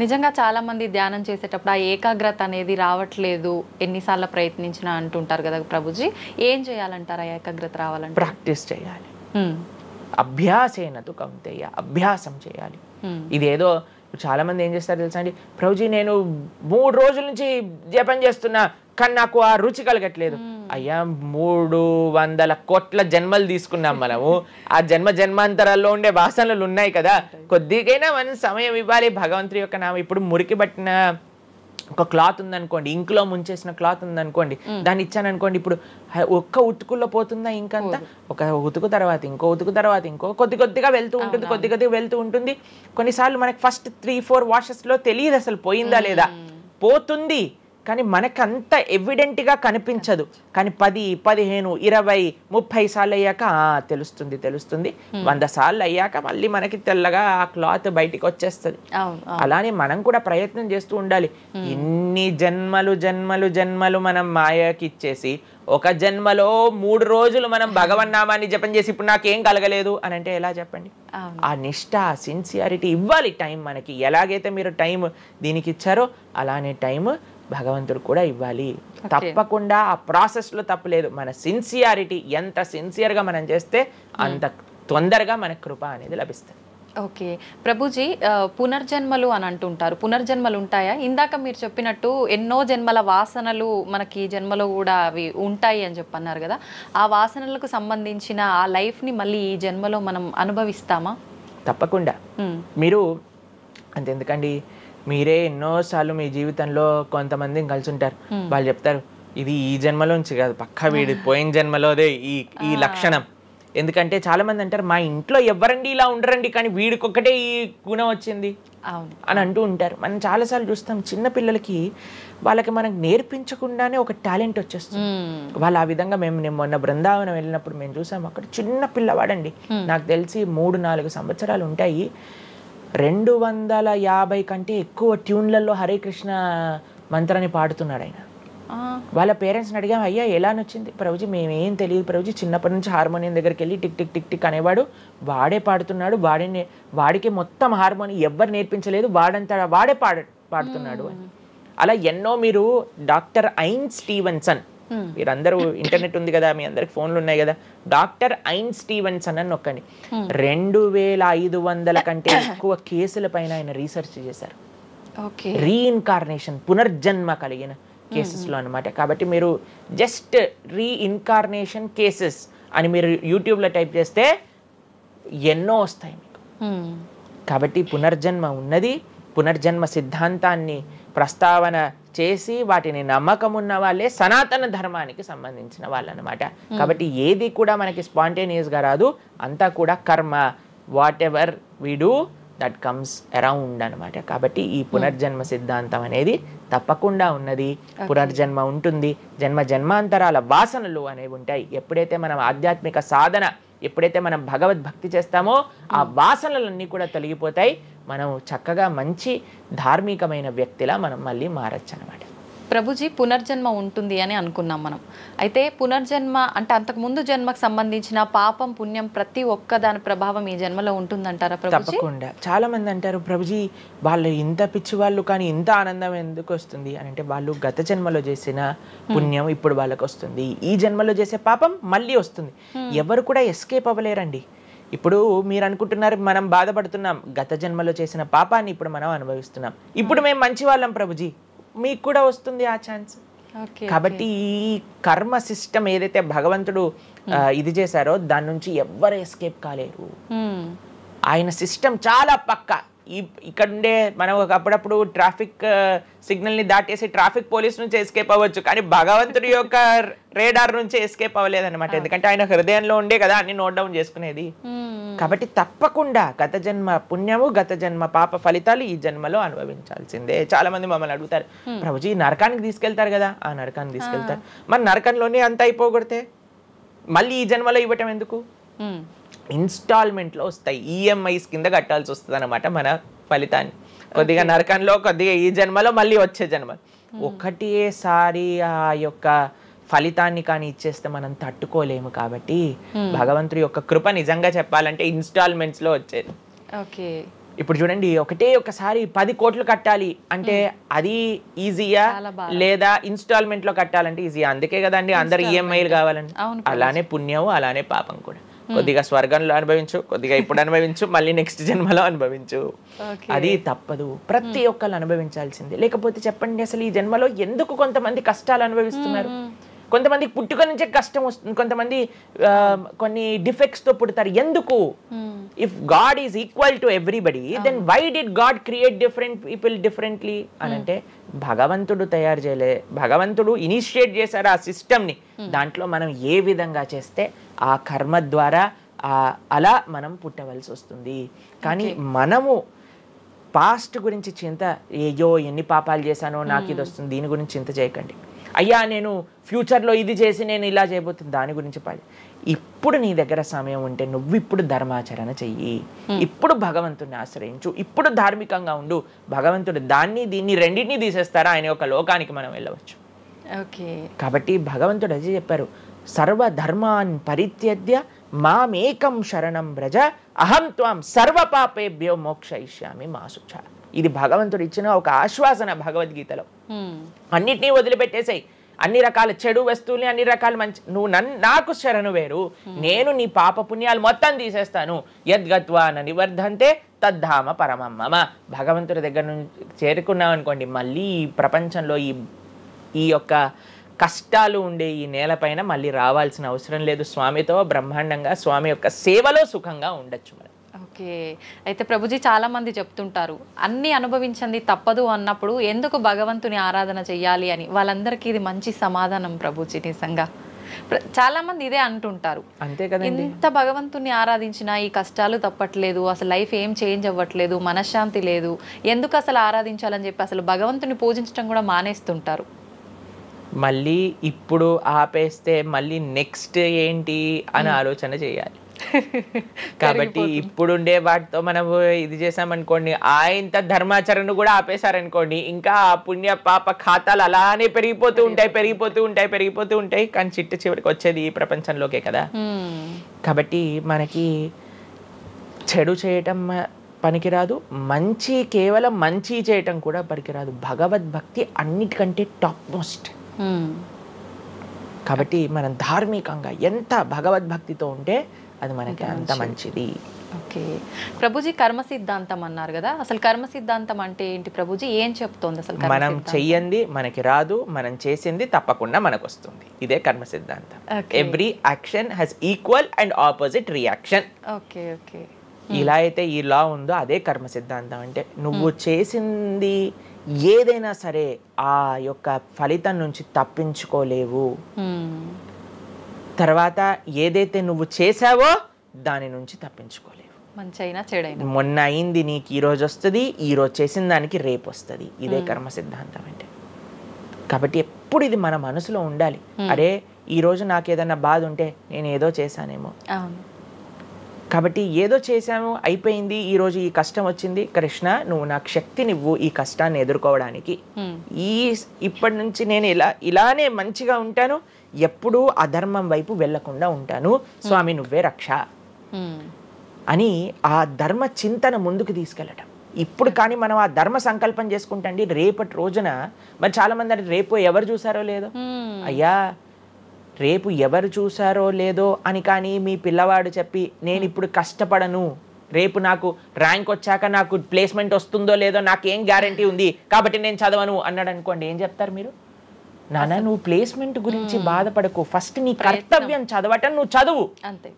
నిజంగా చాలా మంది ధ్యానం చేసేటప్పుడు ఆ ఏకాగ్రత అనేది రావట్లేదు, ఎన్నిసార్లు ప్రయత్నించినా అంటుంటారు కదా ప్రభుజీ. ఏం చేయాలంటారు ఆ ఏకాగ్రత రావాలంటే? ప్రాక్టీస్ చేయాలి. అభ్యాసేనతు కౌంతేయ, అభ్యాసం చేయాలి. ఇదేదో చాలా మంది ఏం చేస్తారు తెలుసా అండి, ప్రభుజీ నేను 3 రోజుల నుంచి జపం చేస్తున్నా కానీ నాకు ఆ రుచి కలగట్లేదు. అయ్యా 300 కోట్ల జన్మలు తీసుకున్నాం మనము, ఆ జన్మాంతరాల్లో ఉండే వాసనలు ఉన్నాయి కదా, కొద్దిగైనా మనం సమయం ఇవ్వాలి భగవంతుడి యొక్క నామం. ఇప్పుడు మురికి పట్టిన ఒక క్లాత్ ఉందనుకోండి, ఇంకులో ముంచేసిన క్లాత్ ఉందనుకోండి, దాన్ని ఇచ్చాను అనుకోండి, ఇప్పుడు ఒక్క ఉతుకుల్లో పోతుందా ఇంకంతా? ఒక ఉతుకు తర్వాత ఇంకో ఉతుకు తర్వాత ఇంకో కొద్దిగా వెళ్తూ ఉంటుంది, కొద్దిగా వెళ్తూ ఉంటుంది. కొన్నిసార్లు మనకి ఫస్ట్ 3-4 వాషెస్లో తెలియదు అసలు పోయిందా లేదా. పోతుంది కానీ మనకు అంత ఎవిడెంట్గా కనిపించదు. కానీ 10, 15, 20, 30 సార్లు అయ్యాక తెలుస్తుంది. 100 సార్లు అయ్యాక మళ్ళీ మనకి తెల్లగా ఆ క్లాత్ బయటికి వచ్చేస్తుంది. అలానే మనం కూడా ప్రయత్నం చేస్తూ ఉండాలి. ఇన్ని జన్మలు మనం మాయకి ఇచ్చేసి ఒక జన్మలో 3 రోజులు మనం భగవన్నామాన్ని జపం చేసి ఇప్పుడు నాకేం కలగలేదు అని అంటే ఎలా చెప్పండి? ఆ నిష్ఠ, ఆ సిన్సియారిటీ ఇవ్వాలి టైం మనకి. ఎలాగైతే మీరు టైం దీనికి ఇచ్చారో అలానే టైం భగవంతుడు కూడా ఇవ్వాలి. తప్పకుండా ఆ ప్రాసెస్లో తప్పులేదు. మన సిన్సియారిటీ ఎంత సిన్సియర్గా మనం చేస్తే అంత తొందరగా మనకు కృప అనేది లభిస్తుంది. ఓకే ప్రభుజీ, పునర్జన్మలు అని అంటుంటారు. పునర్జన్మలు ఉంటాయా? ఇందాక మీరు చెప్పినట్టు ఎన్నో జన్మల వాసనలు మనకి ఈ జన్మలో కూడా అవి ఉంటాయి అని చెప్పన్నారు కదా, ఆ వాసనలకు సంబంధించిన ఆ లైఫ్ని మళ్ళీ ఈ జన్మలో మనం అనుభవిస్తామా? తప్పకుండా. మీరు అంతెందుకండి, మీరే ఎన్నోసార్లు మీ జీవితంలో కొంతమందిని కలిసి ఉంటారు, వాళ్ళు చెప్తారు ఇది ఈ జన్మలోంచి కాదు, పక్కా వీడి పోయిన జన్మలోదే ఈ లక్షణం. ఎందుకంటే చాలా మంది అంటారు మా ఇంట్లో ఎవరండి ఇలా ఉండరండి కానీ వీడికొక్కటే ఈ గుణం వచ్చింది అని అంటూ ఉంటారు. మనం చాలాసార్లు చూస్తాం చిన్న పిల్లలకి వాళ్ళకి మనకు నేర్పించకుండానే ఒక టాలెంట్ వచ్చేస్తుంది. వాళ్ళు ఆ విధంగా మేము మొన్న బృందావనం వెళ్ళినప్పుడు మేము చూసాం, అక్కడ చిన్న పిల్లవాడండి, నాకు తెలిసి 3-4 సంవత్సరాలు ఉంటాయి, 250 కంటే ఎక్కువ ట్యూన్లలో హరే కృష్ణ మంత్రాన్ని పాడుతున్నాడు ఆయన. వాళ్ళ పేరెంట్స్ని అడిగాం, అయ్యా ఎలా నచ్చింది? ప్రభుజీ మేమేం తెలియదు ప్రభుజీ, చిన్నప్పటి నుంచి హార్మోనియం దగ్గరికి వెళ్ళి టిక్ టిక్ టిక్ టిక్ అనేవాడు, వాడే పాడుతున్నాడు, వాడికి మొత్తం హార్మోనియం ఎవ్వరు నేర్పించలేదు, వాడే పాడుతున్నాడు అని. అలా ఎన్నో మీరు డాక్టర్ ఐన్ స్టీవెన్సన్ మీరందరూ ఇంటర్నెట్ ఉంది కదా, మీ అందరికి ఫోన్లు ఉన్నాయి కదా, డాక్టర్ ఐన్ స్టీవెన్సన్ అని నొక్కండి. 2500 కంటే ఎక్కువ కేసుల పైన ఆయన రీసెర్చ్ చేశారు. రీఇన్కార్నేషన్, పునర్జన్మ కలిగిన కేసెస్లో అనమాట. కాబట్టి మీరు జస్ట్ రీఇన్కార్నేషన్ కేసెస్ అని మీరు యూట్యూబ్లో టైప్ చేస్తే ఎన్నో వస్తాయి మీకు. కాబట్టి పునర్జన్మ ఉన్నది. పునర్జన్మ సిద్ధాంతాన్ని ప్రస్తావన చేసి వాటిని నమ్మకం ఉన్న వాళ్ళే సనాతన ధర్మానికి సంబంధించిన వాళ్ళు అనమాట. కాబట్టి ఏది కూడా మనకి స్పాంటేనియస్గా రాదు, అంతా కూడా కర్మ. What ever we do that comes around అనమాట. కాబట్టి ఈ పునర్జన్మ సిద్ధాంతం అనేది తప్పకుండా ఉన్నది. పునర్జన్మ ఉంటుంది. జన్మాంతరాల వాసనలు అనేవి ఉంటాయి. ఎప్పుడైతే మనం ఆధ్యాత్మిక సాధన, ఎప్పుడైతే మనం భగవద్భక్తి చేస్తామో ఆ వాసనలన్నీ కూడా తొలగిపోతాయి. మనం చక్కగా మంచి ధార్మికమైన వ్యక్తిలా మనం మళ్ళీ మారచ్చు అనమాట. ప్రభుజీ, పునర్జన్మ ఉంటుంది అని అనుకున్నాం మనం. అయితే పునర్జన్మ అంటే అంతకుముందు జన్మకు సంబంధించిన పాపం పుణ్యం ప్రతి ఒక్క దాని ప్రభావం ఈ జన్మలో ఉంటుందంటారా ప్రభుజీ? తప్పకుండా. చాలా మంది అంటారు, ప్రభుజీ వాళ్ళు ఇంత పిచ్చి వాళ్ళు కానీ ఇంత ఆనందం ఎందుకు వస్తుంది అని అంటే, వాళ్ళు గత జన్మలో చేసిన పుణ్యం ఇప్పుడు వాళ్ళకి వస్తుంది, ఈ జన్మలో చేసే పాపం మళ్ళీ వస్తుంది. ఎవరు కూడా ఎస్కేప్ అవ్వలేరండి. ఇప్పుడు మీరు అనుకుంటున్నారు మనం బాధపడుతున్నాం, గత జన్మలో చేసిన పాపాన్ని ఇప్పుడు మనం అనుభవిస్తున్నాం, ఇప్పుడు మేము మంచి వాళ్ళం ప్రభుజీ, మీకు కూడా వస్తుంది ఆ ఛాన్స్. కాబట్టి ఈ కర్మ సిస్టమ్ ఏదైతే భగవంతుడు ఇది చేశారో దాని నుంచి ఎవ్వరు ఎస్కేప్ కాలేరు. ఆయన సిస్టమ్ చాలా పక్కా. ఇక్కడ ఉండే మనం అప్పుడప్పుడు ట్రాఫిక్ సిగ్నల్ని దాటేసి ట్రాఫిక్ పోలీస్ నుంచి ఎస్కేప్ అవ్వచ్చు, కానీ భగవంతుడి యొక్క రేడార్ నుంచి ఎస్కేప్ అవ్వలేదన్నమాట. ఎందుకంటే ఆయన హృదయంలో ఉండే కదా అన్ని నోట్ డౌన్ చేసుకునేది. కాబట్టి తప్పకుండా గత జన్మ పుణ్యము, గత జన్మ పాప ఫలితాలు ఈ జన్మలో అనుభవించాల్సిందే. చాలా మంది మమ్మల్ని అడుగుతారు, ప్రభుజీ నరకానికి తీసుకెళ్తారు కదా. ఆ నరకానికి తీసుకెళ్తారు, మరి నరకంలోనే అంత అయిపోగొడితే మళ్ళీ ఈ జన్మలో ఇవ్వటం ఎందుకు? ఇన్స్టాల్మెంట్లో వస్తాయి, ఈఎంఐస్ కింద కట్టాల్సి వస్తుంది అనమాట మన ఫలితాన్ని. కొద్దిగా నరకంలో, కొద్దిగా ఈ జన్మలో, మళ్ళీ వచ్చే జన్మ. ఒకటేసారి ఆ యొక్క ఫలితాన్ని కానీ ఇచ్చేస్తే మనం తట్టుకోలేము. కాబట్టి భగవంతుడి యొక్క కృప నిజంగా చెప్పాలంటే ఇన్స్టాల్మెంట్స్ లో వచ్చేది. ఇప్పుడు చూడండి, ఒకసారి 10 కోట్లు కట్టాలి అంటే అది ఈజీయా, లేదా ఇన్స్టాల్మెంట్ లో కట్టాలంటే ఈజీయా? అందుకే కదండి అందరు ఈఎంఐలు కావాలండి. అలానే పుణ్యము, అలానే పాపం కూడా. కొద్దిగా స్వర్గంలో అనుభవించు, కొద్దిగా ఇప్పుడు అనుభవించు, మళ్ళీ నెక్స్ట్ జన్మలో అనుభవించు. అది తప్పదు, ప్రతి ఒక్కళ్ళు అనుభవించాల్సిందే. లేకపోతే చెప్పండి, అసలు ఈ జన్మలో ఎందుకు కొంతమంది కష్టాలు అనుభవిస్తున్నారు? కొంతమందికి పుట్టుక నుంచే కష్టం వస్తుంది, కొంతమంది కొన్ని డిఫెక్ట్స్ తో పుడతారు. ఎందుకు? If God is equal to everybody, then why did God create different people differently అని అంటే, భగవంతుడు తయారు చేయలే, భగవంతుడు ఇనిషియేట్ చేశారు ఆ సిస్టమ్ని. దాంట్లో మనం ఏ విధంగా చేస్తే ఆ కర్మ ద్వారా అలా మనం పుట్టవలసి వస్తుంది. కానీ మనము పాస్ట్ గురించి చింత, అయ్యో ఎన్ని పాపాలు చేశానో నాకు ఇది వస్తుంది, దీని గురించి చింత చేయకండి. అయ్యా నేను ఫ్యూచర్లో ఇది చేసి నేను ఇలా చేయబోతుంది, దాని గురించి ఇప్పుడు నీ దగ్గర సమయం ఉంటే నువ్వు ఇప్పుడు ధర్మాచరణ చెయ్యి, ఇప్పుడు భగవంతుడిని ఆశ్రయించు, ఇప్పుడు ధార్మికంగా ఉండు. భగవంతుడు దాన్ని దీన్ని రెండింటినీ తీసేస్తారా, ఆయన యొక్క లోకానికి మనం వెళ్ళవచ్చు. కాబట్టి భగవంతుడు అదే చెప్పారు, సర్వధర్మాన్ పరిత్యజ్య మామేకం శరణం వ్రజ అహం త్వాం సర్వ పాపేభ్యో మోక్షయిష్యామి మా శుచ. ఇది భగవంతుడు ఇచ్చిన ఒక ఆశ్వాసన భగవద్గీతలో. అన్నిటినీ వదిలిపెట్టేసాయి, అన్ని రకాల చెడు వస్తువుల్ని, అన్ని రకాల మంచి, నువ్వు నాకు శరణు వేరు, నేను నీ పాప పుణ్యాలు మొత్తం తీసేస్తాను. యద్గత్వా న నివర్ధంతే తద్ధామ పరమం మమ. భగవంతుడి దగ్గర నుంచి చేరుకున్నాం అనుకోండి, మళ్ళీ ఈ ప్రపంచంలో ఈ యొక్క కష్టాలు ఉండే ఈ నేలపైన మళ్ళీ రావాల్సిన అవసరం లేదు. స్వామితో బ్రహ్మాండంగా స్వామి యొక్క సేవలో సుఖంగా ఉండొచ్చు మనం. అయితే ప్రభుజీ చాలా మంది చెప్తుంటారు, అన్ని అనుభవించండి తప్పదు అన్నప్పుడు ఎందుకు భగవంతుని ఆరాధన చెయ్యాలి అని. వాళ్ళందరికీ ఇది మంచి సమాధానం ప్రభుజీ. నిజంగా చాలా మంది ఇదే అంటుంటారు, అంతే కదండి, ఎంత భగవంతుని ఆరాధించినా ఈ కష్టాలు తప్పట్లేదు, అసలు లైఫ్ ఏం చేంజ్ అవ్వట్లేదు, మనశ్శాంతి లేదు, ఎందుకు అసలు ఆరాధించాలని చెప్పి అసలు భగవంతుని పూజించడం కూడా మానేస్తుంటారు. మళ్ళీ ఇప్పుడు ఆపేస్తే మళ్ళీ నెక్స్ట్ ఏంటి అని ఆలోచన చేయాలి. కాబట్టి ఇప్పుడుండే వాటితో మనం ఇది చేసామనుకోండి, ఇంత ధర్మాచరణ కూడా ఆపేశారనుకోండి, ఇంకా ఆ పుణ్య పాప ఖాతాలు అలానే పెరిగిపోతూ ఉంటాయి. కానీ చివరికి వచ్చేది ఈ ప్రపంచంలోకే కదా. కాబట్టి మనకి చెడు చేయటం పనికిరాదు, కేవలం మంచి చేయటం కూడా పనికిరాదు. భగవద్భక్తి అన్నిటికంటే టాప్ మోస్ట్. కాబట్టి మనం ధార్మికంగా ఎంత భగవద్భక్తితో ఉంటే అది మనకి అంత మంచిది. ఓకే ప్రభుజీ, కర్మ సిద్ధాంతం అన్నారు కదా, అసలు కర్మ సిద్ధాంతం అంటే ఏంటి ప్రభుజీ? ఏం చెప్తోంది అసలు? మనం చెయ్యంది మనకి రాదు, మనం చేసింది తప్పకుండా మనకు వస్తుంది. ఇదే కర్మ సిద్ధాంతం. Every action has equal and opposite reaction. Okay okay. ఇలా అయితే ఈ లా ఉందో అదే కర్మ సిద్ధాంతం. అంటే నువ్వు చేసింది ఏదైనా సరే ఆ యొక్క ఫలితం నుంచి తప్పించుకోలేవు. తర్వాత ఏదైతే నువ్వు చేసావో దాని నుంచి తప్పించుకోలేవు. మంచి అయినా చెడైనా మొన్న అయింది నీకు ఈ రోజు వస్తుంది, ఈ రోజు చేసిన దానికి రేపు వస్తుంది. ఇదే కర్మ సిద్ధాంతం అంటే. కాబట్టి ఎప్పుడు ఇది మన మనసులో ఉండాలి. అరే ఈ రోజు నాకు ఏదైనా బాధ ఉంటే నేను ఏదో చేశానేమో, కాబట్టి ఏదో చేశాము అయిపోయింది, ఈ రోజు ఈ కష్టం వచ్చింది, కృష్ణ నువ్వు నాకు శక్తినివ్వు ఈ కష్టాన్ని ఎదుర్కోవడానికి. ఇప్పటి నుంచి నేను ఇలానే మంచిగా ఉంటాను, ఎప్పుడూ అధర్మం వైపు వెళ్లకుండా ఉంటాను, స్వామి నువ్వే రక్ష అని ఆ ధర్మ చింతన ముందుకు తీసుకెళ్ళటం. ఇప్పుడు కానీ మనం ఆ ధర్మ సంకల్పం చేసుకుంటండి రేపటి రోజున. మరి చాలా మంది అంటే రేపు ఎవరు చూసారో లేదో, అయ్యా రేపు ఎవరు చూసారో లేదో అని కానీ మీ పిల్లవాడు చెప్పి నేను ఇప్పుడు కష్టపడను, రేపు నాకు ర్యాంక్ వచ్చాక నాకు ప్లేస్మెంట్ వస్తుందో లేదో నాకేం గ్యారంటీ ఉంది కాబట్టి నేను చదవను అన్నాడు అనుకోండి, ఏం చెప్తారు మీరు? నాన్న నువ్వు ప్లేస్మెంట్ గురించి బాధపడకు, ఫస్ట్ నీ కర్తవ్యం చదవటం నువ్వు చదువు,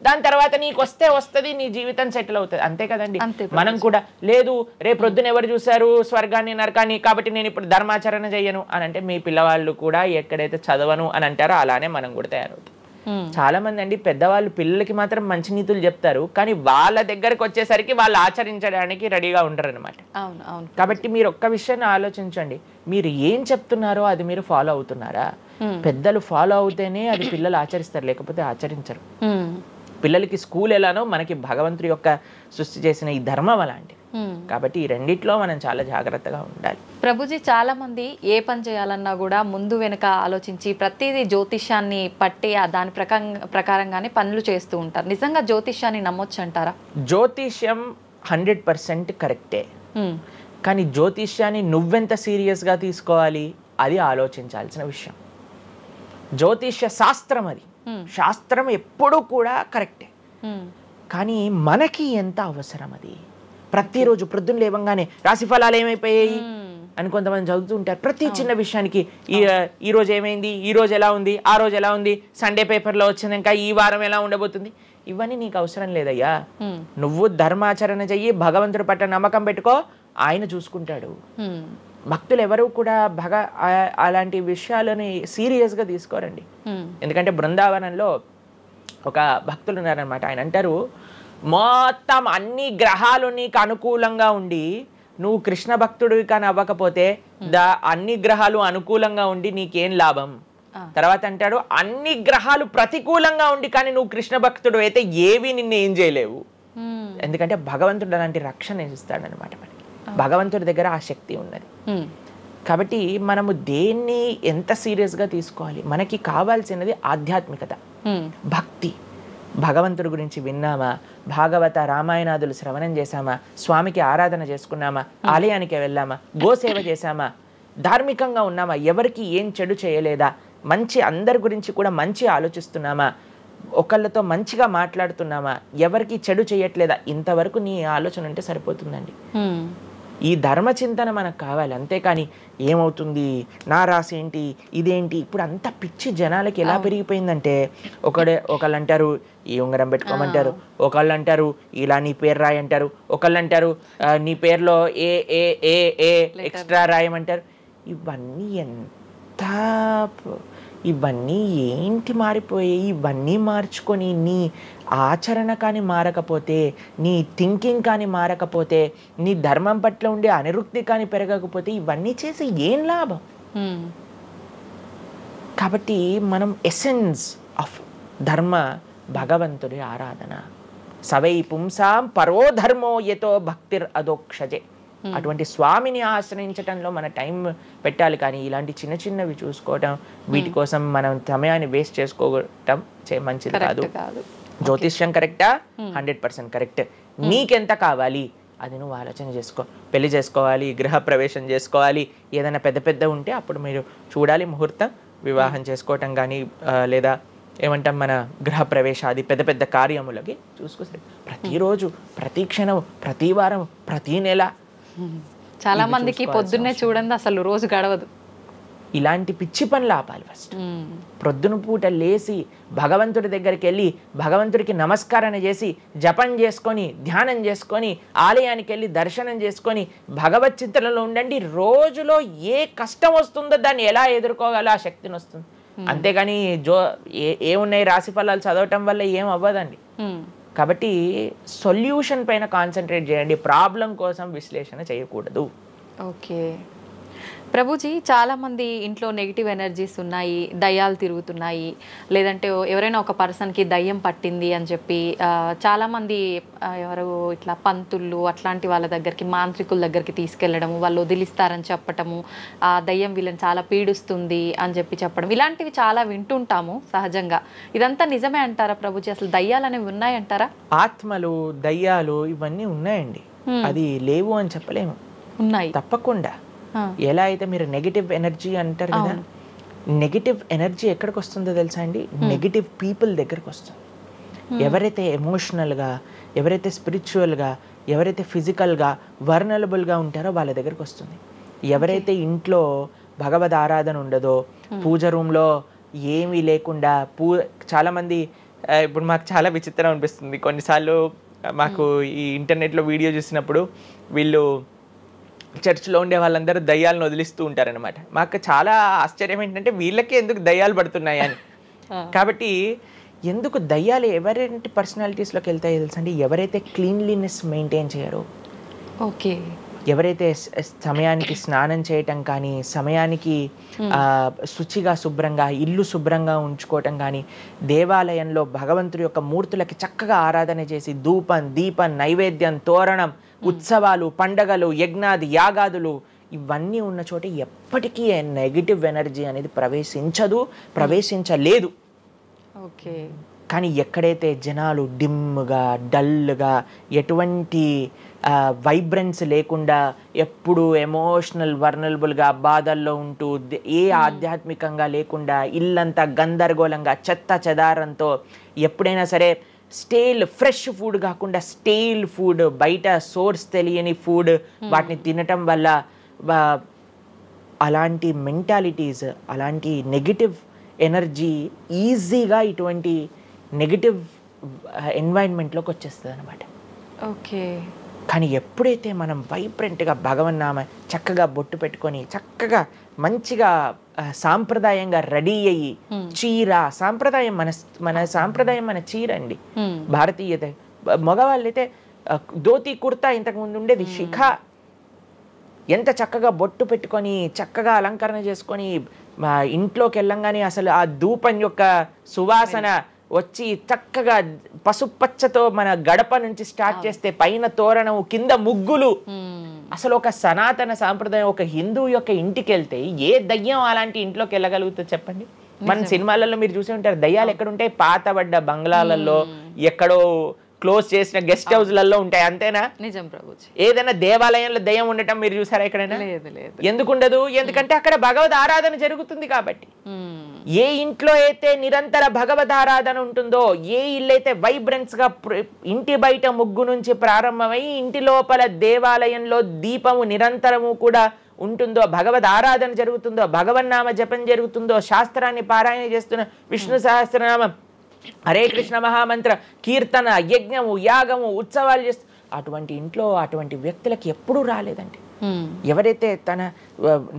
దాని తర్వాత నీకు వస్తే వస్తుంది, నీ జీవితం సెటిల్ అవుతుంది. అంతే కదండి. మనం కూడా లేదు రేపు ప్రొద్దున ఎవరు చూసారు స్వర్గాన్ని నరకాన్ని కాబట్టి నేను ఇప్పుడు ధర్మాచరణ చెయ్యను అని అంటే మీ పిల్లవాళ్ళు కూడా ఎక్కడైతే చదవను అని అంటారో అలానే మనం కూడా తయారవుతాం. చాలా మంది అండి పెద్దవాళ్ళు పిల్లలకి మాత్రం మంచి నీతులు చెప్తారు, కానీ వాళ్ళ దగ్గరకు వచ్చేసరికి వాళ్ళు ఆచరించడానికి రెడీగా ఉండరు అనమాట. కాబట్టి మీరు ఒక్క విషయాన్ని ఆలోచించండి, మీరు ఏం చెప్తున్నారో అది మీరు ఫాలో అవుతున్నారా? పెద్దలు ఫాలో అవుతేనే అది పిల్లలు ఆచరిస్తారు, లేకపోతే ఆచరించరు. పిల్లలకి స్కూల్ ఎలానో మనకి భగవంతుడి యొక్క సృష్టి చేసిన ఈ ధర్మం అలాంటిది. కాబట్టి ఈ రెండిట్లో మనం చాలా జాగ్రత్తగా ఉండాలి. ప్రభుజీ చాలా మంది ఏ పని చేయాలన్నా కూడా ముందు వెనుక ఆలోచించి ప్రతిదీ జ్యోతిష్యాన్ని పట్టి దాని ప్రకారంగానే పనులు చేస్తూ ఉంటారు. నిజంగా జ్యోతిష్యాన్ని నమ్మొచ్చు అంటారా? జ్యోతిష్యం 100% కరెక్టే, కానీ జ్యోతిష్యాన్ని నువ్వెంత సీరియస్గా తీసుకోవాలి అది ఆలోచించాల్సిన విషయం. జ్యోతిష్య శాస్త్రం అది, శాస్త్రం ఎప్పుడూ కూడా కరెక్టే, కానీ మనకి ఎంత అవసరం అది. ప్రతిరోజు ప్రొద్దున లేవంగానే రాశి ఫలాలు ఏమైపోయాయి అని కొంతమంది చదువుతూ ఉంటారు. ప్రతి చిన్న విషయానికి ఈ రోజు ఏమైంది, ఈ రోజు ఎలా ఉంది, ఆ రోజు ఎలా ఉంది, సండే పేపర్లో వచ్చింది, ఇంకా ఈ వారం ఎలా ఉండబోతుంది, ఇవన్నీ నీకు అవసరం లేదయ్యా. నువ్వు ధర్మాచరణ చెయ్యి, భగవంతుడి పట్ల నమ్మకం పెట్టుకో, ఆయన చూసుకుంటాడు. భక్తులు ఎవరు కూడా అలాంటి విషయాలని సీరియస్గా తీసుకోరండి. ఎందుకంటే బృందావనంలో ఒక భక్తులు ఉన్నారనమాట. ఆయన అంటారు, మొత్తం అన్ని గ్రహాలు నీకు అనుకూలంగా ఉండి నువ్వు కృష్ణ భక్తుడివి కానీ అవ్వకపోతే అన్ని గ్రహాలు అనుకూలంగా ఉండి నీకేం లాభం. తర్వాత అంటాడు, అన్ని గ్రహాలు ప్రతికూలంగా ఉండి కానీ నువ్వు కృష్ణ భక్తుడు అయితే ఏవి నిన్ను ఏం చేయలేవు. ఎందుకంటే భగవంతుడు అలాంటి రక్షణ ఇస్తాడనమాట. మనకి భగవంతుడి దగ్గర ఆ శక్తి ఉన్నది. కాబట్టి మనము దేన్ని ఎంత సీరియస్గా తీసుకోవాలి? మనకి కావాల్సినది ఆధ్యాత్మికత, భక్తి. భగవంతుడి గురించి విన్నామా, భాగవత రామాయణాదులు శ్రవణం చేశామా, స్వామికి ఆరాధన చేసుకున్నామా, ఆలయానికి వెళ్ళామా, గోసేవ చేశామా, ధార్మికంగా ఉన్నామా, ఎవరికి ఏం చెడు చేయలేదా, మంచి అందరి గురించి కూడా మంచి ఆలోచిస్తున్నామా, ఒకళ్ళతో మంచిగా మాట్లాడుతున్నామా, ఎవరికి చెడు చేయట్లేదా, ఇంతవరకు నీ ఆలోచన ఉంటే సరిపోతుందండి. ఈ ధర్మ చింతన మనకు కావాలి. అంతేకాని ఏమవుతుంది, నా రాసి ఏంటి, ఇదేంటి, ఇప్పుడు అంత పిచ్చి జనాలకి ఎలా పెరిగిపోయిందంటే ఒకళ్ళు అంటారు ఈ ఉంగరం పెట్టుకోమంటారు, ఒకళ్ళు అంటారు ఇలా నీ పేరు రాయి అంటారు, ఒకళ్ళు అంటారు నీ పేరులో ఏ ఏ ఏ ఏ ఎక్స్ట్రా రాయమంటారు. ఇవన్నీ ఏంటి మారిపోయాయి? ఇవన్నీ మార్చుకొని నీ ఆచరణ కానీ మారకపోతే, నీ థింకింగ్ కానీ మారకపోతే, నీ ధర్మం పట్ల ఉండే అనిరుక్తి కానీ పెరగకపోతే ఇవన్నీ చేసి ఏం లాభం? కాబట్టి మనం ఎసెన్స్ ఆఫ్ ధర్మ భగవంతుడి ఆరాధన. సవై పుంసాం పరో ధర్మో యతో భక్తిర్ అదోక్షజే. అటువంటి స్వామిని ఆశ్రయించటంలో మన టైం పెట్టాలి, కానీ ఇలాంటి చిన్న చిన్నవి చూసుకోవటం, వీటి కోసం మనం సమయాన్ని వేస్ట్ చేసుకోవటం మంచిది కాదు. జ్యోతిష్యం కరెక్టా? 100% కరెక్ట్. నీకెంత కావాలి అది నువ్వు ఆలోచన చేసుకో. పెళ్లి చేసుకోవాలి, గృహ ప్రవేశం చేసుకోవాలి, ఏదైనా పెద్ద ఉంటే అప్పుడు మీరు చూడాలి ముహూర్తం, వివాహం చేసుకోవటం కానీ లేదా ఏమంటాం మన గృహ ప్రవేశాది పెద్ద పెద్ద కార్యములకి చూసుకొస్తే ప్రతిరోజు ప్రతి క్షణం ప్రతి వారం ప్రతి నెల చాలా మందికి పొద్దున్నే చూడండి అసలు రోజు గడవదు. ఇలాంటి పిచ్చి పనులు ఆపాలి. ఫస్ట్ ప్రొద్దున పూట లేచి భగవంతుడి దగ్గరికి వెళ్ళి భగవంతుడికి నమస్కారం చేసి జపం చేసుకొని ధ్యానం చేసుకొని ఆలయానికి వెళ్ళి దర్శనం చేసుకొని భగవత్ చింతనలో ఉండండి. రోజులో ఏ కష్టం వస్తుందో దాన్ని ఎలా ఎదుర్కోగల ఆ శక్తిని వస్తుంది. అంతేగాని ఏమున్నాయి రాశి ఫలాలు చదవటం వల్ల ఏం అవ్వదండి. కాబట్టి సొల్యూషన్ పైన కాన్సన్ట్రేట్ చేయండి, ప్రాబ్లం కోసం విశ్లేషణ చేయకూడదు. ఓకే ప్రభుజీ, చాలామంది ఇంట్లో నెగిటివ్ ఎనర్జీస్ ఉన్నాయి, దయ్యాలు తిరుగుతున్నాయి, లేదంటే ఎవరైనా ఒక పర్సన్కి దయ్యం పట్టింది అని చెప్పి చాలామంది ఎవరు ఇట్లా పంతుళ్ళు అట్లాంటి వాళ్ళ దగ్గరికి మాంత్రికుల దగ్గరికి తీసుకెళ్ళడము, వాళ్ళు వదిలిస్తారని చెప్పటము, ఆ దయ్యం వీళ్ళని చాలా పీడిస్తుంది అని చెప్పడం, ఇలాంటివి చాలా వింటుంటాము సహజంగా. ఇదంతా నిజమే అంటారా ప్రభుజీ? అసలు దయ్యాలు అనేవి ఉన్నాయంటారా? ఆత్మలు దయ్యాలు ఇవన్నీ ఉన్నాయండి, అది లేవు అని చెప్పలేము, ఉన్నాయి తప్పకుండా. ఎలా అయితే మీరు నెగిటివ్ ఎనర్జీ అంటారు కదా, నెగిటివ్ ఎనర్జీ ఎక్కడికి వస్తుందో తెలుసా అండి? నెగిటివ్ పీపుల్ దగ్గరికి వస్తుంది. ఎవరైతే ఎమోషనల్గా, ఎవరైతే స్పిరిచువల్గా, ఎవరైతే ఫిజికల్గా వర్నలబుల్గా ఉంటారో వాళ్ళ దగ్గరికి వస్తుంది. ఎవరైతే ఇంట్లో భగవద్ ఆరాధన ఉండదో, పూజ రూమ్లో ఏమీ లేకుండా చాలామంది ఇప్పుడు మాకు చాలా విచిత్రం అనిపిస్తుంది కొన్నిసార్లు. మాకు ఈ ఇంటర్నెట్లో వీడియో చూసినప్పుడు వీళ్ళు చర్చ్లో ఉండే వాళ్ళందరూ దయ్యాలను వదిలిస్తూ ఉంటారనమాట. మాకు చాలా ఆశ్చర్యం ఏంటంటే వీళ్ళకి ఎందుకు దయ్యాలు పడుతున్నాయి అని. కాబట్టి ఎందుకు దయ్యాలు ఎవరైనా పర్సనాలిటీస్లోకి వెళ్తాయో తెలుసండి? ఎవరైతే క్లీన్లీనెస్ మెయింటైన్ చేయరో, ఓకే, ఎవరైతే సమయానికి స్నానం చేయటం కానీ, సమయానికి శుచిగా శుభ్రంగా ఇల్లు శుభ్రంగా ఉంచుకోవటం కానీ, దేవాలయంలో భగవంతుడి యొక్క మూర్తులకి చక్కగా ఆరాధన చేసి ధూపం దీపం నైవేద్యం తోరణం ఉత్సవాలు పండగలు యజ్ఞాది యాగాదులు ఇవన్నీ ఉన్న చోట ఎప్పటికీ నెగిటివ్ ఎనర్జీ అనేది ప్రవేశించలేదు. ఓకే. కానీ ఎక్కడైతే జనాలు డిమ్గా డల్గా ఎటువంటి వైబ్రెన్స్ లేకుండా ఎప్పుడు ఎమోషనల్ వర్నలబుల్గా బాధల్లో ఉంటూ ఏ ఆధ్యాత్మికంగా లేకుండా ఇల్లంతా గందరగోళంగా చెత్త చెదారంతో ఎప్పుడైనా సరే స్టేల్ ఫ్రెష్ ఫుడ్ కాకుండా స్టేల్ ఫుడ్, బయట సోర్స్ తెలియని ఫుడ్ వాటిని తినటం వల్ల అలాంటి మెంటాలిటీస్, అలాంటి నెగిటివ్ ఎనర్జీ ఈజీగా ఇటువంటి నెగిటివ్ ఎన్వైరన్మెంట్లోకి వచ్చేస్తుంది అనమాట. ఓకే. కానీ ఎప్పుడైతే మనం వైబ్రెంట్గా భగవన్నామ చక్కగా బొట్టు పెట్టుకొని చక్కగా మంచిగా సాంప్రదాయంగా రెడీ అయ్యి చీర సాంప్రదాయం మన సాంప్రదాయం మన చీర అండి భారతీయత. మగవాళ్ళైతే ధోతి కుర్తా ఇంతకుముందు ఉండేది, శిఖ ఎంత చక్కగా బొట్టు పెట్టుకొని చక్కగా అలంకరణ చేసుకొని ఇంట్లోకి వెళ్ళంగానే అసలు ఆ ధూపం యొక్క సువాసన వచ్చి చక్కగా పసుపచ్చతో మన గడప నుంచి స్టార్ట్ చేస్తే పైన తోరణం కింద ముగ్గులు. అసలు ఒక సనాతన సాంప్రదాయం ఒక హిందువు యొక్క ఇంటికి వెళ్తే ఏ దయ్యం అలాంటి ఇంట్లోకి వెళ్ళగలుగుతుంది చెప్పండి? మన సినిమాలలో మీరు చూసి ఉంటారు, దయ్యాలు ఎక్కడుంటాయి? పాతబడ్డ బంగ్లాలలో, ఎక్కడో క్లోజ్ చేసిన గెస్ట్ హౌస్లలో ఉంటాయి, అంతేనా? నిజం ప్రభుజీ. ఏదైనా దేవాలయంలో దయ్యం ఉండటం మీరు చూసారా ఎక్కడైనా? ఎందుకు ఉండదు? ఎందుకంటే అక్కడ భగవద్ ఆరాధన జరుగుతుంది కాబట్టి. ఏ ఇంట్లో అయితే నిరంతర భగవద్ ఆరాధన ఉంటుందో, ఏ ఇల్లు అయితే వైబ్రెన్స్ గా ఇంటి బయట ముగ్గు నుంచి ప్రారంభమై ఇంటి లోపల దేవాలయంలో దీపము నిరంతరము కూడా ఉంటుందో, భగవద్ ఆరాధన జరుగుతుందో, భగవన్నామ జపం జరుగుతుందో, శాస్త్రాన్ని పారాయణ చేస్తున్న విష్ణు సహస్రనామం హరే కృష్ణ మహామంత్ర కీర్తన యజ్ఞము యాగము ఉత్సవాలు చేస్తూ అటువంటి ఇంట్లో అటువంటి వ్యక్తులకి ఎప్పుడూ రాలేదండి. ఎవరైతే తన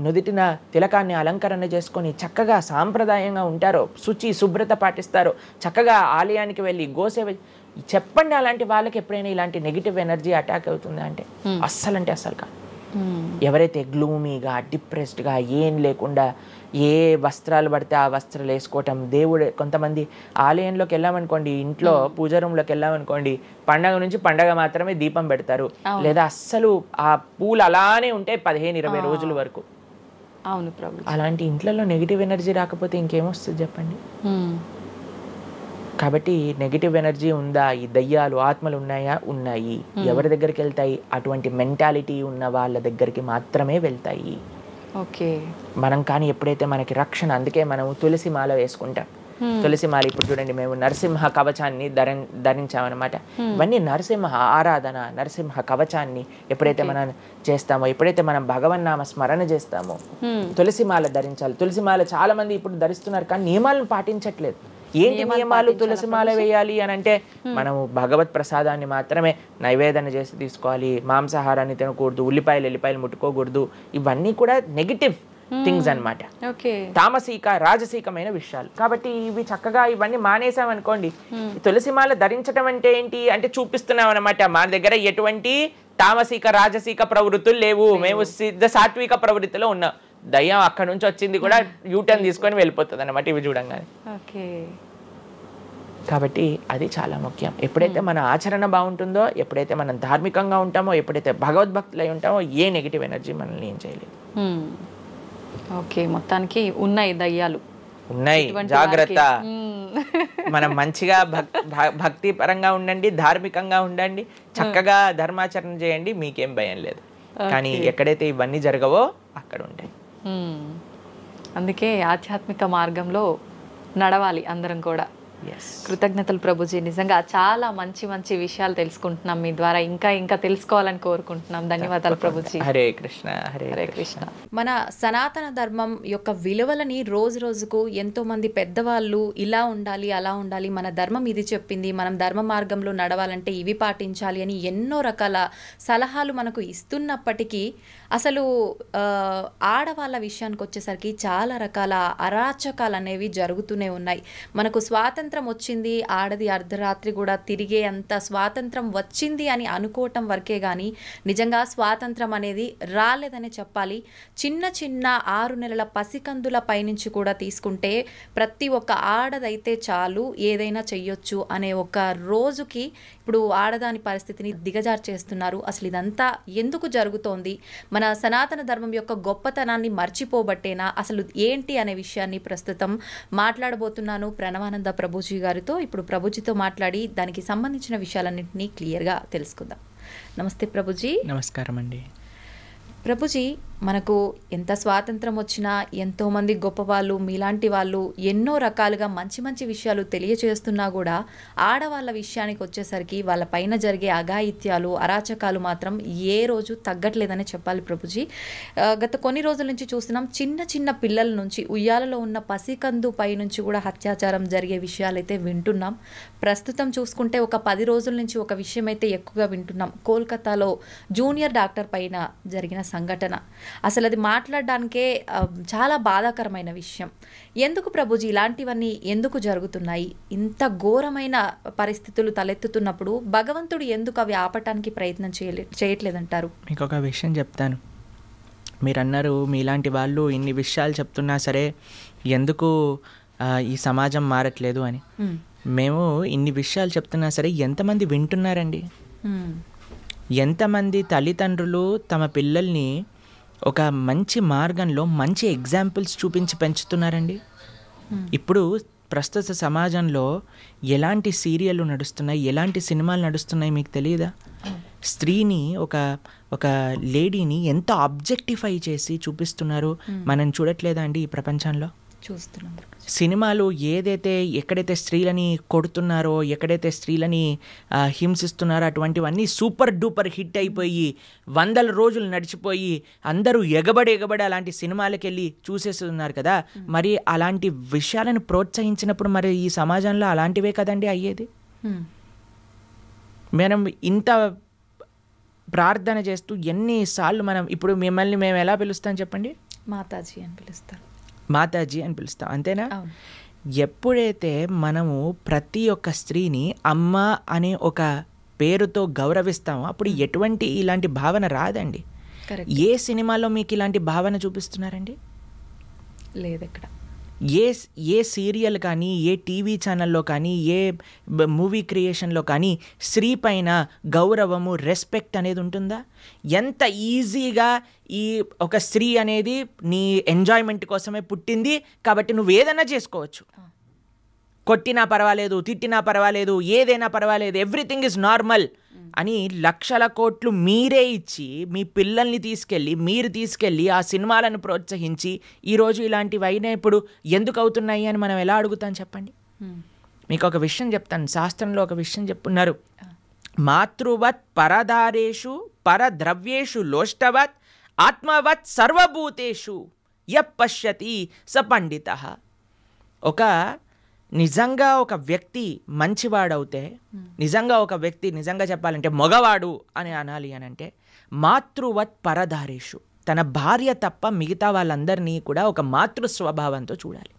నుదిటిన తిలకాన్ని అలంకరణ చేసుకొని చక్కగా సాంప్రదాయంగా ఉంటారో, శుచి శుభ్రత పాటిస్తారో, చక్కగా ఆలయానికి వెళ్ళి గోసేవ చెప్పండి, అలాంటి వాళ్ళకి ఎప్పుడైనా ఇలాంటి నెగిటివ్ ఎనర్జీ అటాక్ అవుతుందా అంటే అస్సలు కాదు. ఎవరైతే గ్లూమీగా డిప్రెస్డ్గా ఏం లేకుండా ఏ వస్త్రాలు పడితే ఆ వస్త్రాలు వేసుకోవటం, దేవుడు కొంతమంది ఆలయంలోకి వెళ్ళామనుకోండి, ఇంట్లో పూజ రూమ్లోకి వెళ్ళామనుకోండి, పండగ నుంచి పండగ మాత్రమే దీపం పెడతారు, లేదా అస్సలు ఆ పూలు అలానే ఉంటాయి 15-20 రోజుల వరకు. అవును ప్రభు. అలాంటి ఇంట్లో నెగిటివ్ ఎనర్జీ రాకపోతే ఇంకేమొస్తుంది చెప్పండి? కాబట్టి నెగిటివ్ ఎనర్జీ ఉందా? ఈ దయ్యాలు ఆత్మలు ఉన్నాయా? ఉన్నాయి. ఎవరి దగ్గరికి వెళ్తాయి? అటువంటి మెంటాలిటీ ఉన్న వాళ్ళ దగ్గరికి మాత్రమే వెళ్తాయి. ఓకే. మనం కానీ ఎప్పుడైతే మనకి రక్షణ, అందుకే మనం తులసి మాల వేసుకుంటాం. తులసి మాల ఇప్పుడు చూడండి, మేము నరసింహ కవచాన్ని ధరించామన్నమాట. ఇవన్నీ నరసింహ ఆరాధన, నరసింహ కవచాన్ని ఎప్పుడైతే మనం చేస్తామో, ఎప్పుడైతే మనం భగవన్నామ స్మరణ చేస్తామో తులసి మాల ధరించాలి. తులసి మాల చాలా మంది ఇప్పుడు ధరిస్తున్నారు కానీ నియమాలను పాటించట్లేదు. ఏంటి నియమాలు? తులసి మాల వేయాలి అని అంటే మనము భగవత్ ప్రసాదాన్ని మాత్రమే నైవేదన చేసి తీసుకోవాలి, మాంసాహారాన్ని తినకూడదు, ఎల్లిపాయలు ముట్టుకోకూడదు. ఇవన్నీ కూడా నెగిటివ్ థింగ్స్ అన్నమాట, తామసిక రాజసికమైన విషయాలు. కాబట్టి ఇవి చక్కగా ఇవన్నీ మానేసామనుకోండి. తులసిమాల ధరించడం అంటే ఏంటి అంటే చూపిస్తున్నాం అనమాట, మన దగ్గర ఎటువంటి తామసిక రాజసిక ప్రవృత్తులు లేవు, మేము సిద్ధ సాత్విక ప్రవృత్తిలో ఉన్నాం. దయ్యం అక్కడ నుంచి వచ్చింది కూడా యూటర్న్ తీసుకొని వెళ్ళిపోతుంది అన్నమాట ఇవి చూడంగానే. కాబట్టి అది చాలా ముఖ్యం. ఎప్పుడైతే మన ఆచరణ బాగుంటుందో, ఎప్పుడైతే మనం ధార్మికంగా ఉంటామో, ఎప్పుడైతే భగవద్భక్తులు అయి ఉంటామో, ఏ నెగిటివ్ ఎనర్జీ మనల్ని ఏం చేయలేదు. ఓకే, మొత్తానికి ఉన్నాయి దయ్యాలు, ఉన్నాయి, జాగ్రత్త. మనం మంచిగా భక్తి పరంగా ఉండండి, ధార్మికంగా ఉండండి, చక్కగా ధర్మాచరణ చేయండి, మీకేం భయం లేదు. కానీ ఎక్కడైతే ఇవన్నీ జరగవో అక్కడ ఉంటాయి. అందుకే ఆధ్యాత్మిక మార్గంలో నడవాలి అందరం కూడా. కృతజ్ఞతలు ప్రభుజీ, నిజంగా చాలా మంచి మంచి విషయాలు తెలుసుకుంటున్నాం మీ ద్వారా, ఇంకా ఇంకా తెలుసుకోవాలని కోరుకుంటున్నాం. ధన్యవాదాలు ప్రభుజీ. హరే కృష్ణ. హరే కృష్ణ. మన సనాతన ధర్మం యొక్క విలువలని రోజు రోజుకు ఎంతో మంది పెద్దవాళ్ళు ఇలా ఉండాలి, అలా ఉండాలి, మన ధర్మం ఇది చెప్పింది, మనం ధర్మ మార్గంలో నడవాలంటే ఇవి పాటించాలి అని ఎన్నో రకాల సలహాలు మనకు ఇస్తున్నప్పటికీ అసలు ఆడవాళ్ళ విషయానికి వచ్చేసరికి చాలా రకాల అరాచకాలు అనేవి జరుగుతూనే ఉన్నాయి. మనకు స్వాతంత్రం వచ్చింది, ఆడది అర్ధరాత్రి కూడా తిరిగే అంత స్వాతంత్రం వచ్చింది అని అనుకోవటం వరకే కానీ నిజంగా స్వాతంత్రం అనేది రాలేదనే చెప్పాలి. చిన్న చిన్న 6 నెలల పసికందుల పైనుంచి కూడా తీసుకుంటే ప్రతి ఒక్క ఆడదైతే చాలు ఏదైనా చెయ్యొచ్చు అనే ఒక రోజుకి ఇప్పుడు ఆడదాని పరిస్థితిని దిగజారు చేస్తున్నారు. అసలు ఇదంతా ఎందుకు జరుగుతోంది? మన సనాతన ధర్మం యొక్క గొప్పతనాన్ని మర్చిపోబట్టేనా, అసలు ఏంటి అనే విషయాన్ని ప్రస్తుతం మాట్లాడబోతున్నాను ప్రణవానంద ప్రభుజీ గారితో. ఇప్పుడు ప్రభుజీతో మాట్లాడి దానికి సంబంధించిన విషయాలన్నింటినీ క్లియర్గా తెలుసుకుందాం. నమస్తే ప్రభుజీ. నమస్కారం అండి. ప్రభుజీ, మనకు ఎంత స్వాతంత్రం వచ్చినా ఎంతోమంది గొప్పవాళ్ళు మీలాంటి వాళ్ళు ఎన్నో రకాలుగా మంచి మంచి విషయాలు తెలియచేస్తున్నా కూడా ఆడవాళ్ళ విషయానికి వచ్చేసరికి వాళ్ళ పైన జరిగే అఘాయిత్యాలు, అరాచకాలు మాత్రం ఏ రోజు తగ్గట్లేదని చెప్పాలి ప్రభుజీ. గత కొన్ని రోజుల నుంచి చూస్తున్నాం, చిన్న చిన్న పిల్లల నుంచి ఉయ్యాలలో ఉన్న పసికందు పై నుంచి కూడా అత్యాచారం జరిగే విషయాలైతే వింటున్నాం. ప్రస్తుతం చూసుకుంటే ఒక 10 రోజుల నుంచి ఒక విషయం అయితే ఎక్కువగా వింటున్నాం. కోల్కతాలో జూనియర్ డాక్టర్ పైన జరిగిన సంఘటన. అసలు అది మాట్లాడడానికే చాలా బాధాకరమైన విషయం. ఎందుకు ప్రభుజీ ఇలాంటివన్నీ ఎందుకు జరుగుతున్నాయి? ఇంత ఘోరమైన పరిస్థితులు తలెత్తుతున్నప్పుడు భగవంతుడు ఎందుకు అవి ఆపటానికి ప్రయత్నం చేయట్లేదంటారు? మీకు ఒక విషయం చెప్తాను. మీరు అన్నారు మీలాంటి వాళ్ళు ఇన్ని విషయాలు చెప్తున్నా సరే ఎందుకు ఈ సమాజం మారట్లేదు అని. మేము ఇన్ని విషయాలు చెప్తున్నా సరే ఎంతమంది వింటున్నారండి? ఎంతమంది తల్లిదండ్రులు తమ పిల్లల్ని ఒక మంచి మార్గంలో మంచి ఎగ్జాంపుల్స్ చూపించి పెంచుతున్నారండి? ఇప్పుడు ప్రస్తుత సమాజంలో ఎలాంటి సీరియళ్ళు నడుస్తున్నాయి, ఎలాంటి సినిమాలు నడుస్తున్నాయి మీకు తెలియదా? స్త్రీని ఒక లేడీని ఎంత ఆబ్జెక్టిఫై చేసి చూపిస్తున్నారు. మనం చూడట్లేదా అండి ఈ ప్రపంచంలో? చూస్తున్నాం. సినిమాలు ఎక్కడైతే స్త్రీలని కొడుతున్నారో, ఎక్కడైతే స్త్రీలని హింసిస్తున్నారో అటువంటివన్నీ సూపర్ డూపర్ హిట్ అయిపోయి 100 రోజులు నడిచిపోయి అందరూ ఎగబడి అలాంటి సినిమాలకు వెళ్ళి చూసేస్తున్నారు కదా. మరి అలాంటి విషయాలను ప్రోత్సహించినప్పుడు మరి ఈ సమాజంలో అలాంటివే కదండి అయ్యేది. మనం ఇంత ప్రార్థన చేస్తూ ఎన్నిసార్లు మనం ఇప్పుడు మిమ్మల్ని మేము ఎలా పిలుస్తాం చెప్పండి? మాతాజీ అని పిలుస్తాం. మాతాజీ అని పిలుస్తాం, అంతేనా? ఎప్పుడైతే మనము ప్రతి ఒక్క స్త్రీని అమ్మ అనే ఒక పేరుతో గౌరవిస్తామో అప్పుడు ఎటువంటి ఇలాంటి భావన రాదండి. ఏ సినిమాలో మీకు ఇలాంటి భావన చూపిస్తున్నారండి? లేదు ఎక్కడ. ఏ సీరియల్ కానీ, ఏ టీవీ ఛానల్లో కానీ, ఏ మూవీ క్రియేషన్లో కానీ స్త్రీ పైన గౌరవము, రెస్పెక్ట్ అనేది ఉంటుందా? ఎంత ఈజీగా ఈ ఒక స్త్రీ అనేది నీ ఎంజాయ్మెంట్ కోసమే పుట్టింది కాబట్టి నువ్వు ఏదైనా చేసుకోవచ్చు. కొట్టినా పర్వాలేదు, తిట్టినా పర్వాలేదు, ఏదైనా పర్వాలేదు, ఎవ్రీథింగ్ ఈజ్ నార్మల్. అని లక్షల కోట్లు మీరే ఇచ్చి మీ పిల్లల్ని మీరు తీసుకెళ్ళి ఆ సినిమాలను ప్రోత్సహించి ఈరోజు ఇలాంటివి అయినా ఇప్పుడు ఎందుకు అవుతున్నాయి అని మనం ఎలా అడుగుతాం చెప్పండి. మీకు ఒక విషయం చెప్తాను, శాస్త్రంలో ఒక విషయం చెప్పున్నారు. మాతృవత్ పరదారేషు పరద్రవ్యేషు లోష్టవత్ ఆత్మవత్ సర్వభూతేషు యపశ్యతి స పండితః. నిజంగా ఒక వ్యక్తి మంచివాడవుతే, నిజంగా చెప్పాలంటే మగవాడు అని అనాలి అని అంటే, మాతృవత్ పరదారేషు, తన భార్య తప్ప మిగతా వాళ్ళందరినీ కూడా ఒక మాతృ స్వభావంతో చూడాలి.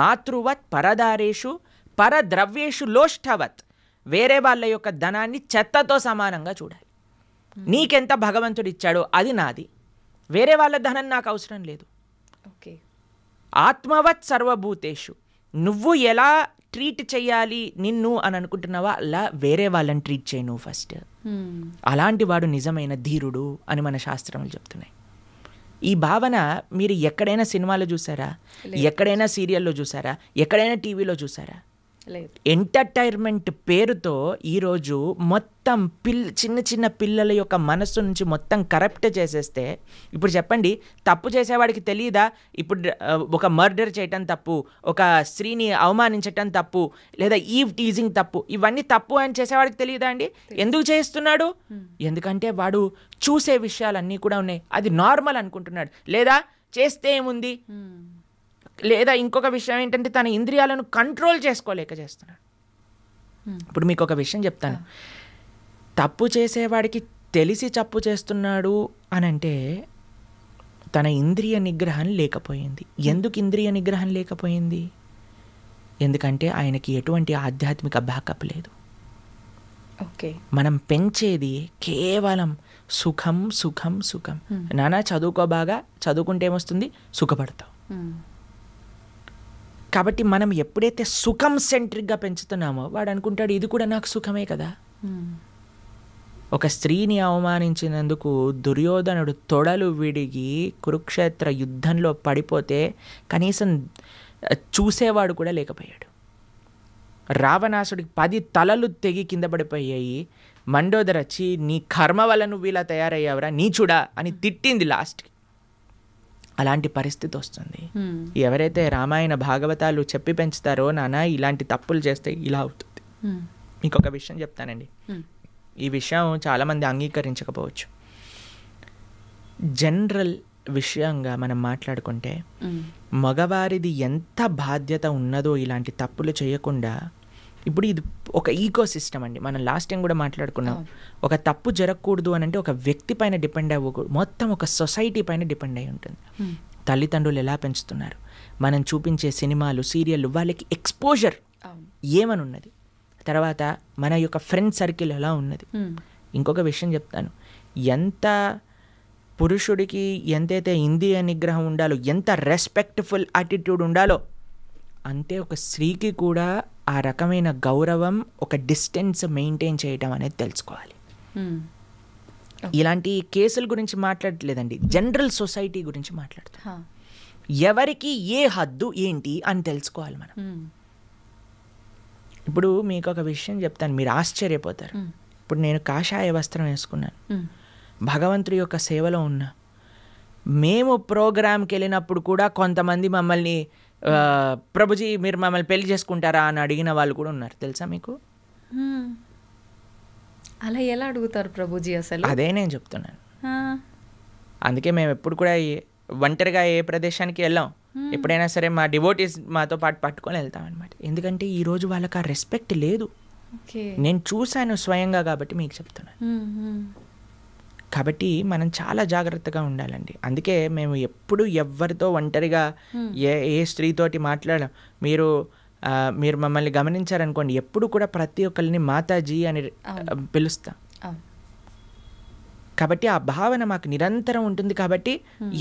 మాతృవత్ పరదారేషు పరద్రవ్యేషు లోష్టవత్, వేరే వాళ్ళ యొక్క ధనాన్ని చెత్తతో సమానంగా చూడాలి. నీకెంత భగవంతుడు ఇచ్చాడో అది నాది, వేరే వాళ్ళ ధనం నాకు అవసరం లేదు. ఓకే. ఆత్మవత్ సర్వభూతేషు, నువ్వు ఎలా ట్రీట్ చేయాలి నిన్ను అని అనుకుంటున్నావా అలా వేరే వాళ్ళని ట్రీట్ చేయి నువ్వు ఫస్ట్. అలాంటి వాడు నిజమైన ధీరుడు అని మన శాస్త్రములు చెప్తున్నాయి. ఈ భావన మీరు ఎక్కడైనా సినిమాలో చూసారా, ఎక్కడైనా సీరియల్లో చూసారా, ఎక్కడైనా టీవీలో చూసారా? ఎంటర్టైన్మెంట్ పేరుతో ఈరోజు మొత్తం చిన్న చిన్న పిల్లల యొక్క మనస్సు నుంచి మొత్తం కరప్ట్ చేసేస్తే, ఇప్పుడు చెప్పండి, తప్పు చేసేవాడికి తెలియదా ఇప్పుడు ఒక మర్డర్ చేయటం తప్పు, ఒక స్త్రీని అవమానించటం తప్పు, లేదా ఈవ్ టీజింగ్ తప్పు, ఇవన్నీ తప్పు అని చేసేవాడికి తెలియదా అండి? ఎందుకు చేస్తున్నాడు? ఎందుకంటే వాడు చూసే విషయాలన్నీ కూడా ఉన్నాయి, అది నార్మల్ అనుకుంటున్నాడు. లేదా చేస్తే ఏముంది, లేదా ఇంకొక విషయం ఏంటంటే తన ఇంద్రియాలను కంట్రోల్ చేసుకోలేక చేస్తున్నాడు. ఇప్పుడు మీకు ఒక విషయం చెప్తాను, తప్పు చేసేవాడికి తెలిసి తప్పు చేస్తున్నాడు అని అంటే తన ఇంద్రియ నిగ్రహం లేకపోయింది. ఎందుకు ఇంద్రియ నిగ్రహం లేకపోయింది? ఎందుకంటే ఆయనకి ఎటువంటి ఆధ్యాత్మిక బ్యాకప్ లేదు. ఓకే. మనం పెంచేది కేవలం సుఖం సుఖం సుఖం. నానా చదువుకో, బాగా చదువుకుంటే ఏమొస్తుంది, సుఖపడతావు. కాబట్టి మనం ఎప్పుడైతే సుఖం సెంట్రిక్గా పెంచుతున్నామో వాడు అనుకుంటాడు ఇది కూడా నాకు సుఖమే కదా. ఒక స్త్రీని అవమానించినందుకు దుర్యోధనుడు తొడలు విడిగి కురుక్షేత్ర యుద్ధంలో పడిపోతే కనీసం చూసేవాడు కూడా లేకపోయాడు. రావణాసుడికి 10 తలలు తెగి కింద పడిపోయాయి. మండోదర వచ్చి నీ కర్మ వల్ల నువ్వు ఇలా తయారయ్యావురా నీచుడా అని తిట్టింది లాస్ట్కి. అలాంటి పరిస్థితి వస్తుంది. ఎవరైతే రామాయణ భాగవతాలు చెప్పి పెంచుతారో నాన్న ఇలాంటి తప్పులు చేస్తే ఇలా అవుతుంది. మీకు ఒక విషయం చెప్తానండి, ఈ విషయం చాలామంది అంగీకరించకపోవచ్చు. జనరల్ విషయంగా మనం మాట్లాడుకుంటే మగవారిది ఎంత బాధ్యత ఉన్నదో ఇలాంటి తప్పులు చేయకుండా. ఇప్పుడు ఇది ఒక ఈకో సిస్టమ్ అండి, మనం లాస్ట్ టైం కూడా మాట్లాడుకున్నాం. ఒక తప్పు జరగకూడదు అని అంటే ఒక వ్యక్తి పైన డిపెండ్ అవ్వకూడదు, మొత్తం ఒక సొసైటీ పైన డిపెండ్ అయి ఉంటుంది. తల్లిదండ్రులు ఎలా పెంచుతున్నారు, మనం చూపించే సినిమాలు సీరియళ్ళు వాళ్ళకి ఎక్స్పోజర్ ఏమని ఉన్నది, తర్వాత మన యొక్క ఫ్రెండ్ సర్కిల్ ఎలా ఉన్నది. ఇంకొక విషయం చెప్తాను, ఎంత పురుషుడికి ఎంతైతే ఇంద్రియ నిగ్రహం ఉండాలో, ఎంత రెస్పెక్ట్ఫుల్ యాటిట్యూడ్ ఉండాలో, అంతే ఒక స్త్రీకి కూడా ఆ రకమైన గౌరవం, ఒక డిస్టెన్స్ మెయింటైన్ చేయడం అనేది తెలుసుకోవాలి. ఇలాంటి కేసుల గురించి మాట్లాడట్లేదండి, జనరల్ సొసైటీ గురించి మాట్లాడుతాం. ఎవరికి ఏ హద్దు ఏంటి అని తెలుసుకోవాలి మనం. ఇప్పుడు మీకు ఒక విషయం చెప్తాను, మీరు ఆశ్చర్యపోతారు. ఇప్పుడు నేను కాషాయ వస్త్రం వేసుకున్నాను, భగవంతుడి యొక్క సేవలో ఉన్నా. మేము ప్రోగ్రామ్కి వెళ్ళినప్పుడు కూడా కొంతమంది మమ్మల్ని ప్రభుజీ మీరు మమ్మల్ని పెళ్లి చేసుకుంటారా అని అడిగిన వాళ్ళు కూడా ఉన్నారు, తెలుసా మీకు? అలా ఎలా అడుగుతారు ప్రభుజీ అసలు? అదే నేను చెప్తున్నాను. అందుకే మేము ఎప్పుడు కూడా ఒంటరిగా ఏ ప్రదేశానికి వెళ్ళాం, ఎప్పుడైనా సరే మా డివోటీస్ మాతో పాటు పట్టుకొని వెళ్తాం అనమాట. ఎందుకంటే ఈరోజు వాళ్ళకి ఆ రెస్పెక్ట్ లేదు. నేను చూశాను స్వయంగా కాబట్టి మీకు చెప్తున్నాను. కాబట్టి మనం చాలా జాగ్రత్తగా ఉండాలండి. అందుకే మేము ఎప్పుడు ఎవరితో ఒంటరిగా ఏ స్త్రీతోటి మాట్లాడాం. మీరు మమ్మల్ని గమనించారనుకోండి, ఎప్పుడు కూడా ప్రతి ఒక్కరిని మాతాజీ అని పిలుస్తాం. కాబట్టి ఆ భావన మాకు నిరంతరం ఉంటుంది. కాబట్టి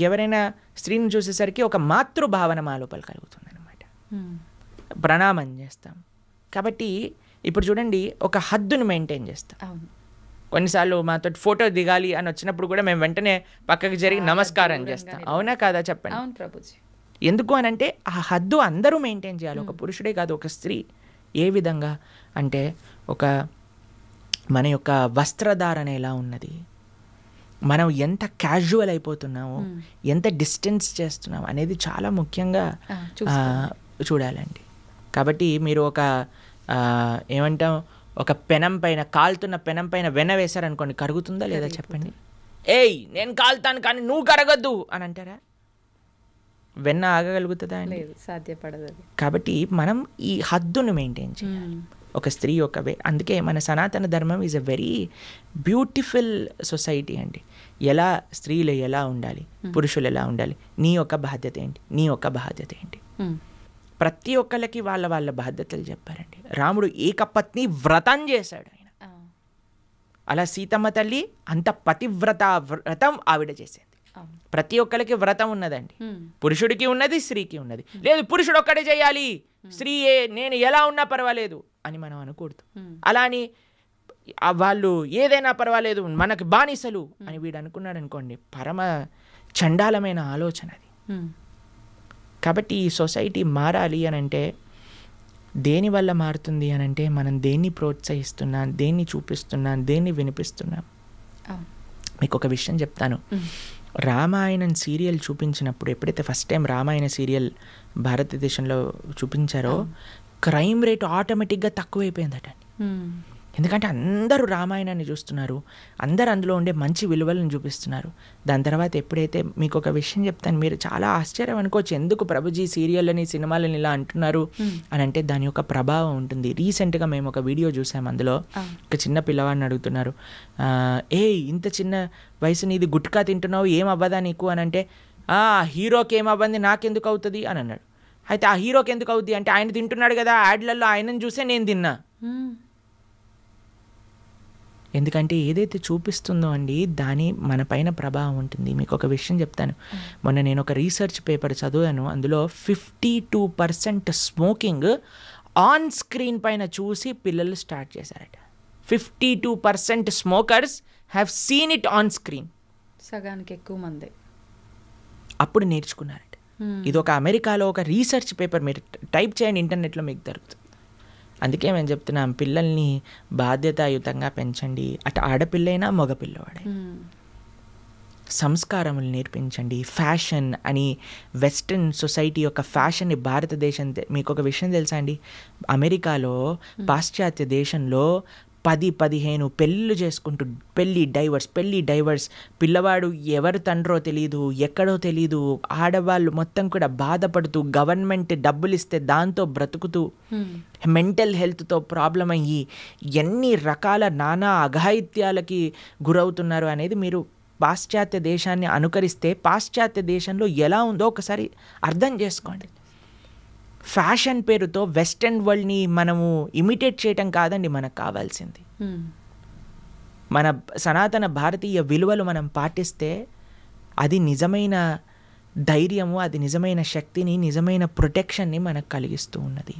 ఎవరైనా స్త్రీని చూసేసరికి ఒక మాతృ భావన మా లోపల కలుగుతుంది అనమాట. ప్రణామం చేస్తాం. కాబట్టి ఇప్పుడు చూడండి, ఒక హద్దును మెయింటైన్ చేస్తాం. కొన్నిసార్లు మాతో ఫోటో దిగాలి అని వచ్చినప్పుడు కూడా మేము వెంటనే పక్కకి జరిగి నమస్కారం చేస్తాం. అవునా కాదా చెప్పండి? అవును ప్రభుజీ. ఎందుకు అని అంటే ఆ హద్దు అందరూ మెయింటైన్ చేయాలి, ఒక పురుషుడే కాదు ఒక స్త్రీ. ఏ విధంగా అంటే ఒక మన యొక్క వస్త్రధారణ ఎలా ఉన్నది, మనం ఎంత క్యాజువల్ అయిపోతున్నామో, ఎంత డిస్టెన్స్ చేస్తున్నాం అనేది చాలా ముఖ్యంగా చూడాలండి. కాబట్టి మీరు ఒక ఏమంటాం, ఒక పెనం పైన, కాలుతున్న పెనం పైన వెన్న వేశారనుకోండి, కరుగుతుందా లేదా చెప్పండి? ఏయ్ నేను కాలుతాను కానీ నువ్వు కరగొద్దు అని అంటారా? వెన్న ఆగగలుగుతుందా అండి? సాధ్యపడదు. కాబట్టి మనం ఈ హద్దును మెయింటైన్ చేయాలి ఒక స్త్రీ యొక్క అందుకే మన సనాతన ధర్మం is a very beautiful society అండి. ఎలా స్త్రీలు ఎలా ఉండాలి, పురుషులు ఎలా ఉండాలి, నీ యొక్క బాధ్యత ఏంటి, నీ యొక్క బాధ్యత ఏంటి, ప్రతి ఒక్కళ్ళకి వాళ్ళ వాళ్ళ బాధ్యతలు చెప్పారండి. రాముడు ఏకపత్ని వ్రతం చేశాడు ఆయన. అలా సీతమ్మ తల్లి అంత పతివ్రత వ్రతం ఆవిడ చేసేది. ప్రతి ఒక్కరికి వ్రతం ఉన్నదండి. పురుషుడికి ఉన్నది, స్త్రీకి ఉన్నది. లేదు పురుషుడు ఒక్కడే చేయాలి, స్త్రీ నేను ఎలా ఉన్నా పర్వాలేదు అని మనం అనకూడదు. అలా అని వాళ్ళు ఏదైనా పర్వాలేదు మనకు బానిసలు అని వీడు అనుకున్నాడు అనుకోండి, పరమ చండాలమైన ఆలోచన అది. కాబట్టి ఈ సొసైటీ మారాలి అని అంటే దేనివల్ల మారుతుంది అని అంటే మనం దేన్ని ప్రోత్సహిస్తున్నాం, దేన్ని చూపిస్తున్నాం, దేన్ని వినిపిస్తున్నాం. మీకు ఒక విషయం చెప్తాను. రామాయణం సీరియల్ చూపించినప్పుడు, ఎప్పుడైతే ఫస్ట్ టైం రామాయణ సీరియల్ భారతదేశంలో చూపించారో, క్రైమ్ రేట్ ఆటోమేటిక్గా తక్కువైపోయిందట. ఎందుకంటే అందరూ రామాయణాన్ని చూస్తున్నారు, అందరూ అందులో ఉండే మంచి విలువలను చూపిస్తున్నారు. దాని తర్వాత ఎప్పుడైతే, మీకు ఒక విషయం చెప్తాను, మీరు చాలా ఆశ్చర్యం అనుకోవచ్చు, ఎందుకు ప్రభుజీ సీరియళ్ళని సినిమాలని ఇలా అంటున్నారు అని అంటే దాని యొక్క ప్రభావం ఉంటుంది. రీసెంట్గా మేము ఒక వీడియో చూసాము, అందులో ఒక చిన్న పిల్లవాడిని అడుగుతున్నారు, ఇంత చిన్న వయసు నీది గుట్కా తింటున్నావు, ఏం అవ్వదా నీకు అని అంటే, హీరోకి ఏమవ్వంది నాకెందుకు అవుతుంది అని అన్నాడు. అయితే ఆ హీరోకి ఎందుకు అవుద్ది అంటే, ఆయన తింటున్నాడు కదా యాడ్లలో, ఆయనను చూసే నేను తిన్నా. ఎందుకంటే ఏదైతే చూపిస్తుందో అండి దాని మన పైన ప్రభావం ఉంటుంది. మీకు ఒక విషయం చెప్తాను, మొన్న నేను ఒక రీసెర్చ్ పేపర్ చదివాను, అందులో 52% స్మోకింగ్ ఆన్ స్క్రీన్ పైన చూసి పిల్లలు స్టార్ట్ చేశారట. 52% smokers have seen it on screen. సగానికి ఎక్కువ మంది అప్పుడు నేర్చుకున్నారట. ఇది ఒక అమెరికాలో ఒక రీసెర్చ్ పేపర్, మీరు టైప్ చేయండి ఇంటర్నెట్లో మీకు దొరుకుతుంది. అందుకే మేము చెప్తున్నాం, పిల్లల్ని బాధ్యతాయుతంగా పెంచండి, అటు ఆడపిల్లైనా మగపిల్లవాడే. సంస్కారములు నేర్పించండి. ఫ్యాషన్ అని వెస్ట్రన్ సొసైటీ యొక్క ఫ్యాషన్ని భారతదేశం, మీకు ఒక విషయం తెలుసా అండి, అమెరికాలో పాశ్చాత్య దేశంలో 10-15 పెళ్ళిళ్ళు చేసుకుంటూ పెళ్ళి డైవర్స్, పిల్లవాడు ఎవరు తండ్రో తెలీదు, ఎక్కడో తెలీదు, ఆడవాళ్ళు మొత్తం కూడా బాధపడుతూ, గవర్నమెంట్ డబ్బులు ఇస్తే దాంతో బ్రతుకుతూ, మెంటల్ హెల్త్తో ప్రాబ్లం అయ్యి ఎన్ని రకాల నానా అఘాయిత్యాలకి గురవుతున్నారు అనేది మీరు పాశ్చాత్య దేశాన్ని అనుకరిస్తే పాశ్చాత్య దేశంలో ఎలా ఉందో ఒకసారి అర్థం చేసుకోండి. ఫ్యాషన్ పేరుతో వెస్టర్న్ వరల్డ్ని మనము ఇమిటేట్ చేయటం కాదండి మనకు కావాల్సింది. మన సనాతన భారతీయ విలువలు మనం పాటిస్తే అది నిజమైన ధైర్యము, అది నిజమైన శక్తిని, నిజమైన ప్రొటెక్షన్ని మనకు కలిగిస్తూ ఉన్నది.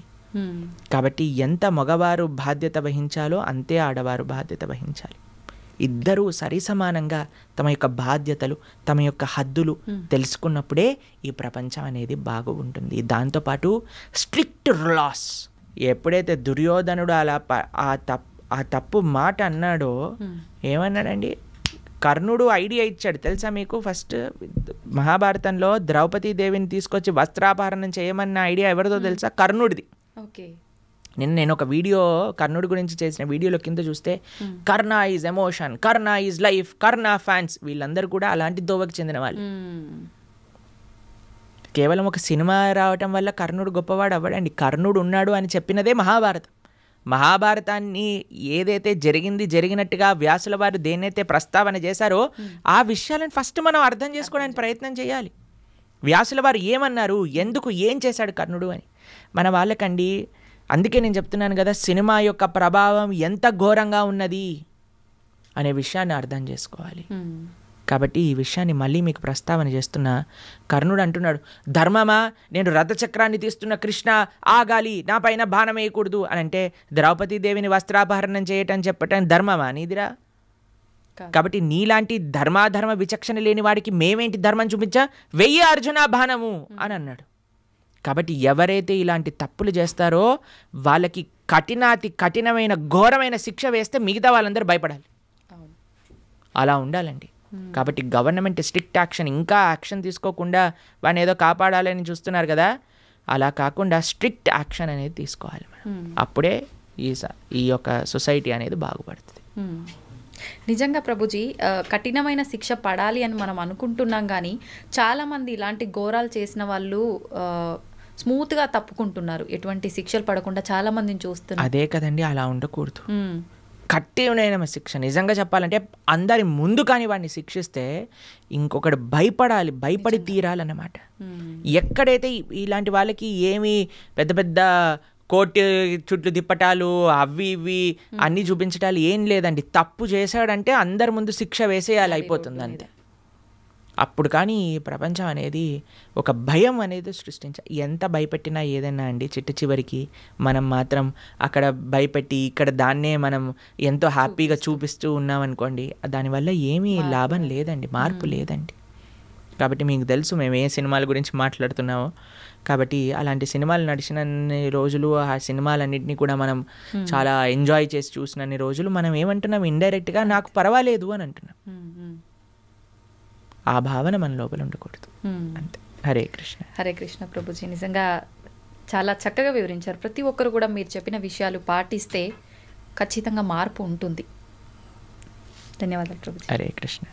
కాబట్టి ఎంత మగవారు బాధ్యత వహించాలో అంతే ఆడవారు బాధ్యత వహించాలి. ఇద్దరూ సరిసమానంగా తమ యొక్క బాధ్యతలు, తమ యొక్క హద్దులు తెలుసుకున్నప్పుడే ఈ ప్రపంచం అనేది బాగుంటుంది. దాంతోపాటు స్ట్రిక్ట్ లాస్. ఎప్పుడైతే దుర్యోధనుడు అలా ఆ తప్పు మాట అన్నాడో, ఏమన్నాడండి, కర్ణుడు ఐడియా ఇచ్చాడు తెలుసా మీకు. ఫస్ట్ మహాభారతంలో ద్రౌపదీదేవిని తీసుకొచ్చి వస్త్రాపహరణం చేయమన్న ఐడియా ఎవరిదో తెలుసా? కర్ణుడిది. ఓకే. నేను ఒక వీడియో కర్ణుడి గురించి చేసిన వీడియోలో కింద చూస్తే Karna is emotion, Karna is life, Karna fans, వీళ్ళందరూ కూడా అలాంటి దోవకు చెందిన వాళ్ళు. కేవలం ఒక సినిమా రావటం వల్ల కర్ణుడు గొప్పవాడు అవ్వడండి. కర్ణుడు ఉన్నాడు అని చెప్పినదే మహాభారతం. మహాభారతాన్ని ఏదైతే జరిగినట్టుగా వ్యాసుల వారు దేన్నైతే ప్రస్తావన చేశారో ఆ విషయాలను ఫస్ట్ మనం అర్థం చేసుకోవడానికి ప్రయత్నం చేయాలి. వ్యాసుల వారు ఏమన్నారు, ఎందుకు, ఏం చేశాడు కర్ణుడు అని మన వాళ్ళకండి. అందుకే నేను చెప్తున్నాను కదా, సినిమా యొక్క ప్రభావం ఎంత ఘోరంగా ఉన్నది అనే విషయాన్ని అర్థం చేసుకోవాలి. కాబట్టి ఈ విషయాన్ని మళ్ళీ మీకు ప్రస్తావన చేస్తున్నా. కర్ణుడు అంటున్నాడు, ధర్మమా, నేను రథచక్రాన్ని తీస్తున్న కృష్ణ ఆగాలి, నా పైన బాణం వేయకూడదు అని అంటే, ద్రౌపదీదేవిని వస్త్రాపహరణం చేయటం చెప్పటం ధర్మమా నీదిరా? కాబట్టి నీలాంటి ధర్మాధర్మ విచక్షణ లేని వాడికి మేమేంటి ధర్మం చూపించా, వెయ్యి అర్జున బాణము అని అన్నాడు. కాబట్టి ఎవరైతే ఇలాంటి తప్పులు చేస్తారో వాళ్ళకి కఠినమైన ఘోరమైన శిక్ష వేస్తే మిగతా వాళ్ళందరూ భయపడాలి. అలా ఉండాలండి. కాబట్టి గవర్నమెంట్ స్ట్రిక్ట్ యాక్షన్, ఇంకా యాక్షన్ తీసుకోకుండా వాడిని ఏదో కాపాడాలని చూస్తున్నారు కదా, అలా కాకుండా స్ట్రిక్ట్ యాక్షన్ అనేది తీసుకోవాలి. అప్పుడే ఈ యొక్క సొసైటీ అనేది బాగుపడుతుంది. నిజంగా ప్రభుజీ, కఠినమైన శిక్ష పడాలి అని మనం అనుకుంటున్నాం, కానీ చాలామంది ఇలాంటి ఘోరాలు చేసిన వాళ్ళు స్మూత్గా తప్పుకుంటున్నారు, ఎటువంటి శిక్షలు పడకుండా చాలామందిని చూస్తున్నారు. అదే కదండి, అలా ఉండకూడదు. కఠినమైన శిక్ష నిజంగా చెప్పాలంటే అందరి ముందు కానీ వాడిని శిక్షిస్తే ఇంకొకటి భయపడి తీరాలన్నమాట. ఎక్కడైతే ఇలాంటి వాళ్ళకి ఏమి పెద్ద పెద్ద కోర్టు చుట్టూ తిప్పటాలు అవి ఇవి అన్నీ చూపించటాలు ఏం లేదండి. తప్పు చేశాడంటే అందరి ముందు శిక్ష వేసేయాలి, అయిపోతుంది అంతే. అప్పుడు కానీ ప్రపంచం అనేది ఒక భయం అనేది ఎంత భయపెట్టినా ఏదైనా అండి, చివరికి మనం మాత్రం అక్కడ భయపెట్టి ఇక్కడ దాన్నే మనం ఎంతో హ్యాపీగా చూపిస్తూ ఉన్నామనుకోండి, దానివల్ల ఏమీ లాభం లేదండి, మార్పు లేదండి. కాబట్టి మీకు తెలుసు మేము ఏ సినిమాల గురించి మాట్లాడుతున్నామో. కాబట్టి అలాంటి సినిమాలు నడిచినన్ని రోజులు, ఆ సినిమాలన్నింటినీ కూడా మనం చాలా ఎంజాయ్ చేసి చూసినన్ని రోజులు మనం ఏమంటున్నాం, ఇండైరెక్ట్గా నాకు పర్వాలేదు అని అంటున్నాం. ఆ భావన మన లోపల ఉండకూడదు అంతే. హరే కృష్ణ. హరే కృష్ణ ప్రభుజీ, నిజంగా చాలా చక్కగా వివరించారు. ప్రతి ఒక్కరు కూడా మీరు చెప్పిన విషయాలు పాటిస్తే ఖచ్చితంగా మార్పు ఉంటుంది. ధన్యవాదాలు ప్రభుజీ. హరే కృష్ణ.